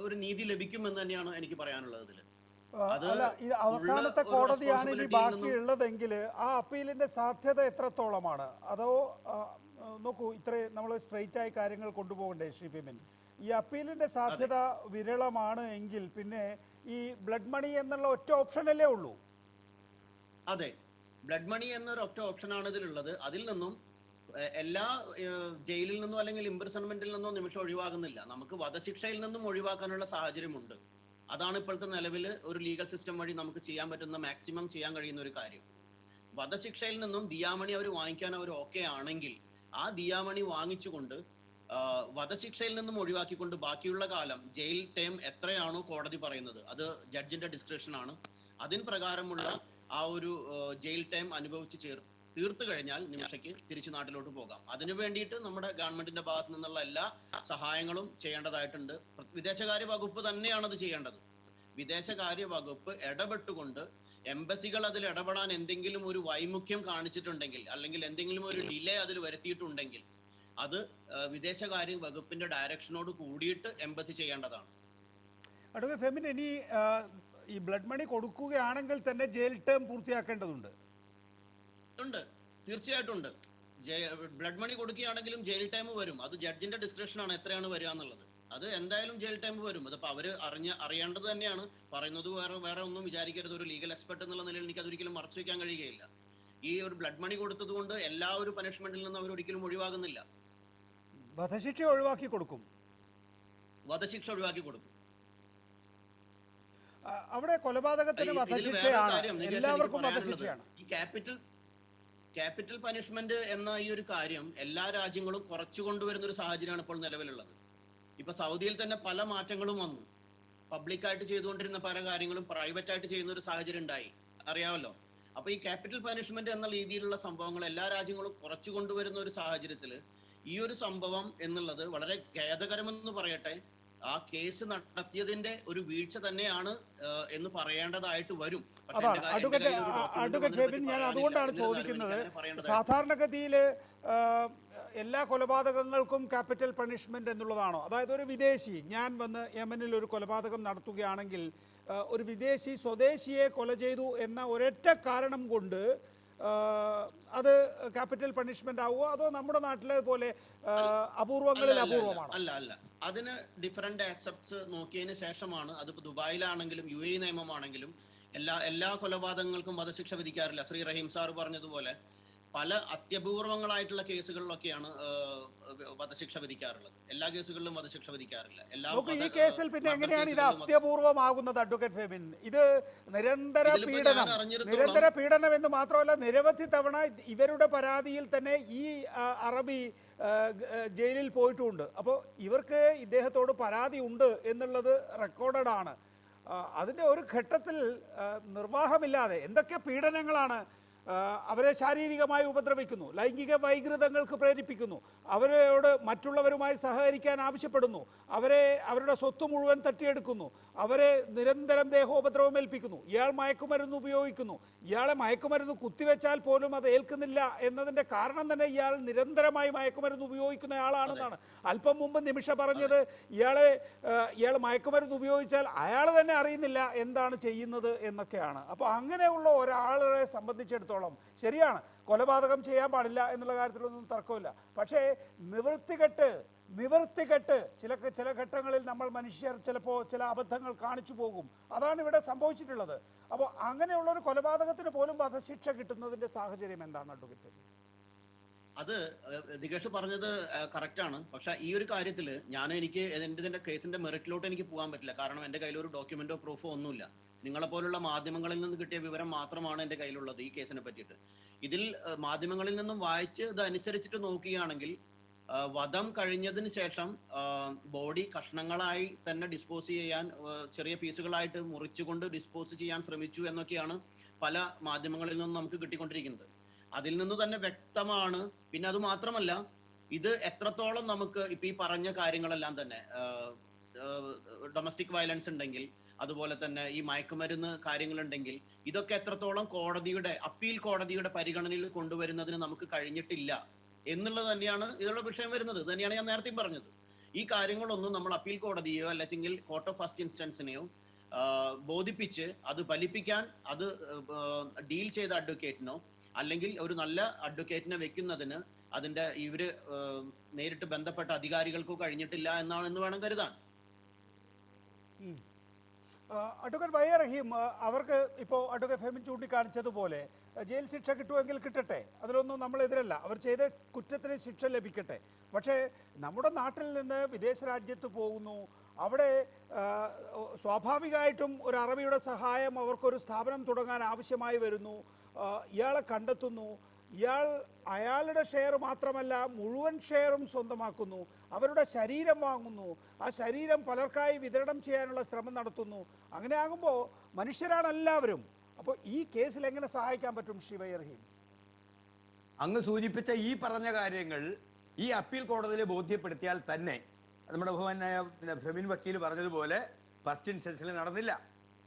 ഒരു നീതി ലഭിക്കുമെന്ന് തന്നെയാണ് എനിക്ക് പറയാനുള്ളത്. ഇതിൽ ഇത് അവസാനത്തെ കോടതിയാണ് ഇനി ബാക്കിയുള്ളതെങ്കിൽ ആ അപ്പീലിന്റെ സാധ്യത എത്രത്തോളമാണ്? അതോ നോക്കൂ, ഇത്രയും നമ്മൾ സ്ട്രെയിറ്റ് ആയി കാര്യങ്ങൾ കൊണ്ടുപോകണ്ടേ ശ്രീ ഫെമിൻ? ഈ അപ്പീലിന്റെ സാധ്യത വിരളമാണ് എങ്കിൽ പിന്നെ ഈ ബ്ലഡ് മണി എന്നുള്ള ഒറ്റ ഓപ്ഷനല്ലേ ഉള്ളൂ? അതെ, ബ്ലഡ് മണി എന്നൊരു ഒറ്റ ഓപ്ഷനാണ് ഇതിലുള്ളത്. അതിൽ നിന്നും എല്ലാ ജയിലിൽ നിന്നോ അല്ലെങ്കിൽ ഇംപ്രിസൺമെന്റിൽ നിന്നോ നിമിഷം ഒഴിവാകുന്നില്ല. നമുക്ക് വധശിക്ഷയിൽ നിന്നും ഒഴിവാക്കാനുള്ള സാഹചര്യമുണ്ട്. അതാണ് ഇപ്പോഴത്തെ നിലവിൽ ഒരു ലീഗൽ സിസ്റ്റം വഴി നമുക്ക് ചെയ്യാൻ പറ്റുന്ന മാക്സിമം ചെയ്യാൻ കഴിയുന്ന ഒരു കാര്യം. വധശിക്ഷയിൽ നിന്നും ദിയാമണി അവർ വാങ്ങിക്കാൻ അവർ ഓക്കെ ആണെങ്കിൽ ആ ദിയാമണി വാങ്ങിച്ചുകൊണ്ട് വധശിക്ഷയിൽ നിന്നും ഒഴിവാക്കിക്കൊണ്ട് ബാക്കിയുള്ള കാലം ജയിൽ ടൈം എത്രയാണോ കോടതി പറയുന്നത് അത് ജഡ്ജിന്റെ ഡിസ്ക്രിപ്ഷൻ ആണ്. അതിന് പ്രകാരമുള്ള ആ ഒരു ജയിൽ ടൈം അനുഭവിച്ച് തീർത്തു കഴിഞ്ഞാൽ നിമിഷയ്ക്ക് തിരിച്ചു നാട്ടിലോട്ട് പോകാം. അതിനു വേണ്ടിയിട്ട് നമ്മുടെ ഗവൺമെന്റിന്റെ ഭാഗത്തു നിന്നുള്ള എല്ലാ സഹായങ്ങളും ചെയ്യേണ്ടതായിട്ടുണ്ട്. വിദേശകാര്യ വകുപ്പ് തന്നെയാണ് അത് ചെയ്യേണ്ടത്. വിദേശകാര്യ വകുപ്പ് ഇടപെട്ടുകൊണ്ട് എംബസികൾ അതിൽ ഇടപെടാൻ എന്തെങ്കിലും ഒരു വൈമുഖ്യം കാണിച്ചിട്ടുണ്ടെങ്കിൽ അല്ലെങ്കിൽ എന്തെങ്കിലും ഒരു ഡിലേ അതിൽ വരുത്തിയിട്ടുണ്ടെങ്കിൽ അത് വിദേശകാര്യ വകുപ്പിന്റെ ഡയറക്ഷനോട് കൂടിയിട്ട് എംബസി ചെയ്യേണ്ടതാണ്. അഡ്വക്കേറ്റ് ഫെമിൻ, ഇനി ഈ ബ്ലഡ് മണി കൊടുക്കുകയാണെങ്കിൽ തന്നെ ജയിൽ ടേം പൂർത്തിയാക്കേണ്ടതുണ്ട്. തീർച്ചയായിട്ടും ഉണ്ട്. ബ്ലഡ് മണി കൊടുക്കുകയാണെങ്കിലും ജയിൽ ടൈം വരും. അത് ജഡ്ജിന്റെ ഡിസ്ക്രിപ്ഷൻ ആണ് എത്രയാണ് വരിക എന്നുള്ളത്. അത് എന്തായാലും ജയിൽ ടൈം വരും. അതിപ്പോ അവര് അറിയേണ്ടത് തന്നെയാണ്. പറയുന്നത് വേറെ ഒന്നും വിചാരിക്കരുത്. ഒരു ലീഗൽ എക്സ്പെർട്ട് എന്നുള്ള നിലയിൽ എനിക്ക് അതൊരിക്കലും മറച്ചു വെക്കാൻ കഴിയുകയില്ല. ഈ ഒരു ബ്ലഡ് മണി കൊടുത്തത് കൊണ്ട് എല്ലാ ഒരു പനിഷ്മെന്റിൽ നിന്നും അവർ ഒരിക്കലും ഒഴിവാകുന്നില്ല. വധശിക്ഷ ഒഴിവാക്കി കൊടുക്കും. വധശിക്ഷ ഒഴിവാക്കി കൊടുക്കും. അവിടെ കൊലപാതകത്തിന് വധശിക്ഷയാണ്, എല്ലാവർക്കും വധശിക്ഷയാണ്. ഈ ക്യാപിറ്റൽ പനിഷ്മെന്റ് എന്ന ഈ ഒരു കാര്യം എല്ലാ രാജ്യങ്ങളും കുറച്ചു കൊണ്ടുവരുന്ന ഒരു സാഹചര്യമാണ് ഇപ്പോൾ നിലവിലുള്ളത്. ഇപ്പൊ സൗദിയിൽ തന്നെ പല മാറ്റങ്ങളും വന്നു. പബ്ലിക്കായിട്ട് ചെയ്തുകൊണ്ടിരുന്ന പല കാര്യങ്ങളും പ്രൈവറ്റ് ആയിട്ട് ചെയ്യുന്ന ഒരു സാഹചര്യം ഉണ്ടായി, അറിയാമല്ലോ. അപ്പൊ ഈ ക്യാപിറ്റൽ പനിഷ്മെന്റ് എന്ന രീതിയിലുള്ള സംഭവങ്ങൾ എല്ലാ രാജ്യങ്ങളും കുറച്ചു കൊണ്ടുവരുന്ന ഒരു സാഹചര്യത്തിൽ ഈ ഒരു സംഭവം എന്നുള്ളത് വളരെ ഖേദകരമെന്ന് പറയട്ടെ, ആ കേസ് നടത്തിയതിന്റെ ഒരു വീഴ്ച തന്നെയാണ് എന്ന് പറയേണ്ടതായിട്ട് വരും. അതാണ് അഡ്വക്കേറ്റ് ഫെബിൻ, ഞാൻ അതുകൊണ്ടാണ് ചോദിക്കുന്നത്. സാധാരണഗതിയിൽ എല്ലാ കൊലപാതകങ്ങൾക്കും ക്യാപിറ്റൽ പണിഷ്മെന്റ് എന്നുള്ളതാണോ? അതായത് ഒരു വിദേശി, ഞാൻ വന്ന് യമനിൽ ഒരു കൊലപാതകം നടത്തുകയാണെങ്കിൽ ഒരു വിദേശി സ്വദേശിയെ കൊല ചെയ്തു എന്ന ഒരൊറ്റ കാരണം കൊണ്ട് അത് ക്യാപിറ്റൽ പണിഷ്മെന്റ് ആവുമോ അതോ നമ്മുടെ നാട്ടിലെ പോലെ അപൂർവങ്ങളിൽ അപൂർവമാണോ? അല്ല അല്ല, അതിന് ഡിഫറെന്റ് ആക്സെപ്റ്റ്സ് നോക്കിയതിന് ശേഷമാണ്. അത് ദുബായിലാണെങ്കിലും UAE നിയമമാണെങ്കിലും എല്ലാ കൊലപാതകങ്ങൾക്കും വധശിക്ഷ വിധിക്കാറില്ല. ശ്രീ റഹീം സാർ പറഞ്ഞതുപോലെ പല അത്യപൂർവങ്ങളായിട്ടുള്ള കേസുകളിലൊക്കെയാണ് വധശിക്ഷ വിധിക്കാറുള്ളത്. എല്ലാ കേസുകളിലും വധശിക്ഷ വിധിക്കാറില്ല. ഈ കേസിൽ പിന്നെ എങ്ങനെയാണ് ഇത് അത്യപൂർവമാകുന്നത് അഡ്വക്കേറ്റ് ഫെമിൻ? ഇത് നിരന്തര പീഡനം എന്ന് മാത്രമല്ല, നിരവധി തവണ ഇവരുടെ പരാതിയിൽ തന്നെ ഈ അറബി ജയിലിൽ പോയിട്ടുമുണ്ട്. അപ്പോൾ ഇവർക്ക് ഇദ്ദേഹത്തോട് പരാതി ഉണ്ട് എന്നുള്ളത് റെക്കോർഡഡ് ആണ്. അതിൻ്റെ ഒരു ഘട്ടത്തിൽ നിർവാഹമില്ലാതെ എന്തൊക്കെ പീഡനങ്ങളാണ്! അവരെ ശാരീരികമായി ഉപദ്രവിക്കുന്നു, ലൈംഗിക വൈകൃതങ്ങൾക്ക് പ്രേരിപ്പിക്കുന്നു, അവരോട് മറ്റുള്ളവരുമായി സഹകരിക്കാൻ ആവശ്യപ്പെടുന്നു, അവരുടെ സ്വത്ത് മുഴുവൻ തട്ടിയെടുക്കുന്നു, അവരെ നിരന്തരം ദേഹോപദ്രവം ഏൽപ്പിക്കുന്നു. ഇയാൾ മയക്കുമരുന്ന് ഉപയോഗിക്കുന്നു. ഇയാളെ മയക്കുമരുന്ന് കുത്തിവെച്ചാൽ പോലും അത് ഏൽക്കുന്നില്ല എന്നതിൻ്റെ കാരണം തന്നെ ഇയാൾ നിരന്തരമായി മയക്കുമരുന്ന് ഉപയോഗിക്കുന്നയാളാണെന്നാണ്. അല്പം മുമ്പ് നിമിഷ പറഞ്ഞത് ഇയാൾ മയക്കുമരുന്ന് ഉപയോഗിച്ചാൽ അയാൾ തന്നെ അറിയുന്നില്ല എന്താണ് ചെയ്യുന്നത് എന്നൊക്കെയാണ്. അപ്പോൾ അങ്ങനെയുള്ള ഒരാളെ സംബന്ധിച്ചിടത്തോളം ശരിയാണ്, കൊലപാതകം ചെയ്യാൻ പാടില്ല എന്നുള്ള കാര്യത്തിലൊന്നും തർക്കമില്ല. പക്ഷേ നിവൃത്തികെട്ട് ചില ഘട്ടങ്ങളിൽ നമ്മൾ മനുഷ്യർ ചിലപ്പോൾ ചില അബദ്ധങ്ങൾ കാണിച്ചു പോകും. അതാണ് ഇവിടെ സംഭവിച്ചിട്ടുള്ളത്. അപ്പോൾ അങ്ങനെയുള്ള ഒരു കൊലപാതകത്തിന് പോലും വധശിക്ഷ കിട്ടുന്നതിന്റെ സാഹചര്യം എന്താണ് അഡ്വക്കേറ്റ്? അത് ദികേഷ് പറഞ്ഞത് കറക്റ്റാണ്. പക്ഷെ ഈ ഒരു കാര്യത്തിൽ എനിക്ക് ഇതിന്റെ കേസിന്റെ മെറിറ്റിലോട്ട് എനിക്ക് പോകാൻ പറ്റില്ല. കാരണം എന്റെ കയ്യിൽ ഒരു ഡോക്യുമെന്റോ പ്രൂഫോ ഒന്നുമില്ല. നിങ്ങളെപ്പോലുള്ള മാധ്യമങ്ങളിൽ നിന്ന് കിട്ടിയ വിവരം മാത്രമാണ് എൻ്റെ കയ്യിലുള്ളത് ഈ കേസിനെ പറ്റിയിട്ട്. ഇതിൽ മാധ്യമങ്ങളിൽ നിന്നും വായിച്ച് ഇതനുസരിച്ചിട്ട് നോക്കുകയാണെങ്കിൽ വധം കഴിഞ്ഞതിന് ശേഷം ബോഡി കഷ്ണങ്ങളായി തന്നെ ഡിസ്പോസ് ചെയ്യാൻ, ചെറിയ പീസുകളായിട്ട് മുറിച്ചുകൊണ്ട് ഡിസ്പോസ് ചെയ്യാൻ ശ്രമിച്ചു എന്നൊക്കെയാണ് പല മാധ്യമങ്ങളിൽ നിന്നും നമുക്ക് കിട്ടിക്കൊണ്ടിരിക്കുന്നത്. അതിൽ നിന്ന് തന്നെ വ്യക്തമാണ്. പിന്നെ അത് മാത്രമല്ല, ഇത് എത്രത്തോളം നമുക്ക് ഇപ്പൊ ഈ പറഞ്ഞ കാര്യങ്ങളെല്ലാം തന്നെ ഡൊമസ്റ്റിക് വയലൻസ് ഉണ്ടെങ്കിൽ, അതുപോലെ തന്നെ ഈ മയക്കുമരുന്ന് കാര്യങ്ങളുണ്ടെങ്കിൽ, ഇതൊക്കെ എത്രത്തോളം അപ്പീൽ കോടതിയുടെ പരിഗണനയിൽ കൊണ്ടുവരുന്നതിന് നമുക്ക് കഴിഞ്ഞിട്ടില്ല എന്നുള്ളത് തന്നെയാണ് ഇതിലുള്ള വിഷയം വരുന്നത്. ഇത് തന്നെയാണ് ഞാൻ നേരത്തെയും പറഞ്ഞത്. ഈ കാര്യങ്ങളൊന്നും നമ്മൾ അപ്പീൽ കോടതിയോ അല്ലെങ്കിൽ കോർട്ട് ഓഫ് ഫസ്റ്റ് ഇൻസ്റ്റൻസിനെയോ ബോധിപ്പിച്ച് അത് ഫലിപ്പിക്കാൻ അത് ഡീൽ ചെയ്ത അഡ്വക്കേറ്റിനോ അല്ലെങ്കിൽ ഒരു നല്ല അഡ്വക്കേറ്റിനെ വെക്കുന്നതിന് അതിന്റെ ഇവര് നേരിട്ട് ബന്ധപ്പെട്ട അധികാരികൾക്കോ കഴിഞ്ഞിട്ടില്ല എന്ന് വേണം കരുതാൻ. അഡ്വക്കേറ്റ് വൈ റഹീം, അവർക്ക് ഇപ്പോൾ അഡ്വക്കേറ്റ് ഫെമിൻ ചൂണ്ടിക്കാണിച്ചതുപോലെ ജയിൽ ശിക്ഷ കിട്ടുമെങ്കിൽ കിട്ടട്ടെ, അതിലൊന്നും നമ്മൾ എതിരല്ല. അവർ ചെയ്ത കുറ്റത്തിന് ശിക്ഷ ലഭിക്കട്ടെ. പക്ഷേ നമ്മുടെ നാട്ടിൽ നിന്ന് വിദേശ രാജ്യത്ത് പോകുന്നു, അവിടെ സ്വാഭാവികമായിട്ടും ഒരു അറബിയുടെ സഹായം അവർക്കൊരു സ്ഥാപനം തുടങ്ങാൻ ആവശ്യമായി വരുന്നു. ഇയാളെ കണ്ടെത്തുന്നു, അയാളുടെ ഷെയർ മാത്രമല്ല മുഴുവൻ ഷെയറും സ്വന്തമാക്കുന്നു, അവരുടെ ശരീരം വാങ്ങുന്നു, ആ ശരീരം പലർക്കായി വിതരണം ചെയ്യാനുള്ള ശ്രമം നടത്തുന്നു. അങ്ങനെ ആകുമ്പോൾ മനുഷ്യരാണ് എല്ലാവരും. അപ്പോൾ ഈ കേസിൽ എങ്ങനെ സഹായിക്കാൻ പറ്റും ശ്രീ വൈ റഹീം? അങ്ങ് സൂചിപ്പിച്ച ഈ പറഞ്ഞ കാര്യങ്ങൾ ഈ അപ്പീൽ കോടതിയിൽ ബോധ്യപ്പെടുത്തിയാൽ തന്നെ നമ്മുടെ ബഹുമാനായ ഫെമിൻ വക്കീൽ പറഞ്ഞതുപോലെ ഫസ്റ്റ് ഇൻസ്റ്റൻസിൽ നടന്നില്ല,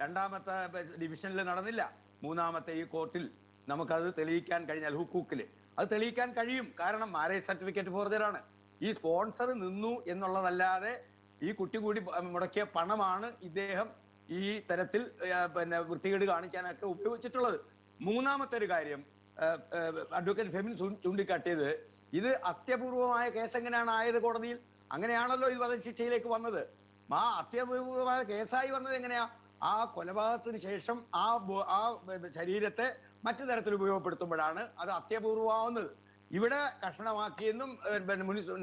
രണ്ടാമത്തെ ഡിവിഷനിൽ നടന്നില്ല, മൂന്നാമത്തെ ഈ കോർട്ടിൽ നമുക്കത് തെളിയിക്കാൻ കഴിഞ്ഞാൽ ഹുക്കൂക്കിൽ അത് തെളിയിക്കാൻ കഴിയും. കാരണം മാരേജ് സർട്ടിഫിക്കറ്റ് ഫോർജറാണ്. ഈ സ്പോൺസർ നിന്നു എന്നുള്ളതല്ലാതെ ഈ കുട്ടി കൂടി മുടക്കിയ പണമാണ് ഇദ്ദേഹം ഈ തരത്തിൽ വൃത്തികേട് കാണിക്കാനൊക്കെ ഉപയോഗിച്ചിട്ടുള്ളത്. മൂന്നാമത്തെ ഒരു കാര്യം അഡ്വക്കേറ്റ് ഫെമിൻ ചൂണ്ടിക്കാട്ടിയത്, ഇത് അത്യപൂർവമായ കേസ് എങ്ങനെയാണ് ആയത് കോടതിയിൽ? അങ്ങനെയാണല്ലോ ഇത് വധശിക്ഷയിലേക്ക് വന്നത്. ആ അത്യപൂർവമായ കേസായി വന്നത് എങ്ങനെയാ? ആ കൊലപാതകത്തിന് ശേഷം ആ ശരീരത്തെ മറ്റു തരത്തിൽ ഉപയോഗപ്പെടുത്തുമ്പോഴാണ് അത് അത്യപൂർവമാവുന്നത്. ഇവിടെ കഷണമാക്കിയെന്നും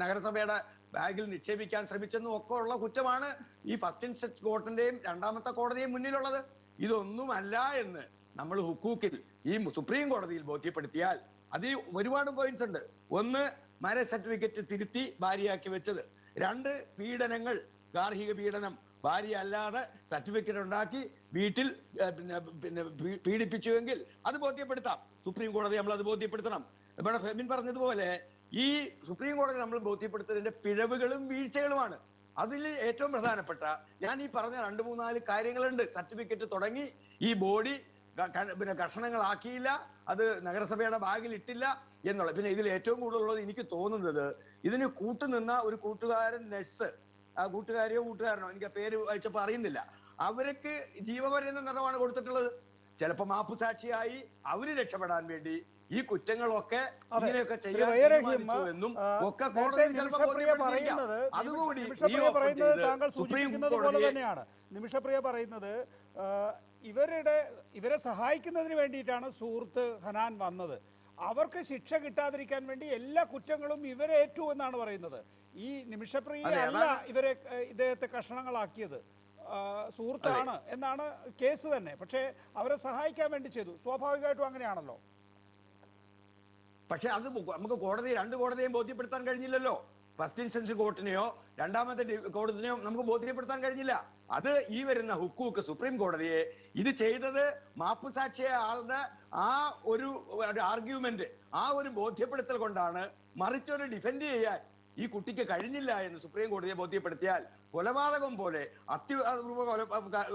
നഗരസഭയുടെ ബാഗിൽ നിക്ഷേപിക്കാൻ ശ്രമിച്ചെന്നും ഒക്കെ ഉള്ള കുറ്റമാണ് ഈ ഫസ്റ്റ് ഇൻസ്റ്റൻസ് കോർട്ടിന്റെയും രണ്ടാമത്തെ കോടതിയും മുന്നിലുള്ളത്. ഇതൊന്നുമല്ല എന്ന് നമ്മൾ ഹുക്കൂക്കിൽ ഈ സുപ്രീം കോടതിയിൽ ബോധ്യപ്പെടുത്തിയാൽ അതിൽ ഒരുപാട് പോയിന്റ്സ് ഉണ്ട്. ഒന്ന്, മാരേജ് സർട്ടിഫിക്കറ്റ് തിരുത്തി ഭാര്യയാക്കി വെച്ചത്. രണ്ട്, പീഡനങ്ങൾ, ഗാർഹിക പീഡനം, ഭാര്യ അല്ലാതെ സർട്ടിഫിക്കറ്റ് ഉണ്ടാക്കി വീട്ടിൽ പീഡിപ്പിച്ചുവെങ്കിൽ അത് ബോധ്യപ്പെടുത്താം. സുപ്രീം കോടതി നമ്മൾ അത് ബോധ്യപ്പെടുത്തണം. ഇവിടെ ഫെമിൻ പറഞ്ഞതുപോലെ ഈ സുപ്രീം കോടതി നമ്മൾ ബോധ്യപ്പെടുത്തുന്നതിന്റെ പിഴവുകളും വീഴ്ചകളുമാണ്. അതിൽ ഏറ്റവും പ്രധാനപ്പെട്ട ഞാൻ ഈ പറഞ്ഞ 2-3-4 കാര്യങ്ങളുണ്ട്. സർട്ടിഫിക്കറ്റ് തുടങ്ങി ഈ ബോഡി കഷണങ്ങളാക്കിയില്ല, അത് നഗരസഭയുടെ ബാഗിൽ ഇട്ടില്ല എന്നുള്ള. പിന്നെ ഇതിൽ ഏറ്റവും കൂടുതലുള്ളത് എനിക്ക് തോന്നുന്നത്, ഇതിന് കൂട്ടുനിന്ന ഒരു കൂട്ടുകാരൻ നഴ്സ്, ആ കൂട്ടുകാരനോ എനിക്ക് ആ പേര് വായിച്ചപ്പോ അറിയുന്നില്ല, അവർക്ക് ജീവപര്യന്തം നിറവാണ് കൊടുത്തിട്ടുള്ളത്. ചിലപ്പോൾ മാപ്പുസാക്ഷിയായി അവര് രക്ഷപ്പെടാൻ വേണ്ടി ഈ കുറ്റങ്ങളൊക്കെ അതെ. ഇങ്ങനെയൊക്കെ ശ്രീ ചെയ്യാൻ വൈറഹീം, തീരുമാനിച്ചു എന്നും ഒക്കെ നേരത്തെ കോടതി ചിലപ്പോൾ നിമിഷപ്രിയ ബോധ്യപ്പെടുത്തിയിരിക്കാം. പറയുന്നത് അതുകൂടി നിമിഷപ്രിയ re-open പറയുന്നത് ചെയ്ത് താങ്കൾ സുപ്രീം സൂചിപ്പിക്കുന്നത് പോലെ കോടതിയെ തന്നെയാണ്. നിമിഷപ്രിയ പറയുന്നത് ഇവരെ സഹായിക്കുന്നതിന് വേണ്ടിയിട്ടാണ് സുഹൃത്ത് ഹനാൻ വന്നത്. അവർക്ക് ശിക്ഷ കിട്ടാതിരിക്കാൻ വേണ്ടി എല്ലാ കുറ്റങ്ങളും ഇവരേറ്റു എന്നാണ് പറയുന്നത്. ഈ നിമിഷപ്രിയ അല്ല ഇദ്ദേഹത്തെ കഷണങ്ങളാക്കിയത്, സുഹൃത്താണ് എന്നാണ് കേസ് തന്നെ. പക്ഷേ അവരെ സഹായിക്കാൻ വേണ്ടി ചെയ്തു. സ്വാഭാവികമായിട്ടും അങ്ങനെയാണല്ലോ. പക്ഷെ അത് നമുക്ക് രണ്ട് കോടതിയെയും ബോധ്യപ്പെടുത്താൻ കഴിഞ്ഞില്ലല്ലോ. ഫസ്റ്റ് ഇൻസ്റ്റൻസ് കോർട്ടിനെയോ രണ്ടാമത്തെ കോടതിനെയോ നമുക്ക് ബോധ്യപ്പെടുത്താൻ കഴിഞ്ഞില്ല. അത് ഈ വരുന്ന ഹുക്കൂക്ക് സുപ്രീം കോടതിയെ ഇത് ചെയ്തത് മാപ്പ് സാക്ഷിയെ ആളുടെ ആ ഒരു ആർഗ്യുമെന്റ്, ആ ഒരു ബോധ്യപ്പെടുത്തൽ കൊണ്ടാണ്. മറിച്ചൊരു ഡിഫെൻഡ് ചെയ്യാൻ ഈ കുട്ടിക്ക് കഴിഞ്ഞില്ല എന്ന് സുപ്രീം കോടതിയെ ബോധ്യപ്പെടുത്തിയാൽ കൊലപാതകം പോലെ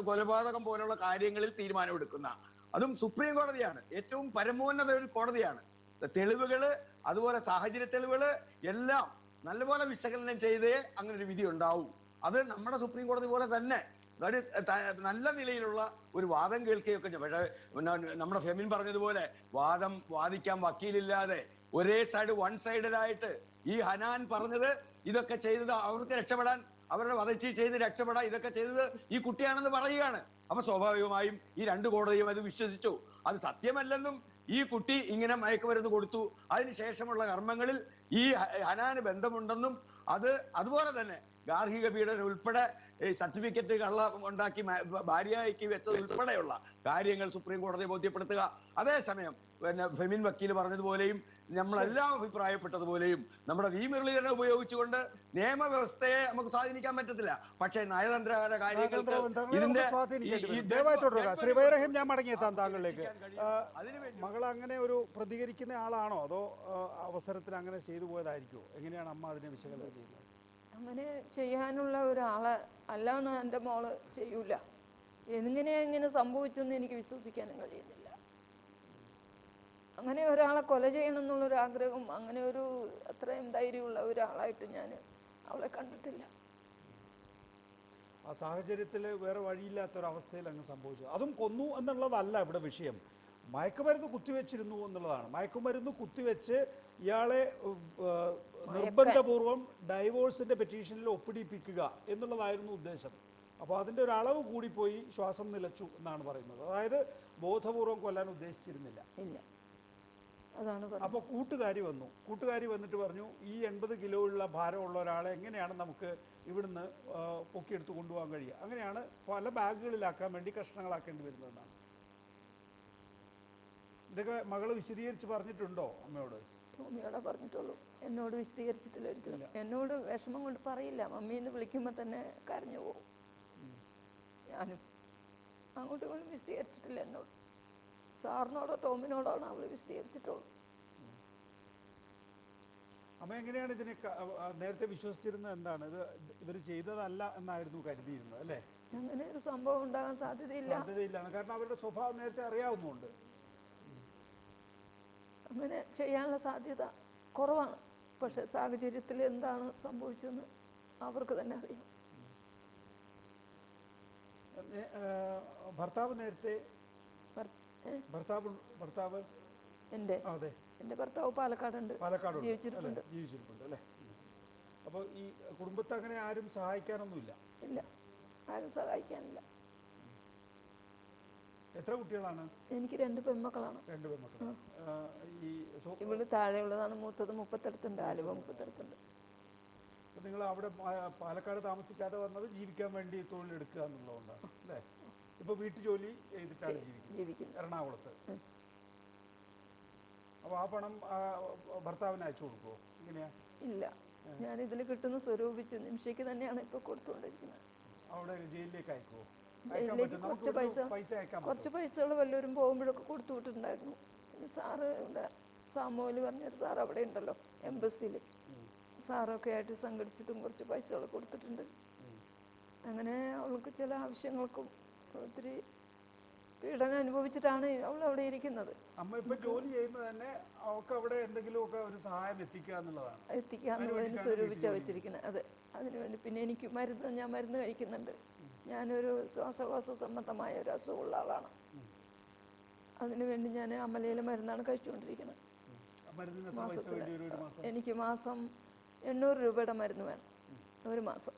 കൊലപാതകം പോലുള്ള കാര്യങ്ങളിൽ തീരുമാനമെടുക്കുന്ന അതും സുപ്രീം കോടതിയാണ്, ഏറ്റവും പരമോന്നത ഒരു കോടതിയാണ്. തെളിവുകള് അതുപോലെ സാഹചര്യ തെളിവുകള് എല്ലാം നല്ലപോലെ വിശകലനം ചെയ്തേ അങ്ങനെ ഒരു വിധി ഉണ്ടാവും. അത് നമ്മുടെ സുപ്രീം കോടതി പോലെ തന്നെ നല്ല നിലയിലുള്ള ഒരു വാദം കേൾക്കുകയൊക്കെ. പക്ഷേ നമ്മുടെ ഫെമിൻ പറഞ്ഞതുപോലെ വാദിക്കാൻ വക്കീലില്ലാതെ ഒരേ സൈഡ് വൺ സൈഡഡ് ആയിട്ട് ഈ ഹനാൻ പറഞ്ഞത് ഇതൊക്കെ ചെയ്തത് അവർക്ക് രക്ഷപ്പെടാൻ, അവരുടെ വധശിക്ഷ ചെയ്ത് രക്ഷപ്പെടാൻ ഇതൊക്കെ ചെയ്തത് ഈ കുട്ടിയാണെന്ന് പറയുകയാണ്. അപ്പൊ സ്വാഭാവികമായും ഈ രണ്ട് കോടതിയും അത് വിശ്വസിച്ചു. അത് സത്യമല്ലെന്നും ഈ കുട്ടി ഇങ്ങനെ മയക്കുമരുന്ന് കൊടുത്തു, അതിനുശേഷമുള്ള കർമ്മങ്ങളിൽ ഈ ഹനാന് ബന്ധമുണ്ടെന്നും അതുപോലെ തന്നെ ഗാർഹിക പീഡനം ഉൾപ്പെടെ സർട്ടിഫിക്കറ്റ് ഉണ്ടാക്കി ഭാര്യയ്ക്ക് വെച്ചത് ഉൾപ്പെടെയുള്ള കാര്യങ്ങൾ സുപ്രീം കോടതിയെ ബോധ്യപ്പെടുത്തുക. അതേസമയം ഫെമിൻ വക്കീൽ പറഞ്ഞതുപോലെയും നമ്മളെല്ലാം അഭിപ്രായപ്പെട്ടതുപോലെയും നമ്മുടെ വി മുരളീധരനെ ഉപയോഗിച്ചുകൊണ്ട് നിയമവ്യവസ്ഥയെ നമുക്ക് സ്വാധീനിക്കാൻ പറ്റത്തില്ല. പക്ഷേ നയതന്ത്ര കാര്യങ്ങൾക്ക് ശ്രീ വൈറഹീം, ഞാൻ മടങ്ങിയെത്താം താങ്കളിലേക്ക്. മകൾ അങ്ങനെ ഒരു പ്രതികരിക്കുന്ന ആളാണോ, അതോ അവസരത്തിൽ അങ്ങനെ ചെയ്തു പോയതായിരിക്കുമോ? എങ്ങനെയാണ് അമ്മ അതിനെ വിശകലനം ചെയ്യുന്നത്? അങ്ങനെ ചെയ്യാനുള്ള ഒരാളെ അല്ലാന്ന് എൻ്റെ മോള് ചെയ്യൂല. എങ്ങനെ സംഭവിച്ചെന്ന് എനിക്ക് വിശ്വസിക്കാനും കഴിയുന്നില്ല. അങ്ങനെ ഒരാളെ കൊല ചെയ്യണം എന്നുള്ളൊരു ആഗ്രഹം, അങ്ങനെ ഒരു അത്രയും ധൈര്യമുള്ള ഒരാളായിട്ട് ഞാൻ അവളെ കണ്ടിട്ടില്ല. ആ സാഹചര്യത്തിൽ വേറെ വഴിയില്ലാത്തൊരവസ്ഥയിൽ അങ്ങ് സംഭവിച്ചു. അതും കൊന്നു എന്നുള്ളതല്ല ഇവിടെ വിഷയം. മയക്കുമരുന്ന് കുത്തിവെച്ചിരുന്നു എന്നുള്ളതാണ്. മയക്കുമരുന്ന് കുത്തിവെച്ച് ഇയാളെ നിർബന്ധപൂർവം ഡൈവോഴ്സിന്റെ പെറ്റീഷനിൽ ഒപ്പിടിപ്പിക്കുക എന്നുള്ളതായിരുന്നു ഉദ്ദേശം. അപ്പോൾ അതിൻ്റെ ഒരു അളവ് കൂടിപ്പോയി, ശ്വാസം നിലച്ചു എന്നാണ് പറയുന്നത്. അതായത് ബോധപൂർവം കൊല്ലാൻ ഉദ്ദേശിച്ചിരുന്നില്ല. ഇല്ല, അതാണ്. അപ്പോൾ കൂട്ടുകാരി വന്നിട്ട് പറഞ്ഞു, ഈ 80 കിലോ ഉള്ള ഭാരമുള്ള ഒരാളെ എങ്ങനെയാണ് നമുക്ക് ഇവിടുന്ന് പൊക്കിയെടുത്ത് കൊണ്ടുപോകാൻ കഴിയുക? അങ്ങനെയാണ് പല ബാഗുകളിലാക്കാൻ വേണ്ടി കഷ്ണങ്ങളാക്കേണ്ടി വരുന്നതെന്നാണ്. ഇതൊക്കെ മകള് വിശദീകരിച്ച് പറഞ്ഞിട്ടുണ്ടോ അമ്മയോട്? ടോമിയോടെ പറഞ്ഞിട്ടുള്ളൂ, എന്നോട് വിശദീകരിച്ചിട്ടില്ല ഒരിക്കലും. എന്നോട് വിഷമം കൊണ്ട് പറയില്ല. മമ്മീന്ന് വിളിക്കുമ്പോൾ തന്നെ കരഞ്ഞു പോകും. ഞാനും അങ്ങോട്ടും ഇങ്ങോട്ടും വിശദീകരിച്ചിട്ടില്ല എന്നോട്. സാറിനോടോ ടോമിനോടാണ് അവള് വിശദീകരിച്ചിട്ടുള്ളൂ. അമ്മ എങ്ങനെയാണ് ഇതിനെ നേരത്തെ വിശ്വസിച്ചിരുന്നത്? എന്താണ് ഇവർ ചെയ്തതല്ല എന്നായിരുന്നു കരുതിയിരുന്നത് അല്ലേ? അങ്ങനെ ഒരു സംഭവം ഉണ്ടാകാൻ സാധ്യതയില്ല. കാരണം അവരുടെ സ്വഭാവം നേരത്തെ അറിയാവുന്നുണ്ട്. അങ്ങനെ ചെയ്യാനുള്ള സാധ്യത കുറവാണ്. പക്ഷെ സാഹചര്യത്തിൽ എന്താണ് സംഭവിച്ചതെന്ന് അവർക്ക് തന്നെ അറിയാം. ഭർത്താവ് നേരത്തെ ഭർത്താവ് എന്റെ ഭർത്താവ് പാലക്കാടുണ്ട്, ജീവിച്ചിട്ടുണ്ട് അല്ലേ? അപ്പോൾ ഈ കുടുംബത്തെ അങ്ങനെ ആരും സഹായിക്കാനൊന്നുമില്ല? ഇല്ല, ആരും സഹായിക്കാനില്ല. എത്ര കുട്ടികളാണ്? എനിക്ക് 2 പെൺമക്കളാണ്. 2 പെൺമക്കൾ. ഇവിടെ താഴെയുള്ളതാണ് മൂത്തത്. 30 ആലുവ 30. നിങ്ങൾ അവിടെ പാലക്കാട് താമസിക്കാതെ വന്നത് ജീവിക്കാൻ വേണ്ടി തൊഴിലെടുക്കുക എന്നുള്ളതുകൊണ്ടാണ് അല്ലേ? ഇപ്പൊ വീട്ടു ജോലി ചെയ്തിട്ടാണ് ജീവിക്കുന്നത് എറണാകുളത്ത്. അപ്പൊ ആ പണം ഭർത്താവിന് അയച്ചു കൊടുക്കുമോ? ഇങ്ങനെയാ? ഇല്ല, ഞാൻ ഇതിൽ കിട്ടുന്ന സ്വരൂപിച്ച് നിമിഷയ്ക്ക് തന്നെയാണ് ഇപ്പൊ കൊടുത്തുകൊണ്ടിരിക്കുന്നത്. അവിടെ ജയിലിലേക്ക് അയക്കുമോ? ജയിലിലേക്ക് കുറച്ച് പൈസകൾ വല്ലവരും പോകുമ്പോഴൊക്കെ കൊടുത്തു വിട്ടിട്ടുണ്ടായിരുന്നു. സാറ് ഇവിടെ സാമൂല് പറഞ്ഞൊരു സാർ അവിടെ ഉണ്ടല്ലോ, എംബസിയിൽ. സാറൊക്കെ ആയിട്ട് സംഘടിച്ചിട്ടും കുറച്ച് പൈസകൾ കൊടുത്തിട്ടുണ്ട്. അങ്ങനെ അവൾക്ക് ചില ആവശ്യങ്ങൾക്കും ഒത്തിരി പീഡനം അനുഭവിച്ചിട്ടാണ് അവൾ അവിടെ ഇരിക്കുന്നത്. അമ്മ ഇപ്പൊ ജോലി ചെയ്യുന്നത് തന്നെ അവൾക്ക് അവിടെ എന്തെങ്കിലുമൊക്കെ ഒരു സഹായം എത്തിക്കാന്നുള്ളതിന് സ്വരൂപിച്ചാ വെച്ചിരിക്കുന്നത്. അതെ, അതിനുവേണ്ടി. പിന്നെ എനിക്ക് ഞാൻ മരുന്ന് കഴിക്കുന്നുണ്ട്. ഞാനൊരു ശ്വാസകോശ സംബന്ധമായ ഒരു അസുഖമുള്ള ആളാണ്. അതിനുവേണ്ടി ഞാൻ അമലയിലെ മരുന്നാണ് കഴിച്ചുകൊണ്ടിരിക്കുന്നത്. മരുന്നിന് എത്ര പൈസ വേണ്ടി വരും ഒരു മാസം? എനിക്ക് മാസം 800 രൂപയുടെ മരുന്ന് വേണം ഒരു മാസം.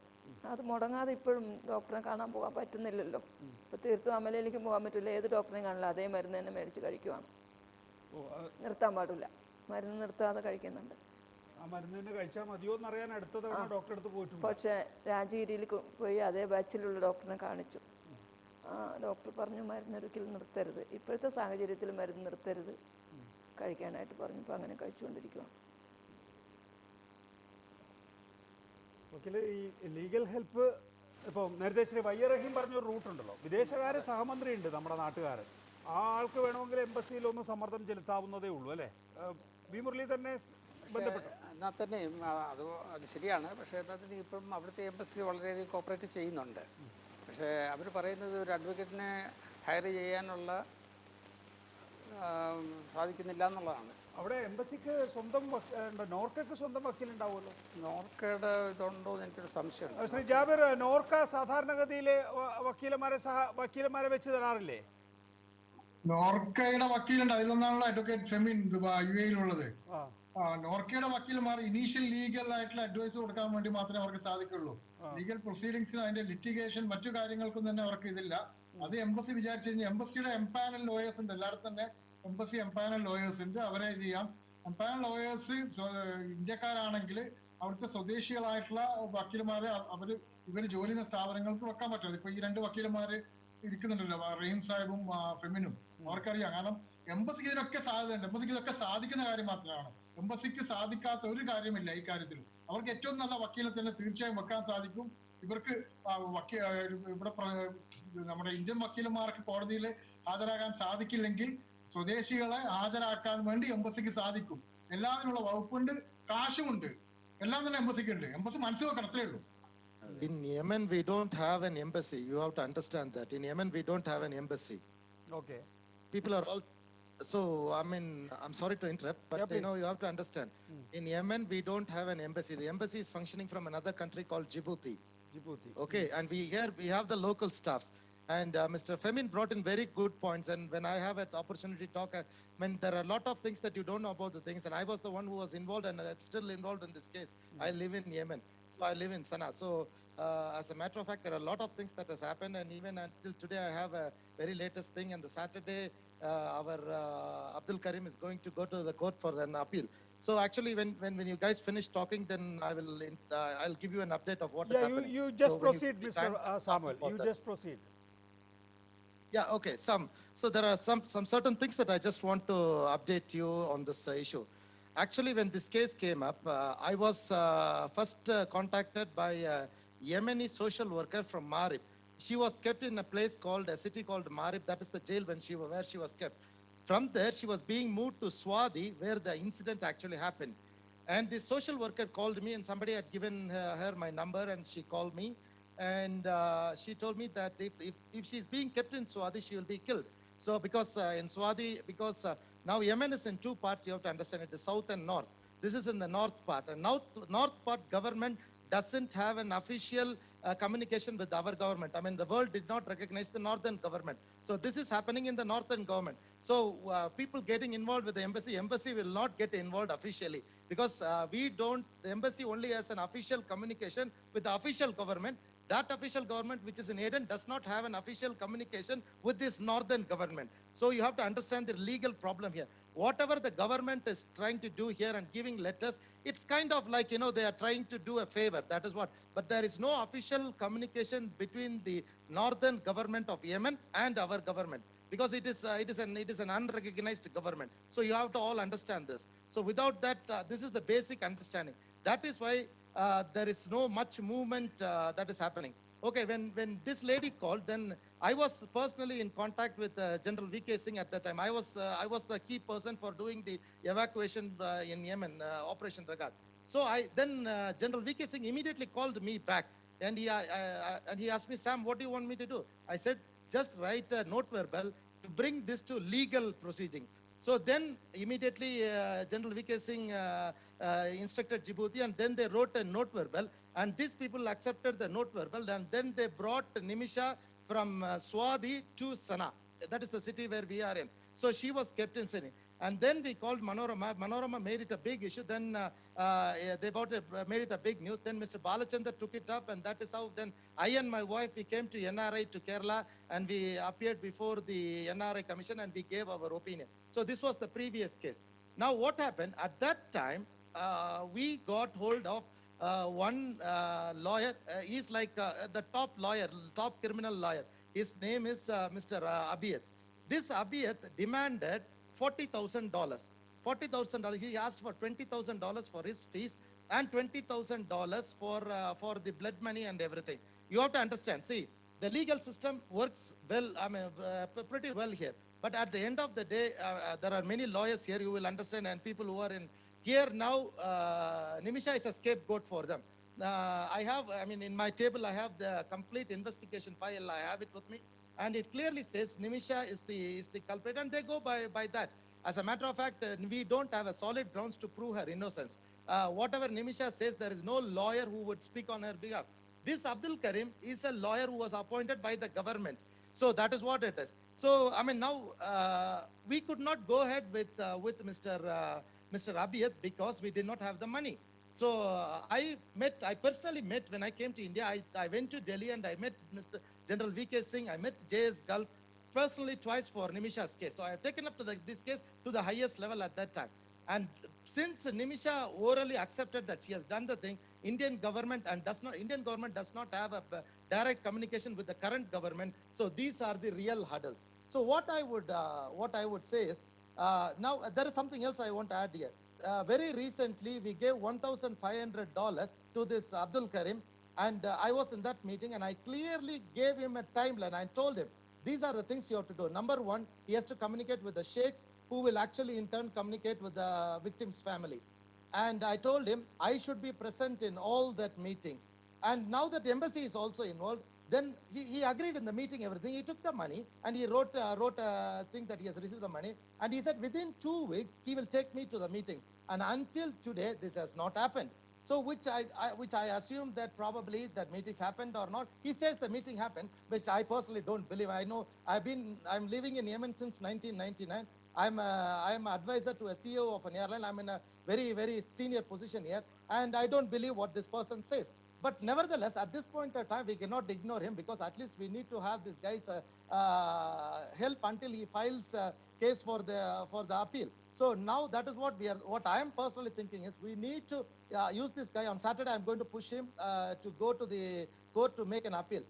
അത് മുടങ്ങാതെ ഇപ്പോഴും ഡോക്ടറെ കാണാൻ പോകാൻ പറ്റുന്നില്ലല്ലോ. ഇപ്പൊ തീർത്തും അമലയിലേക്ക് പോകാൻ പറ്റില്ല, ഏത് ഡോക്ടറെയും കാണില്ല, അതേ മരുന്ന് തന്നെ മേടിച്ച് കഴിക്കുവാണ്. നിർത്താൻ പാടില്ല, മരുന്ന് നിർത്താതെ കഴിക്കുന്നുണ്ട്. ആ മരുന്ന് കഴിച്ചാൽ മതിയോ എന്നറിയാൻ അടുത്ത തവണ ഡോക്ടറെ അടുത്ത് പോയിട്ടുണ്ട്. പക്ഷെ രാജഗിരിയിൽ പോയി അതേ ബാച്ചിലുള്ള ഡോക്ടറിനെ കാണിച്ചു. ആ ഡോക്ടർ പറഞ്ഞു മരുന്നൊരിക്കലും നിർത്തരുത്, ഇപ്പോഴത്തെ സാഹചര്യത്തിൽ മരുന്ന് നിർത്തരുത്, കഴിക്കാനായിട്ട് പറഞ്ഞു. ഇപ്പം അങ്ങനെ കഴിച്ചുകൊണ്ടിരിക്കുകയാണ്. ഈ ലീഗൽ ഹെൽപ്പ് ഇപ്പോൾ നേരത്തെ ശ്രീ വയ്യ റഹീം പറഞ്ഞൊരു റൂട്ടുണ്ടല്ലോ, വിദേശകാര്യ സഹമന്ത്രി ഉണ്ട് നമ്മുടെ നാട്ടുകാരൻ, ആ ആൾക്ക് വേണമെങ്കിൽ എംബസിയിൽ ഒന്ന് സമ്മർദ്ദം ചെലുത്താവുന്നതേ ഉള്ളൂ അല്ലേ? വി മുരളീധരനെ ബന്ധപ്പെട്ടു എന്നാൽ തന്നെയും അത് ശരിയാണ്. പക്ഷേ എന്നാൽ തന്നെ ഇപ്പം അവിടുത്തെ എംബസി വളരെയധികം കോപ്പറേറ്റ് ചെയ്യുന്നുണ്ട്. പക്ഷേ അവർ പറയുന്നത് ഒരു അഡ്വക്കേറ്റിനെ ഹയർ ചെയ്യാനുള്ള സാധിക്കുന്നില്ല എന്നുള്ളതാണ്. അവിടെ എംബസിക്ക് സ്വന്തം നോർക്കക്ക് സ്വന്തം വക്കീലുണ്ടാവുമല്ലോ. നോർക്കയുടെ ഇതുണ്ടോ എന്ന് എനിക്കൊരു സംശയമുണ്ട്. ശ്രീ ജാബിർ, നോർക്ക സാധാരണഗതിയിലെ വക്കീലന്മാരെ വെച്ച് തരാറില്ലേ? നോർക്കയുടെ വക്കീലുണ്ട്, അതിലൊന്നാണല്ലോ അഡ്വക്കേറ്റ് ഫെമിൻ UAE-യിലുള്ളത്. നോർക്കയുടെ വക്കീൽമാർ ഇനീഷ്യൽ ലീഗൽ ആയിട്ടുള്ള അഡ്വൈസ് കൊടുക്കാൻ വേണ്ടി മാത്രമേ അവർക്ക് സാധിക്കുള്ളൂ. ലീഗൽ പ്രൊസീഡിങ്സിന് അതിന്റെ ലിറ്റിഗേഷൻ മറ്റു കാര്യങ്ങൾക്കും തന്നെ അവർക്ക് ഇതില്ല. അത് എംബസി വിചാരിച്ചു കഴിഞ്ഞാൽ എംബസിയുടെ എംപാനൽ ലോയേഴ്സ് ഉണ്ട്, എല്ലായിടത്തും തന്നെ എംബസി എംപാനൽ ലോയേഴ്സ് ഉണ്ട്, അവരെ ചെയ്യാം. എംപാനൽ ലോയേഴ്സ് ഇന്ത്യക്കാരാണെങ്കിൽ അവിടുത്തെ സ്വദേശികളായിട്ടുള്ള വക്കീൽമാരെ ഇവര് ജോലി ചെയ്യുന്ന സ്ഥാപനങ്ങൾക്ക് വെക്കാൻ പറ്റും. ഇപ്പൊ ഈ 2 വക്കീലന്മാര് ഇരിക്കുന്നുണ്ടല്ലോ, റഹീം സാഹിബും ഫെമിനും, അവർക്കറിയാം. കാരണം എംബസിക്ക് ഇതിനൊക്കെ സാധ്യതയുണ്ട്, എംബസിക്ക് ഇതൊക്കെ സാധിക്കുന്ന കാര്യം മാത്രമാണ്. എംബസിക്ക് സാധിക്കാത്ത ഒരു കാര്യമില്ല ഈ കാര്യത്തിൽ. അവർക്ക് ഏറ്റവും നല്ല വക്കീലെ തന്നെ തീർച്ചയായും വെക്കാൻ സാധിക്കും. ഇവർക്ക് ഇവിടെ നമ്മുടെ ഇന്ത്യൻ വക്കീലന്മാർക്ക് കോടതിയിൽ ഹാജരാകാൻ സാധിക്കില്ലെങ്കിൽ സ്വദേശികളെ ഹാജരാക്കാൻ വേണ്ടി എംബസിക്ക് സാധിക്കും. എല്ലാത്തിനുള്ള വകുപ്പുണ്ട്, കാശുമുണ്ട്, എല്ലാം തന്നെ എംബസിക്ക് ഉണ്ട്. എംബസി മനസ്സിൽ വെക്കണം, അത്രേ ഉള്ളൂ. In Yemen, we don't have an embassy. You have to understand that. In Yemen, we don't have an embassy. Okay. People are all... So, I mean, I'm sorry to interrupt, but you have to understand. In Yemen, we don't have an embassy. The embassy is functioning from another country called Djibouti. Okay, and we have the local staffs. And Mr. Femin brought in very good points. And when I have an opportunity to talk, there are a lot of things that you don't know about the things. And I was the one who was involved, and I'm still involved in this case. I live in Yemen, so I live in Sana'a. So as a matter of fact, there are a lot of things that has happened. And even until today, I have a very latest thing. And the Saturday, our Abdul Karim is going to go to the court for an appeal. So actually, when you guys finish talking, then I'll give you an update of what is happening. You just proceed, Mr. Samuel. You just proceed. Yeah, okay, So there are some certain things that I just want to update you on this issue. Actually, when this case came up, I was first contacted by a Yemeni social worker from Marib. She was kept in a city called Marib. That is the jail where she was kept. From there, she was being moved to Swadi, where the incident actually happened. And the social worker called me, and somebody had given her my number, and she called me. And she told me that if she's being kept in Swadi, she will be killed. So because in Swadi, now Yemen is in 2 parts, you have to understand it, the south and north. This is in the north part. And north part government doesn't have an official communication with our government. I mean, the world did not recognize the northern government. So this is happening in the northern government. So people getting involved with the embassy will not get involved officially, because the embassy only has an official communication with the official government. That official government, which is in Aden, does not have an official communication with this northern government. So you have to understand the legal problem here. Whatever the government is trying to do here and giving letters, it's kind of like, they are trying to do a favor. That is what. But there is no official communication between the northern government of Yemen and our government, because it is an unrecognized government. So you have to all understand this. So without that, this is the basic understanding. That is why there is no much movement that is happening. Okay, when this lady called, then I was personally in contact with General V.K. Singh at that time. I was the key person for doing the evacuation in Yemen, Operation Ragat. So General V.K. Singh immediately called me back, and he asked me, Sam, what do you want me to do? I said, just write a note verbal to bring this to legal proceeding. So then immediately General V.K. Singh instructed Djibouti, and then they wrote a note verbal, and these people accepted the note verbal, and then they brought Nimisha from Swadi to Sana'a. That is the city where we are in. So she was kept in Sana'a. And then we called Manorama. Manorama made it a big issue. Then they made it a big news. Then Mr. Balachandra took it up, and that is how then I and my wife, we came to NRI to Kerala, and we appeared before the NRI Commission, and we gave our opinion. So this was the previous case. Now what happened? At that time, we got hold of one lawyer. He's like the top lawyer, top criminal lawyer. His name is Mr. Abiyat. This Abiyat demanded $40,000. $40,000. He asked for $20,000 for his fees and $20,000 for the blood money and everything. You have to understand. See, the legal system works well. I mean, pretty well here. But at the end of the day, there are many lawyers here. You will understand, and people who are in here now. Nimisha is a scapegoat for them. In my table, I have the complete investigation file. I have it with me. And it clearly says Nimisha is the culprit, and they go by that. As a matter of fact, we don't have a solid grounds to prove her innocence. Whatever Nimisha says, there is no lawyer who would speak on her behalf. This Abdul Karim is a lawyer who was appointed by the government. So that is what it is. So, I mean, now we could not go ahead with Mr. Abiyat because we did not have the money. So I personally met when I came to India. I went to Delhi and I met Mr. General V.K. Singh. I met J.S. Gulf personally twice for Nimisha's case. So I have taken up this case to the highest level at that time. And since Nimisha orally accepted that she has done the thing, Indian government does not have a direct communication with the current government. So these are the real hurdles. So what I would say is, now there is something else I want to add here. Very recently, we gave $1,500 to this Abdul Karim, and I was in that meeting, and I clearly gave him a timeline. I told him, these are the things you have to do. Number one, he has to communicate with the sheikhs, who will actually in turn communicate with the victim's family. And I told him I should be present in all that meetings. And now that the embassy is also involved, then he agreed in the meeting, everything. He took the money and he wrote a thing that he has received the money. And he said within 2 weeks, he will take me to the meetings. And until today, this has not happened. So which I assume that probably that meetings happened or not. He says the meeting happened, which I personally don't believe. I know I'm living in Yemen since 1999. I'm an advisor to a CEO of an airline. I'm in a very, very senior position here. And I don't believe what this person says. But nevertheless, at this point in time, we cannot ignore him because at least we need to have this guy's help until he files a case for the appeal. So now that is what I am personally thinking is we need to use this guy. On Saturday, I'm going to push him to go to the court to make an appeal.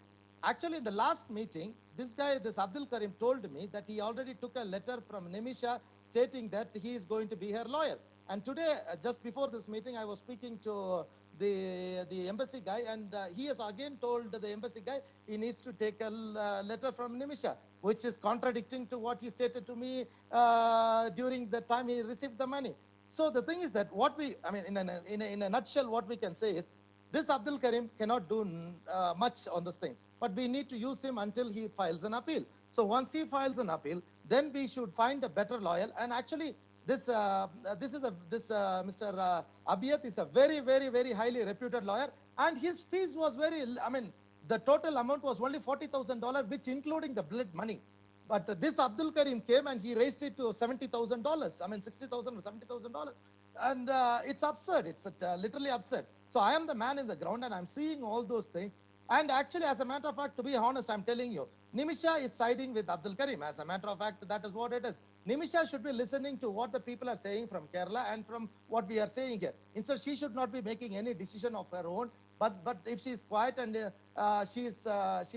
Actually, in the last meeting, this Abdul Karim told me that he already took a letter from Nimisha stating that he is going to be her lawyer. And today, just before this meeting, I was speaking to the embassy guy, and he has again told the embassy guy he needs to take a letter from Nimisha, which is contradicting to what he stated to me during the time he received the money. So the thing is that in a nutshell, what we can say is this Abdul Karim cannot do much on this thing, but we need to use him until he files an appeal. So once he files an appeal, then we should find a better lawyer. And actually, Mr. Abiyat is a very, very, very highly reputed lawyer, and his fees was the total amount was only $40,000, which including the blood money. But this Abdul Karim came and he raised it to $70,000. $60,000 or $70,000, and it's absurd. It's literally absurd. So I am the man in the ground, and I'm seeing all those things. And actually, as a matter of fact, to be honest, I'm telling you, Nimisha is siding with Abdul Karim. As a matter of fact, that is what it is. Nimisha should be listening to what the people are saying from Kerala and from what we are saying here. Instead, she should not be making any decision of her own. But if she is quiet and she's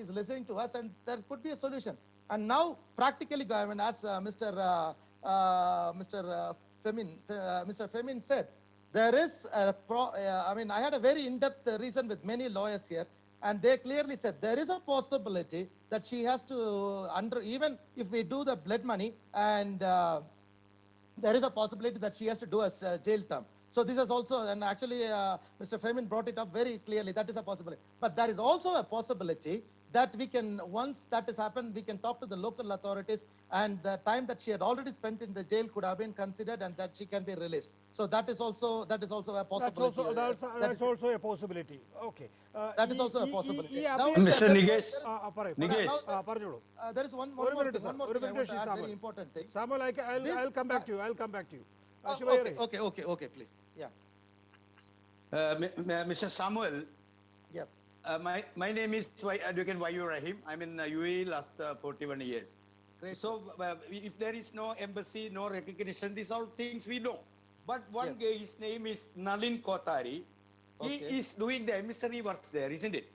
listening to us, and there could be a solution. And now, practically, as Mr. Femin said, there is I had a very in-depth reason with many lawyers here, and they clearly said there is a possibility that she has to, even if we do the blood money, and there is a possibility that she has to do a jail term. So this is also, and actually Mr. Femin brought it up very clearly, that is a possibility. But there is also a possibility that we can, once that has happened, we can talk to the local authorities, and the time that she had already spent in the jail could have been considered, and that she can be released. So that is also a possibility. That's also a possibility. Okay. That is also a possibility. Now, Mr. Nigesh, there is one more thing I want to add, very important thing. Samuel, I'll come back to you. I'll come back to you. Okay, please. Yeah. Mr. Samuel, Yes. my name is Advocate Vayu Rahim. I'm in UAE last 41 years. Great. So if there is no embassy, no recognition, these are things we know. But one Yes. guy, his name is Nalin Kotari. He Okay. is doing the emissary works there, isn't it?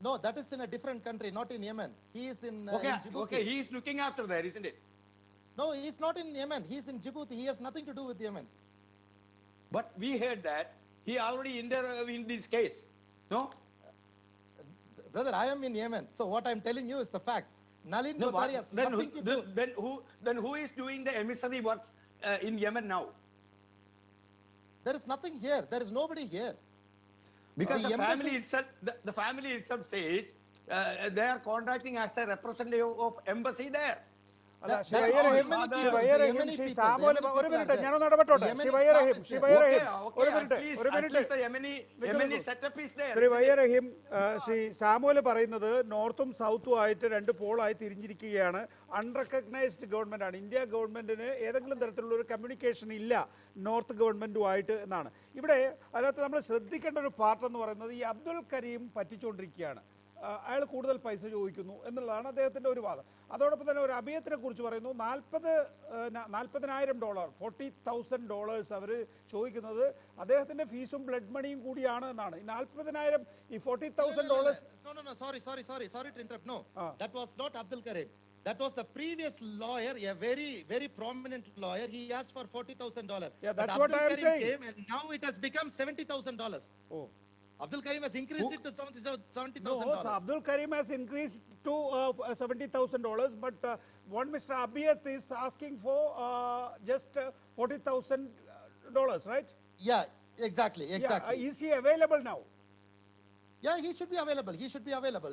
No, that is in a different country, not in Yemen. He is in Djibouti. Okay, he is looking after there, isn't it? No, he is not in Yemen. He is in Djibouti. He has nothing to do with Yemen. But we heard that he already intervened in this case. No? Brother, I am in Yemen. So what I'm telling you is the fact. Nalin No, Kotari has nothing to do. then who is doing the emissary works in Yemen now? There is nothing here. There is nobody here. Because The the embassy- family itself, the family itself says they are contracting as a representative of embassy there. അല്ല That- ശിവയ്യ that- Rahim Yemeni Shri people, Yemeni Shri people, Samuel Yemeni ഒരു people minute are there. ഞാനൊന്ന് ഇടപെട്ടോട്ടെ Yemeni Shri വയ്യ staff Rahim is Shri there. വയ്യ Okay, റഹീം okay, ഒരു at minute least, ഒരു at minute least the Yemeni setup is there. Shri വയ്യ Rahim Shri Samuel പറയുന്നത് നോർത്തും സൗത്തും ആയിട്ട് രണ്ട് പോളായി തിരിഞ്ഞിരിക്കുകയാണ്. അൺറെക്കഗ്നൈസ്ഡ് ഗവൺമെന്റ് ആണ്. ഇന്ത്യ ഗവൺമെന്റിന് ഏതെങ്കിലും തരത്തിലുള്ള ഒരു കമ്മ്യൂണിക്കേഷൻ ഇല്ല നോർത്ത് ഗവൺമെന്റുമായിട്ട് എന്നാണ്. ഇവിടെ അതിനകത്ത് നമ്മൾ ശ്രദ്ധിക്കേണ്ട ഒരു പാർട്ട് എന്ന് പറയുന്നത് ഈ അബ്ദുൽ കരീം പറ്റിച്ചുകൊണ്ടിരിക്കുകയാണ്. അയാൾ കൂടുതൽ പൈസ ചോദിക്കുന്നു എന്നുള്ളതാണ് അദ്ദേഹത്തിൻ്റെ ഒരു വാദം. അതോടൊപ്പം തന്നെ ഒരു അഭയത്തിനെ കുറിച്ച് പറയുന്നു. $40,000 $40,000 അവർ ചോദിക്കുന്നത് അദ്ദേഹത്തിൻ്റെ ഫീസും ബ്ലഡ് മണിയും കൂടിയാണ് എന്നാണ്. ഈ 40,000 ഈ $40,000 No, sorry to interrupt. No, that was not Abdul Karim. That was the previous lawyer, a very prominent lawyer. He asked for $40,000. Yeah, that's But what I am Abdul Karim saying. came, and now it has become $70,000. Oh. Abdul Karim has increased it to $70,000. No, so Abdul Karim has increased to $70,000, but one Mr. Abiyat is asking for just $40,000, right? Yeah, exactly. Yeah, is he available now? Yeah, he should be available.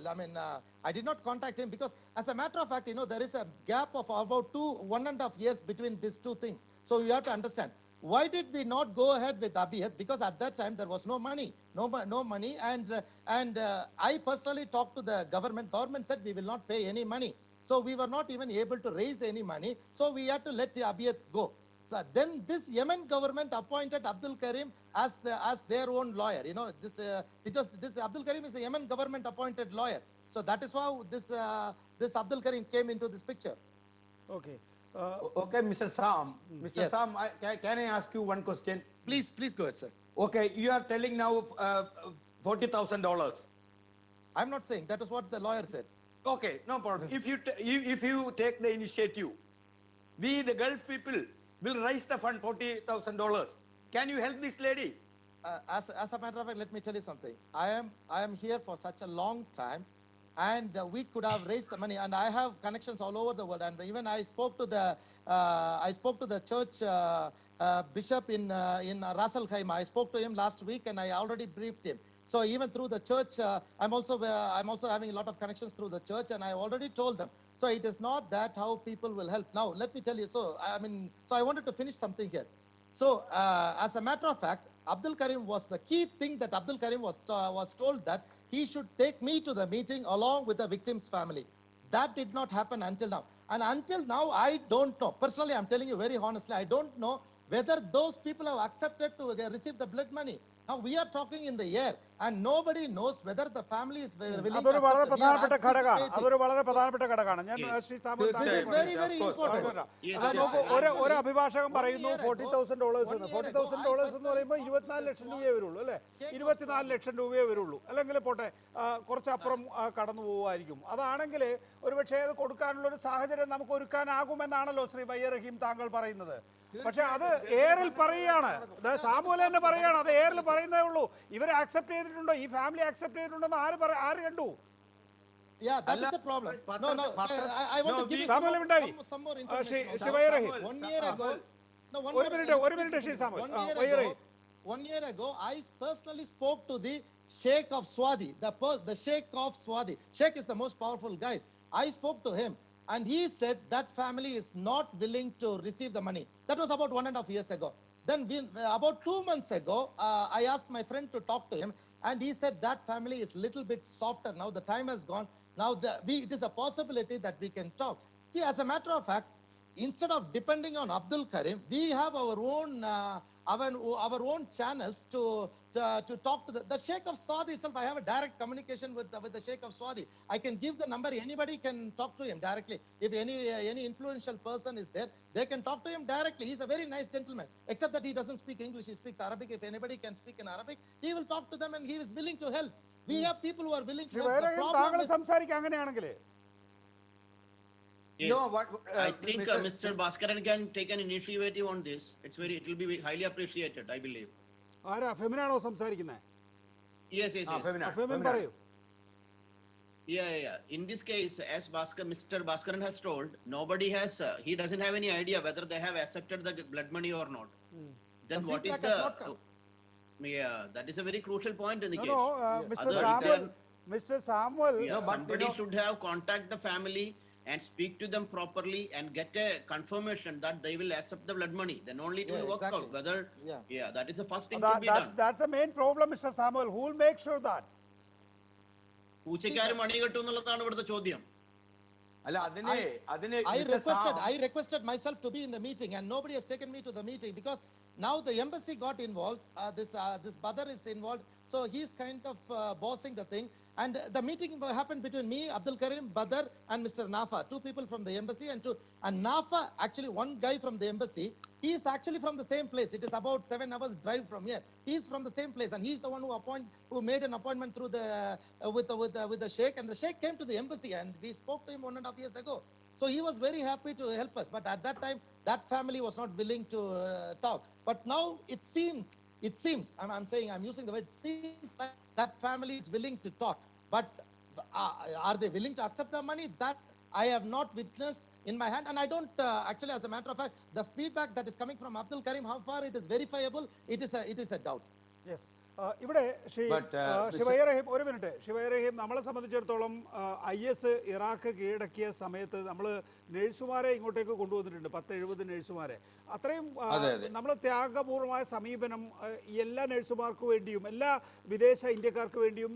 I mean, I did not contact him because, as a matter of fact, there is a gap of about 1.5 years between these two things. So you have to understand. Why did we not go ahead with Abiyat? Because at that time there was no money, no money, and I personally talked to the government. Government said we will not pay any money, so we were not even able to raise any money. So we had to let the Abiyat go. So then this Yemen government appointed Abdul Karim as their own lawyer. Because this Abdul Karim is a Yemen government appointed lawyer. So that is how this Abdul Karim came into this picture. Okay. Okay, Mr. Sam. Mr. Yes. Sam, can I ask you one question? Please go ahead, sir. Okay, you are telling now $40,000. I'm not saying that is what the lawyer said. Okay, no problem. If you take the initiative, we the Gulf people will raise the fund $40,000. Can you help this lady? As a matter of fact, let me tell you something. I am here for such a long time, and we could have raised the money. And I have connections all over the world. And even I spoke to the church bishop in Ras Al Khaimah. I spoke to him last week, and I already briefed him. So even through the church, I'm also having a lot of connections through the church, and I already told them. So it is not that how people will help. Now let me tell you. So I wanted to finish something here. So as a matter of fact, Abdul Karim was the key thing that Abdul Karim was told that he should take me to the meeting along with the victim's family. That did not happen until now. And until now, I don't know. Personally, I'm telling you very honestly, I don't know whether those people have accepted to receive the blood money. Now we are talking in the air, and nobody knows whether the family is willing to അതൊരു വളരെ accept. We are പ്രധാനപ്പെട്ട ഘടകമാണ്. anticipating. അതൊരു വളരെ പ്രധാനപ്പെട്ട ഘടകമാണ്. ഞാൻ Shri Samuel This is very important. നോക്കൂ, ഒരു അഭിഭാഷകൻ പറയുന്നു $40,000 എന്ന്. $40,000 എന്ന് പറയുമ്പോൾ 24 ലക്ഷം രൂപയേ വരുള്ളൂ, അല്ലേ? 24 ലക്ഷം രൂപയേ വരുള്ളൂ. അല്ലെങ്കിൽ പോട്ടെ, കുറച്ചപ്പുറം കടന്നു പോകുമായിരിക്കും. അതാണെങ്കിൽ ഒരുപക്ഷെ അത് കൊടുക്കാനുള്ള ഒരു സാഹചര്യം നമുക്ക് ഒരുക്കാനാകുമെന്നാണല്ലോ ശ്രീ വയ്യ റഹീം താങ്കൾ പറയുന്നത്. പക്ഷെ അത് എയറിൽ പറയുകയാണ്. സാമുവൽ തന്നെ പറയുകയാണ്, അത് എയറിൽ പറയുന്നേ ഉള്ളൂ. ഇവർ ആക്സെപ്റ്റ് ചെയ്തിട്ടുണ്ടോ, ഈ ഫാമിലി ആക്സെപ്റ്റ് ചെയ്തിട്ടുണ്ടെന്ന് ആര് കണ്ടു? Yeah, that is the problem. No, I want to give you some more information. Shiva Rahim. 1 year ago, ഒരു minute Shri Samuel. 1 year ago, I personally spoke to the Sheikh of Swadi, the Sheikh of Swadi. Sheikh is the most powerful guy. I spoke to him, and he said that family is not willing to receive the money. That was about 1.5 years ago. Then about 2 months ago, I asked my friend to talk to him, and he said that family is little bit softer now. The time has gone. Now it is a possibility that we can talk. See, as a matter of fact, instead of depending on Abdul Karim, we have our own channels to talk to the Sheikh of Swadi itself. I have a direct communication with the Sheikh of Swadi. I can give the number. Anybody can talk to him directly. If any influential person is there, they can talk to him directly. He's a very nice gentleman, except that he doesn't speak English. He speaks Arabic. If anybody can speak in Arabic, he will talk to them, and he is willing to help. We have people who are willing to help. The problem is, Yes. No, I think Mr. Bhaskaran can take an initiative on this. It will be highly appreciated, I believe. Yes. Yeah. In this case, as Mr. Bhaskaran has told, nobody has, he doesn't have any idea whether they have accepted the blood money or not. Then what is that is a very crucial point in the case. Mr. Samuel. Yeah, somebody should have contact the family and speak to them properly and get a confirmation that they will accept the blood money. Then only it will work out. Whether, that is the first thing to be done. That's the main problem, Mr. Samuel. Who will make sure that? I requested myself to be in the meeting, and nobody has taken me to the meeting because now the embassy got involved. This Badr is involved, so he's kind of bossing the thing. And the meeting happened between me, Abdul Karim, Badr, and Mr. Nafa, 2 people from the embassy, and Nafa, actually one guy from the embassy. He is actually from the same place. It is about 7 hours drive from here. He is from the same place, and he's the one who made an appointment through with the Sheikh, and the Sheikh came to the embassy, and we spoke to him 1.5 years ago. So he was very happy to help us, but at that time, that family was not willing to talk. But now it seems, I'm using the word, it seems like that family is willing to talk. But are they willing to accept the money? That I have not witnessed in my hand, and I don't actually, as a matter of fact, the feedback that is coming from Abdul Karim, how far it is verifiable, it is a doubt. Yes. ഇവിടെ ശിവയ്യ റഹീം ഒരു minute. ശിവയ്യ റഹീം, നമ്മളെ സംബന്ധിച്ചിടത്തോളം IS Iraq കീഴടക്കിയ സമയത്ത് നമ്മൾ നഴ്സുമാരെ ഇങ്ങോട്ടേക്ക് കൊണ്ടുവന്നിട്ടുണ്ട്, 10-70 നഴ്സുമാരെ. അത്രയും നമ്മൾ ത്യാഗപൂർവമായ സമീപനം എല്ലാ നഴ്സുമാർക്ക് വേണ്ടിയും എല്ലാ വിദേശ ഇന്ത്യക്കാർക്ക് വേണ്ടിയും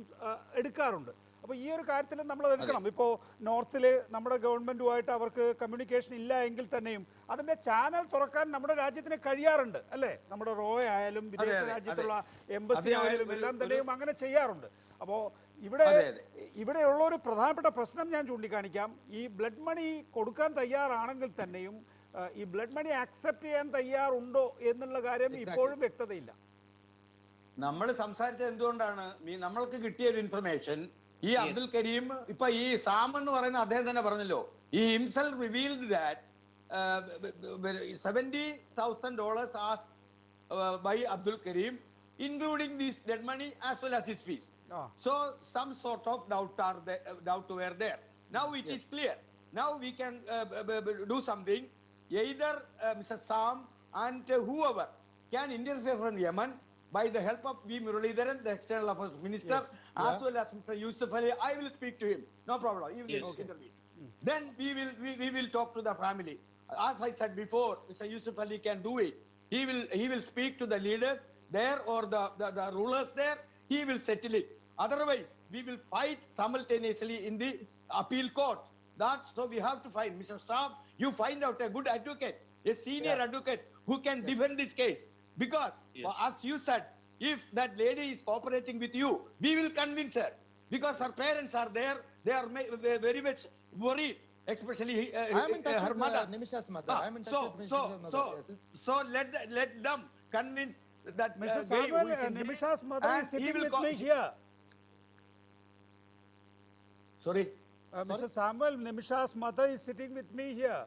എടുക്കാറുണ്ട്. അപ്പോൾ ഈ ഒരു കാര്യത്തിൽ നമ്മൾ എടുക്കണം. ഇപ്പോൾ നോർത്തിൽ നമ്മുടെ ഗവൺമെൻറ്റുമായിട്ട് അവർക്ക് കമ്മ്യൂണിക്കേഷൻ ഇല്ല എങ്കിൽ തന്നെയും അതിൻ്റെ ചാനൽ തുറക്കാൻ നമ്മുടെ രാജ്യത്തിന് കഴിയാറുണ്ട്, അല്ലേ? നമ്മുടെ റോയ് ആയാലും വിദേശ രാജ്യത്തുള്ള എംബസി ആയാലും എല്ലാം തന്നെയും അങ്ങനെ ചെയ്യാറുണ്ട്. അപ്പോൾ ഇവിടെയുള്ള ഒരു പ്രധാനപ്പെട്ട പ്രശ്നം ഞാൻ ചൂണ്ടിക്കാണിക്കാം. ഈ ബ്ലഡ് മണി കൊടുക്കാൻ തയ്യാറാണെങ്കിൽ തന്നെയും ഈ ബ്ലഡ് മണി ആക്സെപ്റ്റ് ചെയ്യാൻ തയ്യാറുണ്ടോ എന്നുള്ള കാര്യം ഇപ്പോഴും വ്യക്തതയില്ല. നമ്മൾ സംസാരിച്ചത് എന്തുകൊണ്ടാണ്, നമ്മൾക്ക് കിട്ടിയ ഒരു ഇൻഫർമേഷൻ, ഈ അബ്ദുൽ കരീം ഇപ്പൊ ഈ സാം എന്ന് പറയുന്ന അദ്ദേഹം തന്നെ പറഞ്ഞല്ലോ, ഈ himself revealed that $70,000 asked by Abdul Karim, including this dead money as well as his fees. So some sort of doubt were there. Now it is clear. Now we can do something. Either Mr. Sam and whoever can interfere from Yemen by the help of V. Muralidharan, the External Affairs Minister, as well as Mr. Yusuf Ali. I will speak to him. No problem. He will intervene. Then we will talk to the family. As I said before, Mr. Yusuf Ali can do it. He will speak to the leaders there or the rulers there. He will settle it. Otherwise, we will fight simultaneously in the appeal court. So we have to find Mr. Sam. You find out a good advocate, a senior advocate who can defend this case. Because, as you said, if that lady is cooperating with you, we will convince her. Because her parents are there, they are very much worried, especially I am in touch her with mother. Nimisha's mother. I am in touch with Nimisha's mother. So let them convince that Mr. Samuel, Nimisha's mother is sitting with me here. Sorry? Mr. Samuel, Nimisha's mother is sitting with me here.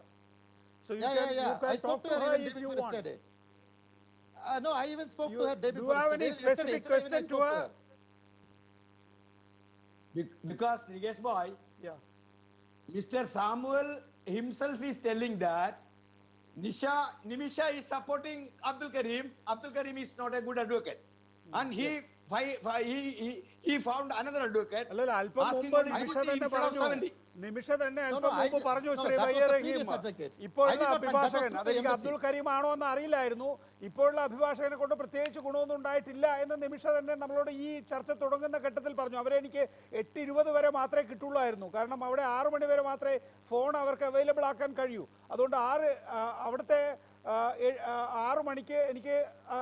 So you can I spoke talk to her her even if you before want. yesterday. No, I even spoke to her day before. Do you have any specific question to her? Because, Nigesh boy, Mr. Samuel himself is telling that Nimisha is supporting Abdul Karim. Abdul Karim is not a good advocate, and he found another advocate. അല്ലല്ല അല്പം asking മുമ്പ് only നിമിഷ 50 തന്നെ instead of പറഞ്ഞു 70. നിമിഷ തന്നെ No, അല്പം no, I മുമ്പ് did- പറഞ്ഞു no, Shri that was വയ്യ the Rahim previous advocate. I ഇപ്പോഴുള്ള did not find- that was അഭിഭാഷകൻ through the അതെനിക്ക് embassy. അബ്ദുൽ കരീം ആണോ എന്ന് അറിയില്ലായിരുന്നു. ഇപ്പോഴുള്ള അഭിഭാഷകനെ കൊണ്ട് പ്രത്യേകിച്ച് ഗുണമൊന്നും ഉണ്ടായിട്ടില്ല എന്ന് നിമിഷ തന്നെ നമ്മളോട് ഈ ചർച്ച തുടങ്ങുന്ന ഘട്ടത്തിൽ പറഞ്ഞു. അവരെ എനിക്ക് 8:20 വരെ മാത്രമേ കിട്ടുള്ളായിരുന്നു. കാരണം അവിടെ 6 മണി വരെ മാത്രമേ ഫോൺ അവർക്ക് അവൈലബിൾ ആക്കാൻ കഴിയൂ. അതുകൊണ്ട് അവിടുത്തെ 6 മണിക്ക് എനിക്ക്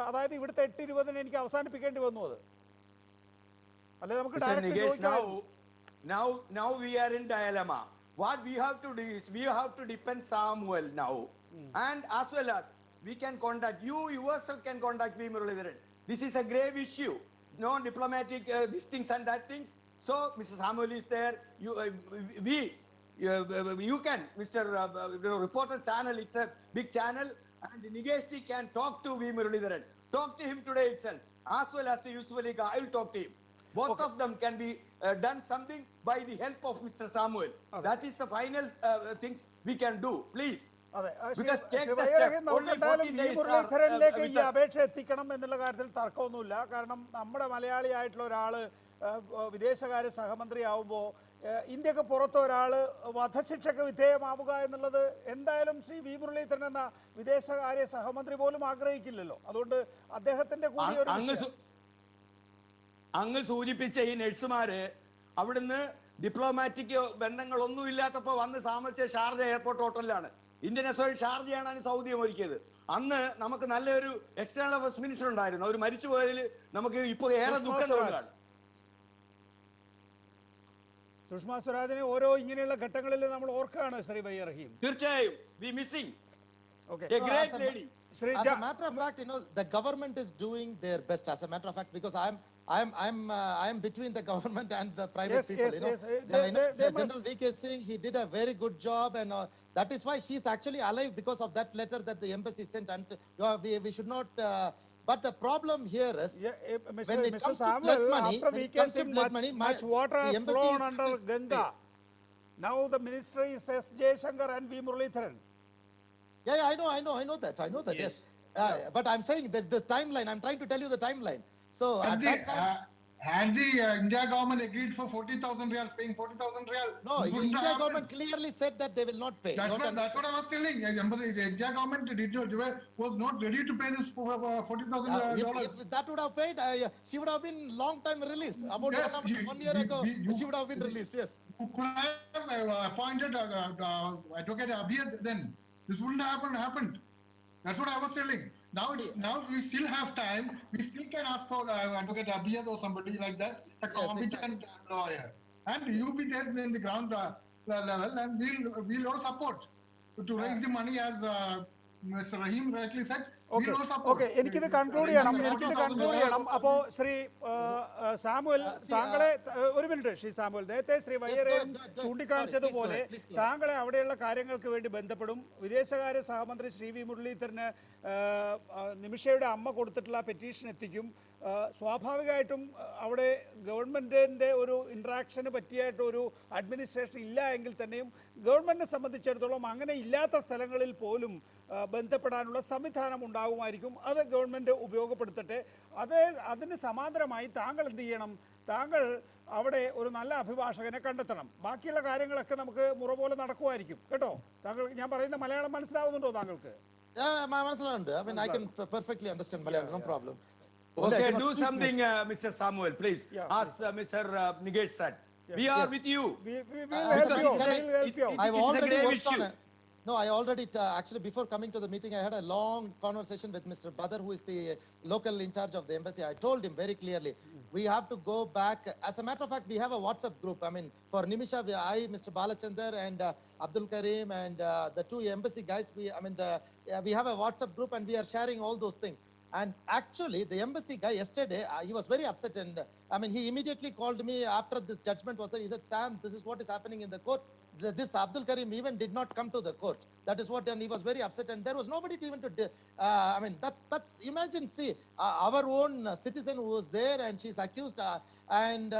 അതായത് ഇവിടുത്തെ 8:20 എനിക്ക് അവസാനിപ്പിക്കേണ്ടി വന്നു. അത് അല്ലെ നമുക്ക് Mr. ഡയറക്റ്റ് Nigesh, ചോദിക്കാം. now we are in dilemma. What we have to do is we have to depend Samuel now, and as well as we can contact you yourself can contact me Muralidharan. This is a grave issue. No diplomatic these things and that things. So Mr. Samuel is there. You can Mr. Reporter channel. It's a big channel, and Nigesh can talk to V Muralidharan. Talk to him today itself, as well as to Yusuf Ali Khan. I will talk to him. Both of them can be done something by the help of Mr. Samuel. That is the final things we can do. Please. അതെ Because take the ശിവയ്യ step. റഹീം നമുക്ക് Only എന്തായാലും 14 V days are, മുരളീധരനിലേക്ക് ഈ with us. അപേക്ഷ എത്തിക്കണം എന്നുള്ള കാര്യത്തിൽ തർക്കമൊന്നുമില്ല. കാരണം നമ്മുടെ മലയാളിയായിട്ടുള്ള ഒരാൾ വിദേശകാര്യ സഹമന്ത്രി ആവുമ്പോൾ ഇന്ത്യക്ക് പുറത്ത് ഒരാൾ വധശിക്ഷയ്ക്ക് വിധേയമാവുക എന്നുള്ളത് എന്തായാലും ശ്രീ വി മുരളീധരൻ എന്ന വിദേശകാര്യ സഹമന്ത്രി പോലും ആഗ്രഹിക്കില്ലല്ലോ. അതുകൊണ്ട് അദ്ദേഹത്തിന്റെ കൂടി ഒരു അങ്ങ് സൂചിപ്പിച്ച ഈ നഴ്സുമാര് അവിടുന്ന് ഡിപ്ലോമാറ്റിക് ബന്ധങ്ങളൊന്നും ഇല്ലാത്തപ്പോ വന്ന് താമസിച്ച ഷാർജ എയർപോർട്ട് ഹോട്ടലിലാണ്. ഇന്ത്യൻ അസോസിയേഷൻ ഷാർജയാണ് അതിന് സൗദിയും ഒരുക്കിയത്. അന്ന് നമുക്ക് നല്ലൊരു എക്സ്റ്റേണൽ അഫയേഴ്സ് മിനിസ്റ്റർ ഉണ്ടായിരുന്നു. അവർ മരിച്ചു പോയതിൽ നമുക്ക് ഇപ്പൊ ഏറെ ദുഃഖം തോന്നുകയാണ്. സുഷമ സ്വരാജിനെ ഓരോ ഇങ്ങനെയുള്ള ഘട്ടങ്ങളിൽ നമ്മൾ ഓർക്കുകയാണ് ശ്രീ വയ്യ റഹീം. തീർച്ചയായും we missing Okay. a great lady. As a matter of fact, the government is doing their best. As a matter of fact, because I am between the government and the private people. General VK Singh, he did a very good job, and that is why she's actually alive because of that letter that the embassy sent. And we should not. But the problem here is when it comes to blood money, after VK Singh, much water has flown under Ganga. Now the ministry is S. Jaishankar and V. Muralidharan. Yeah, I know that. Yes. But I'm saying that the timeline. I'm trying to tell you the timeline. So at that time, had the India government agreed for 40,000 riyals, paying 40,000 riyals? No, India government clearly said that they will not pay. That's what I was telling. The India government was not ready to pay this $40,000. If that would have paid, she would have been long time released. About 1 year ago, she would have been released. Yes. You could have appointed Advocate Abiyad then. This wouldn't have happened. That's what I was telling. Now we still have time. We still can ask for Advocate Abiyad or somebody like that, a competent lawyer. And you be there in the ground level, and we'll all support to raise the money, as Mr. Rahim rightly said. Okay, എനിക്കിത് conclude ചെയ്യണം. അപ്പോ Shri Samuel, താങ്കളെ ഒരു minute. Shri Samuel, നേരത്തെ ശ്രീ വയ്യറേയും ചൂണ്ടിക്കാണിച്ചതുപോലെ താങ്കളെ അവിടെയുള്ള കാര്യങ്ങൾക്ക് വേണ്ടി ബന്ധപ്പെടും. വിദേശകാര്യ സഹമന്ത്രി ശ്രീ വി മുരളീധരന് നിമിഷയുടെ അമ്മ കൊടുത്തിട്ടുള്ള പെറ്റീഷൻ എത്തിക്കും. സ്വാഭാവികമായിട്ടും അവിടെ ഗവൺമെന്റിന്റെ ഒരു ഇന്ററാക്ഷന് പറ്റിയായിട്ട് ഒരു അഡ്മിനിസ്ട്രേഷൻ ഇല്ല എങ്കിൽ തന്നെയും ഗവൺമെന്റിനെ സംബന്ധിച്ചിടത്തോളം അങ്ങനെ ഇല്ലാത്ത സ്ഥലങ്ങളിൽ പോലും ബന്ധപ്പെടാനുള്ള സംവിധാനം ഉണ്ടാകുമായിരിക്കും. അത് ഗവൺമെന്റ് ഉപയോഗപ്പെടുത്തട്ടെ. അതിന് സമാന്തരമായി താങ്കൾ എന്ത് ചെയ്യണം? താങ്കൾ അവിടെ ഒരു നല്ല അഭിഭാഷകനെ കണ്ടെത്തണം. ബാക്കിയുള്ള കാര്യങ്ങളൊക്കെ നമുക്ക് മുറ പോലെ നടക്കുമായിരിക്കും കേട്ടോ. താങ്കൾ ഞാൻ പറയുന്ന മലയാളം മനസ്സിലാവുന്നുണ്ടോ താങ്കൾക്ക്? മനസ്സിലാവുന്നുണ്ട്. I mean, I can perfectly understand Malayalam, no problem. Okay, do something, Mr. Samuel, please. As Mr. Nigesh said, we are with you. We will help you. I've already worked on it. No, I already, actually, before coming to the meeting, I had a long conversation with Mr. Badar, who is the local in charge of the embassy. I told him very clearly, we have to go back. As a matter of fact, we have a WhatsApp group. I mean, for Nimisha, Mr. Balachandar and Abdul Karim and the two embassy guys, we have a WhatsApp group and we are sharing all those things. And actually, the embassy guy yesterday, he was very upset, and he immediately called me after this judgment was there. He said, Sam, this is what is happening in the court. this Abdul Karim even did not come to the court. That is what, and he was very upset, and there was nobody to even to. I mean, that's imagine. See, our own citizen who was there, and she's accused, and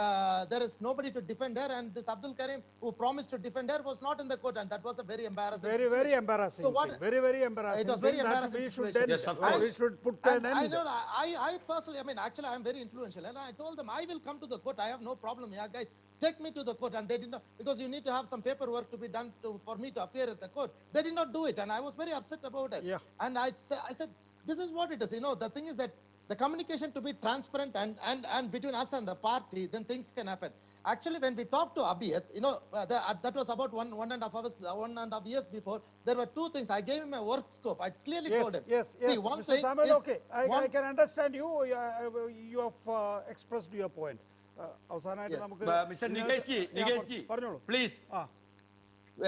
there is nobody to defend her, and this Abdul Karim who promised to defend her was not in the court, and that was a very embarrassing. Very embarrassing. So what? Very embarrassing. It was very That embarrassing we should situation. then, Yes, of course. we should put an And I end. know, I personally, I mean, actually, I'm very influential, and I told them I will come to the court. I have no problem. Yeah, guys, take me to the court, and they did not, because you need to have some paperwork to be done for me to appear at the court. They did not do it, and I was very upset about it. Yeah. And I said, this is what it is. You know, the thing is that the communication to be transparent and between us and the party, then things can happen. Actually, when we talked to Abiyat, you know, that was about one and a half years before. There were two things. I gave him a work scope. I clearly told him. Yes. See, one Mr. thing Samuel, is okay. I can understand you. You have expressed your point. അവസാനമായിട്ട് Yes. നമുക്ക് Mr. Nigesh ji, പറഞ്ഞോളൂ. please. I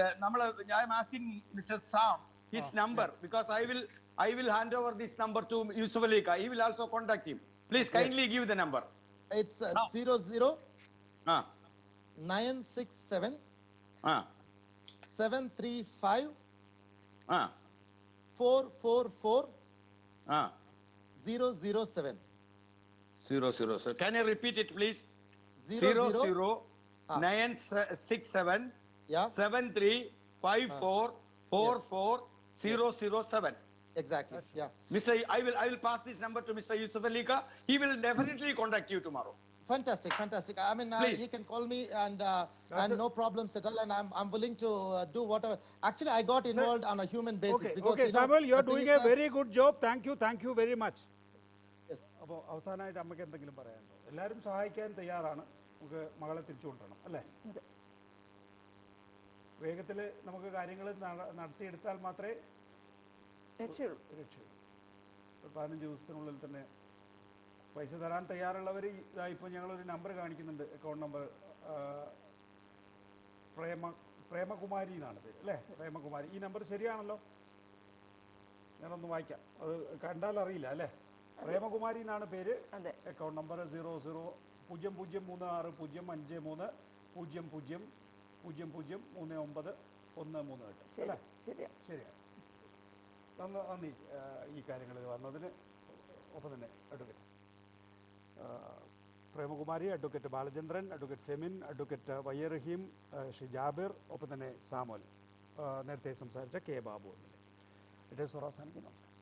am asking Mr. Sam his number, because I will hand over this number to Yusuf Ali Khan. He will also contact him. Please kindly give the number. It's 00-967 735 444 007. 007. Can you repeat it, please? 00 967 Yeah. 7354 44007. Exactly. Yeah. Mr. I will pass this number to Mr. Yusuf Ali Khan. He will definitely contact you tomorrow. Fantastic. I mean, he can call me and no problems at all. And I'm willing to do whatever. Actually, I got involved on a human basis. Okay, because, okay, you know, Samuel, you are the thing doing is a that- very good job. Thank you very much. Yes. അപ്പോൾ അവസാനമായിട്ട് അമ്മയ്ക്ക് എന്തെങ്കിലും പറയാനുണ്ടോ? എല്ലാവരും സഹായിക്കാൻ തയ്യാറാണ്. നമുക്ക് മകളെ തിരിച്ചു കൊണ്ടുവരണം അല്ലേ? വേഗത്തിൽ നമുക്ക് കാര്യങ്ങൾ നടത്തിയെടുത്താൽ മാത്രമേ രക്ഷയുള്ളൂ. 15 ദിവസത്തിനുള്ളിൽ തന്നെ പൈസ തരാൻ തയ്യാറുള്ളവർ ഇതാ ഇപ്പോൾ ഞങ്ങളൊരു നമ്പർ കാണിക്കുന്നുണ്ട്, അക്കൗണ്ട് നമ്പർ. പ്രേമകുമാരി എന്നാണ് പേര് അല്ലേ? പ്രേമകുമാരി. ഈ നമ്പർ ശരിയാണല്ലോ? ഞാനൊന്ന് വായിക്കാം, അത് കണ്ടാൽ അറിയില്ല അല്ലേ? പ്രേമകുമാരി എന്നാണ് പേര്. അക്കൗണ്ട് നമ്പർ 000036053000003918 അല്ലേ? ശരിയാണ്. നന്ദി ഈ കാര്യങ്ങളിൽ വന്നതിന്. ഒപ്പം തന്നെ advocate Premakumari, advocate Balachandran, advocate Femin, advocate Y Rahim, Shri Jabir, ഒപ്പം തന്നെ സാമുൽ, നേരത്തെ സംസാരിച്ച കെ ബാബു എന്നിവർ. ഇറ്റ് ഈസ് അവസാനിക്കും. നമസ്കാരം.